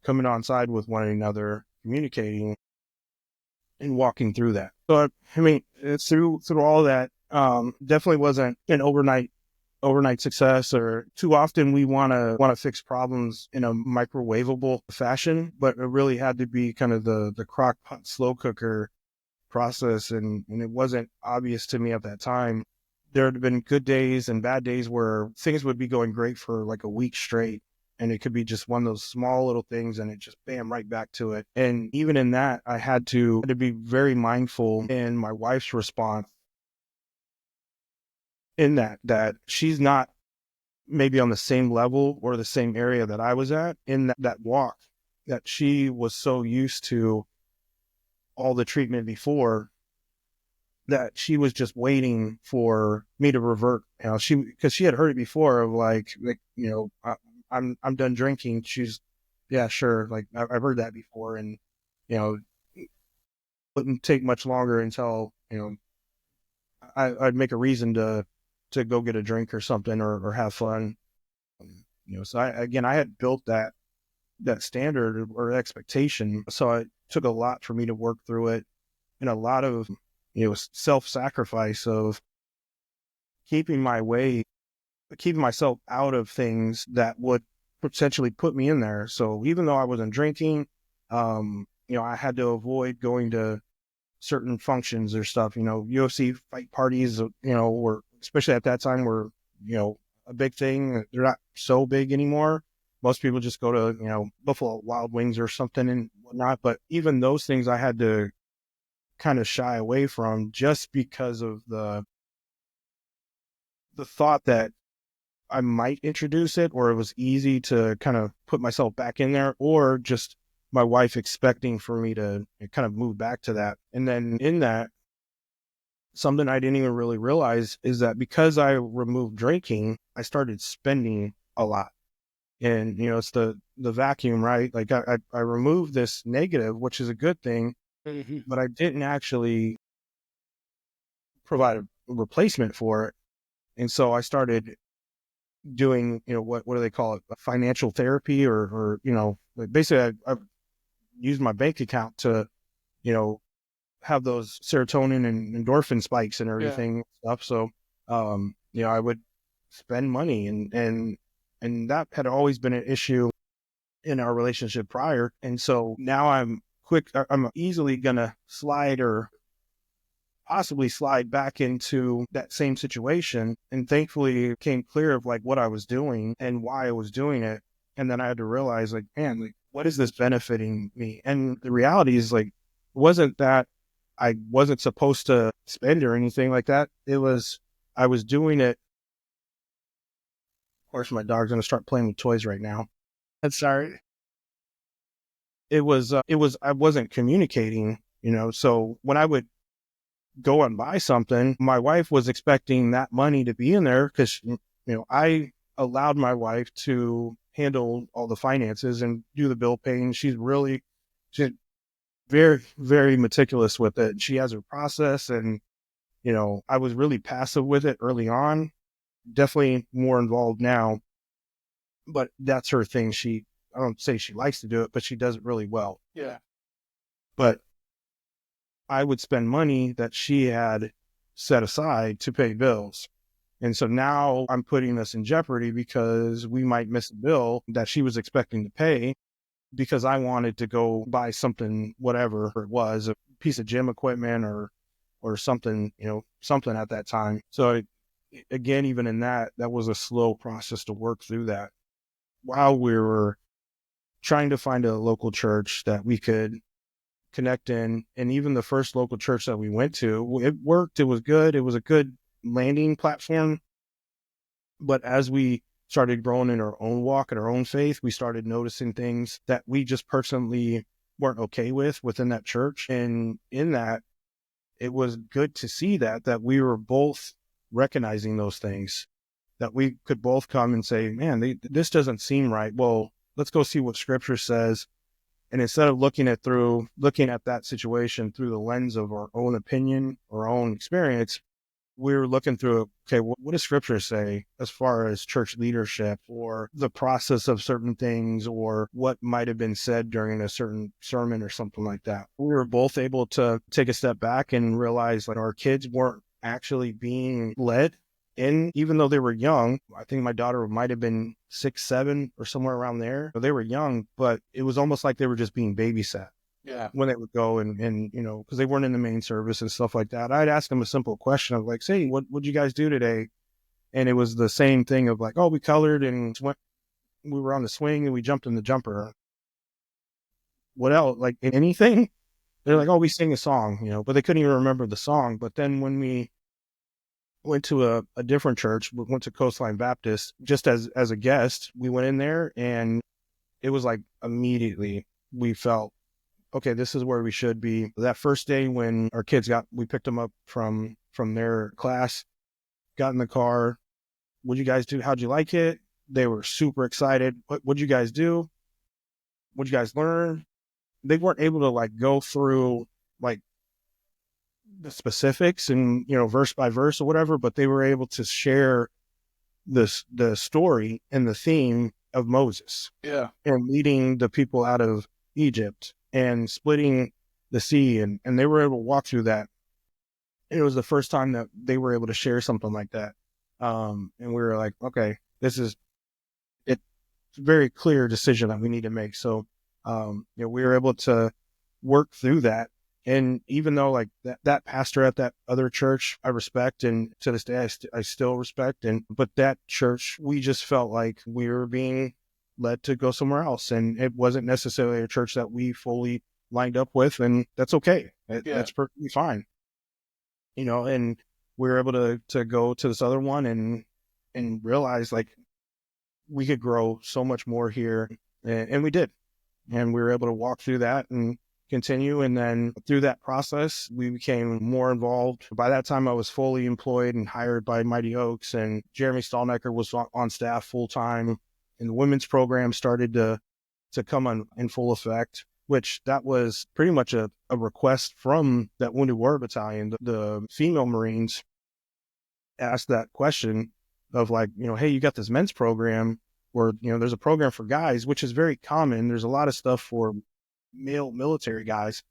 coming on side with one another, communicating and walking through that. So I mean, it's through all that. Definitely wasn't an overnight success, or too often we want to fix problems in a microwavable fashion, but it really had to be kind of the crock pot slow cooker process. And it wasn't obvious to me at that time. There had been good days and bad days where things would be going great for like a week straight, and it could be just one of those small little things, and it just bam right back to it. And even in that, I had to be very mindful in my wife's response, in that she's not maybe on the same level or the same area that I was at in that walk, that she was so used to all the treatment before that she was just waiting for me to revert. You know, because she had heard it before of like, I'm done drinking. She's, yeah, sure. Like I've heard that before. And, you know, it wouldn't take much longer until, I'd make a reason to go get a drink or something, or have fun. So I had built that standard or expectation. So it took a lot for me to work through it, and a lot of, self-sacrifice of keeping myself out of things that would potentially put me in there. So even though I wasn't drinking, I had to avoid going to certain functions or stuff. UFC fight parties, were, especially at that time, were, a big thing. They're not so big anymore. Most people just go to, Buffalo Wild Wings or something and whatnot. But even those things I had to kind of shy away from, just because of the thought that I might introduce it, or it was easy to kind of put myself back in there, or just my wife expecting for me to kind of move back to that. And then in that, something I didn't even really realize is that because I removed drinking, I started spending a lot. And, it's the vacuum, right? Like I removed this negative, which is a good thing, but I didn't actually provide a replacement for it. And so I started doing, what do they call it? Financial therapy, or like basically I've used my bank account to, have those serotonin and endorphin spikes and everything stuff. So, I would spend money, and that had always been an issue in our relationship prior. And so now I'm easily going to slide, or possibly slide back into that same situation. And thankfully it came clear of like what I was doing and why I was doing it. And then I had to realize, like, man, like, what is this benefiting me? And the reality is, like, it wasn't that I wasn't supposed to spend or anything like that. I was doing it. Of course, my dog's going to start playing with toys right now. That's sorry. I wasn't communicating, so when I would go and buy something, my wife was expecting that money to be in there, because, I allowed my wife to handle all the finances and do the bill paying. She's very, very meticulous with it. She has her process, and, I was really passive with it early on, definitely more involved now, but that's her thing. I don't say she likes to do it, but she does it really well. Yeah. But I would spend money that she had set aside to pay bills. And so now I'm putting this in jeopardy, because we might miss a bill that she was expecting to pay, because I wanted to go buy something, whatever it was, a piece of gym equipment or something, something at that time. So again, even in that was a slow process to work through that, while we were trying to find a local church that we could connect in. And even the first local church that we went to, it worked. It was good. It was a good landing platform. But as we started growing in our own walk and our own faith, we started noticing things that we just personally weren't okay within that church. And in that, it was good to see that we were both recognizing those things. that we could both come and say, man, this doesn't seem right. Well, let's go see what scripture says. And instead of looking at that situation through the lens of our own opinion or our own experience, we were looking through, okay, what does scripture say as far as church leadership or the process of certain things or what might have been said during a certain sermon or something like that. We were both able to take a step back and realize like our kids weren't actually being led in, even though they were young. I think my daughter might have been 6, 7 or somewhere around there. They were young, but it was almost like they were just being babysat. Yeah. When they would go and because they weren't in the main service and stuff like that, I'd ask them a simple question of like, say, what'd you guys do today? And it was the same thing of like, oh, we colored and we were on the swing and we jumped in the jumper. What else? Like anything? They're like, oh, we sing a song, but they couldn't even remember the song. But then when we went to a different church, we went to Coastline Baptist, just as a guest, we went in there and it was like immediately we felt, okay, this is where we should be. That first day when our kids we picked them up from their class, got in the car. What'd you guys do? How'd you like it? They were super excited. What'd you guys do? What'd you guys learn? They weren't able to like go through like the specifics and, verse by verse or whatever, but they were able to share the story and the theme of Moses. Yeah. And leading the people out of Egypt and splitting the sea. And they were able to walk through that. And it was the first time that they were able to share something like that. And we were like, okay, it's a very clear decision that we need to make. So, we were able to work through that. And even though like that pastor at that other church, I respect, and to this day, I still respect. But that church, we just felt like we were being led to go somewhere else. And it wasn't necessarily a church that we fully lined up with. And that's okay. That's perfectly fine. And we were able to go to this other one and realize like we could grow so much more here. And we did. And we were able to walk through that and continue. And then through that process, we became more involved. By that time, I was fully employed and hired by Mighty Oaks, and Jeremy Stallnecker was on staff full time. And the women's program started to come on in full effect, which that was pretty much a request from that Wounded Warrior Battalion. The female Marines asked that question of like, hey, you got this men's program where, there's a program for guys, which is very common. There's a lot of stuff for male military guys,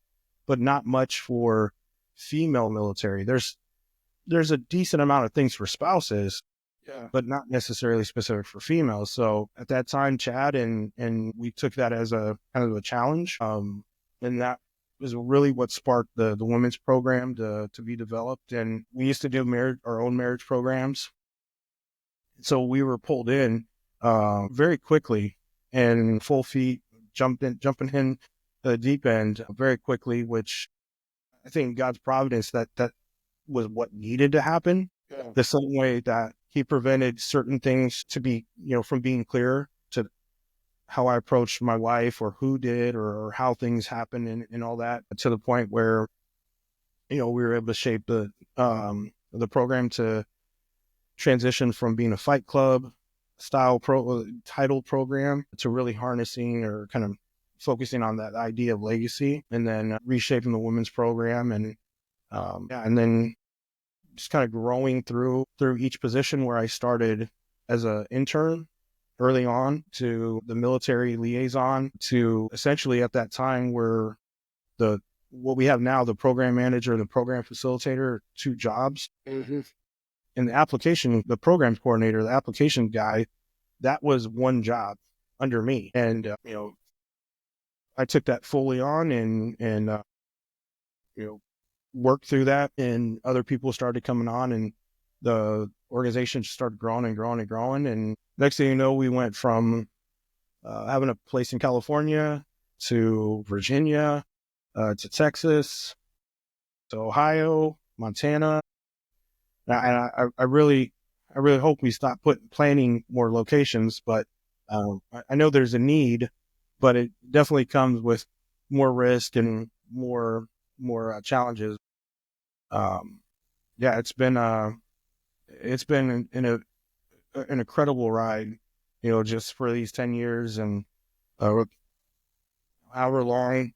but not much for female military. There's a decent amount of things for spouses, but not necessarily specific for females. So at that time, Chad and we took that as a kind of a challenge. And that was really what sparked the women's program to be developed. And we used to do our own marriage programs. So we were pulled in very quickly and full feet, jumping in the deep end very quickly, which I think God's providence that was what needed to happen. Yeah. The same way that he prevented certain things to be, from being clear to how I approached my wife or who did or how things happened and all that, to the point where, we were able to shape the program to transition from being a fight club style titled program to really harnessing or kind of focusing on that idea of legacy, and then reshaping the women's program and then just kind of growing through each position, where I started as an intern early on to the military liaison to essentially at that time where what we have now, the program manager and the program facilitator, 2 jobs. Mm-hmm. And the program coordinator, the application guy, that was 1 job under me. And, I took that fully on and worked through that, and other people started coming on, and the organization started growing and growing and growing. And next thing you know, we went from having a place in California to Virginia, to Texas, to Ohio, Montana. And I really hope we stop planning more locations, but I know there's a need, but it definitely comes with more risk and more challenges. It's been an an incredible ride, just for these 10 years and however long,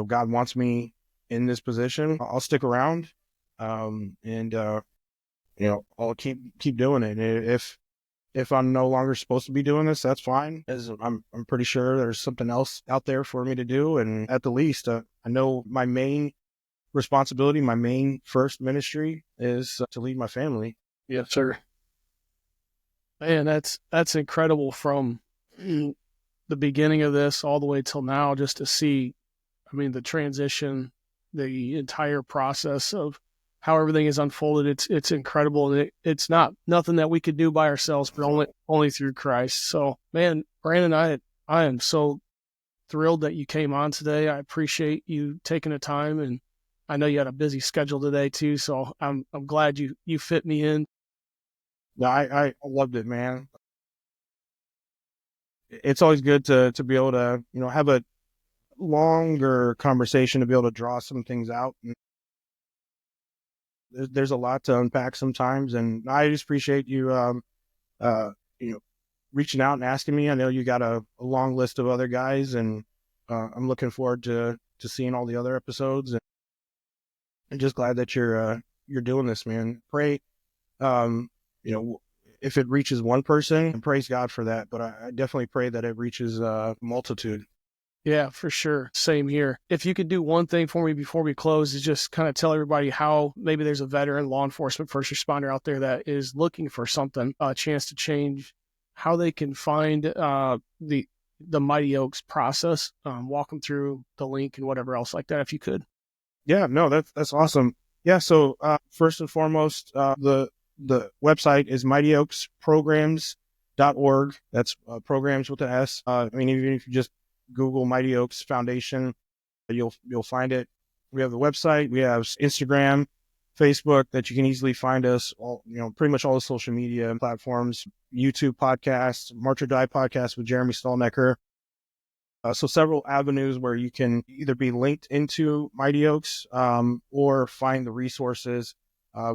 God wants me in this position. I'll stick around, and I'll keep doing it. If I'm no longer supposed to be doing this, that's fine. As I'm pretty sure there's something else out there for me to do. And at the least, I know my main responsibility, my main first ministry is to lead my family. Yes, sir. Man, that's incredible from the beginning of this all the way till now, just to see, I mean, the transition, the entire process of how everything is unfolded. It's incredible. And it's nothing that we could do by ourselves, but only through Christ. So, man, Brandon, I am so thrilled that you came on today. I appreciate you taking the time, and I know you had a busy schedule today too. So I'm glad you fit me in. No, I loved it, man. It's always good to be able to, have a longer conversation, to be able to draw some things out. And there's a lot to unpack sometimes, and I just appreciate you, reaching out and asking me. I know you got a long list of other guys, and I'm looking forward to seeing all the other episodes. And I'm just glad that you're doing this, man. Pray, if it reaches one person, and praise God for that. But I definitely pray that it reaches a multitude. Yeah, for sure. Same here. If you could do one thing for me before we close, is just kind of tell everybody how maybe there's a veteran, law enforcement, first responder out there that is looking for something, a chance to change, how they can find the Mighty Oaks process, walk them through the link and whatever else like that, if you could. Yeah, no, that's awesome. Yeah, so first and foremost, the website is mightyoaksprograms.org. That's programs with an S. I mean, even if you just Google Mighty Oaks Foundation, you'll find it. We have the website. We have Instagram, Facebook, that you can easily find us. All, pretty much all the social media platforms. YouTube podcasts, March or Die podcast with Jeremy Stallnecker. So several avenues where you can either be linked into Mighty Oaks or find the resources.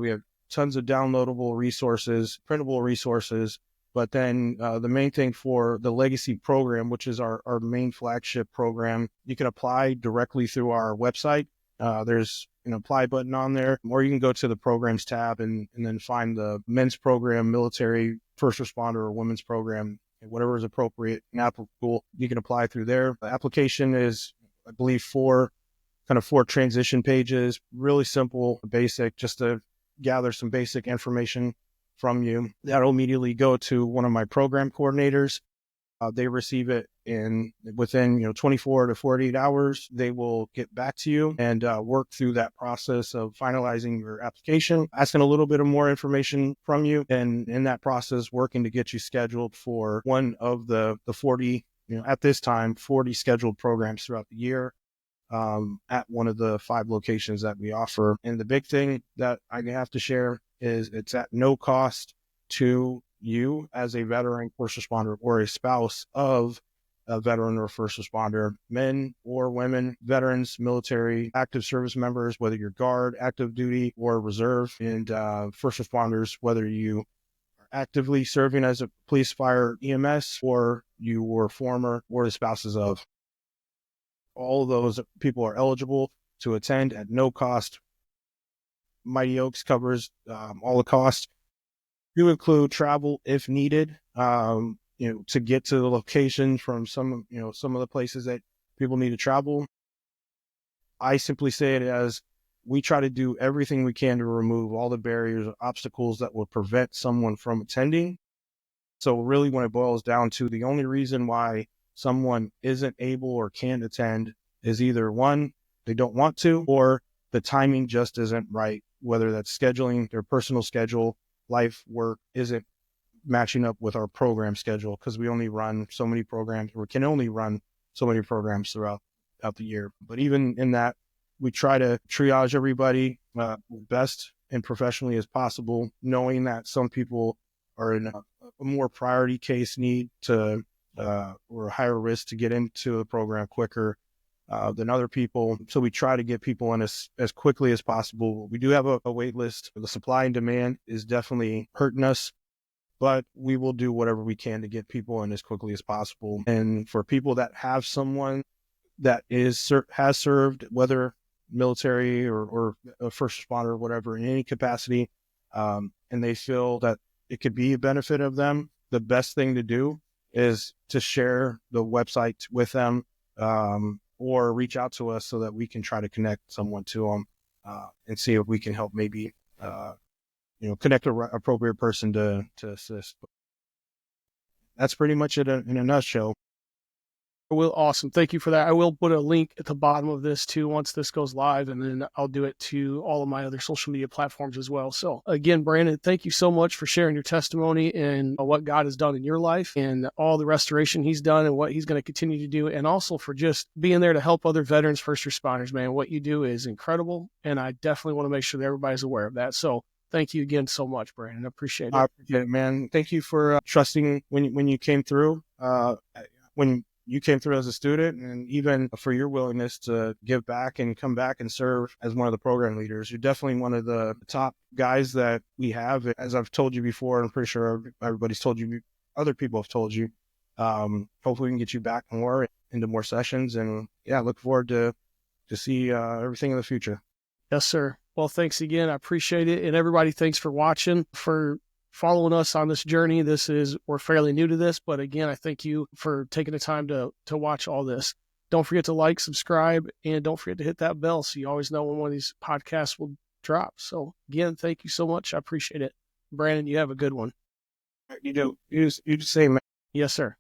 We have tons of downloadable resources, printable resources. But then the main thing for the Legacy program, which is our main flagship program, you can apply directly through our website. There's an apply button on there, or you can go to the programs tab and then find the men's program, military, first responder, or women's program, whatever is appropriate and applicable. You can apply through there. The application is, I believe, four transition pages, really simple, basic, just to gather some basic information from you. That'll immediately go to one of my program coordinators. They receive it within 24 to 48 hours. They will get back to you and work through that process of finalizing your application, asking a little bit of more information from you, and in that process, working to get you scheduled for one of the 40, at this time, 40 scheduled programs throughout the year. At one of the 5 locations that we offer. And the big thing that I have to share is it's at no cost to you as a veteran, first responder, or a spouse of a veteran or first responder, men or women, veterans, military, active service members, whether you're guard, active duty, or reserve, and first responders, whether you are actively serving as a police, fire, EMS, or you were former or the spouses of. All of those people are eligible to attend at no cost. Mighty Oaks covers all the costs. You include travel if needed, to get to the location from some of the places that people need to travel. I simply say it as we try to do everything we can to remove all the barriers or obstacles that will prevent someone from attending. So really, when it boils down to, the only reason why someone isn't able or can't attend is either one, they don't want to, or the timing just isn't right, whether that's scheduling, their personal schedule, life, work isn't matching up with our program schedule, because we only run so many programs, or can only run so many programs throughout the year. But even in that, we try to triage everybody best and professionally as possible, knowing that some people are in a more priority case need to or a higher risk to get into the program quicker than other people. So we try to get people in as quickly as possible. We do have a wait list. The supply and demand is definitely hurting us. but we will do whatever we can to get people in as quickly as possible. And for people that have someone that has served, whether military or a first responder or whatever, in any capacity, and they feel that it could be a benefit of them, the best thing to do is to share the website with them, or reach out to us so that we can try to connect someone to them, and see if we can help maybe, connect an appropriate person to assist. That's pretty much it in a nutshell. Will, awesome. Thank you for that. I will put a link at the bottom of this too once this goes live, and then I'll do it to all of my other social media platforms as well. So again, Brandon, thank you so much for sharing your testimony and what God has done in your life and all the restoration he's done and what he's going to continue to do, and also for just being there to help other veterans, first responders, man. What you do is incredible, and I definitely want to make sure that everybody's aware of that. So thank you again so much, Brandon. I appreciate it. I appreciate it, man. Thank you for trusting when you came through. When you came through as a student, and even for your willingness to give back and come back and serve as one of the program leaders. You're definitely one of the top guys that we have. As I've told you before, I'm pretty sure everybody's told you, other people have told you. Hopefully we can get you back more into more sessions, and yeah, look forward to see everything in the future. Yes, sir. Well, thanks again. I appreciate it. And everybody, thanks for watching, for following us on this journey. We're fairly new to this, but again, I thank you for taking the time to watch all this. Don't forget to like, subscribe, and don't forget to hit that bell so you always know when one of these podcasts will drop. So again, thank you so much. I appreciate it. Brandon, you have a good one. You do. You just say, man. Yes, sir.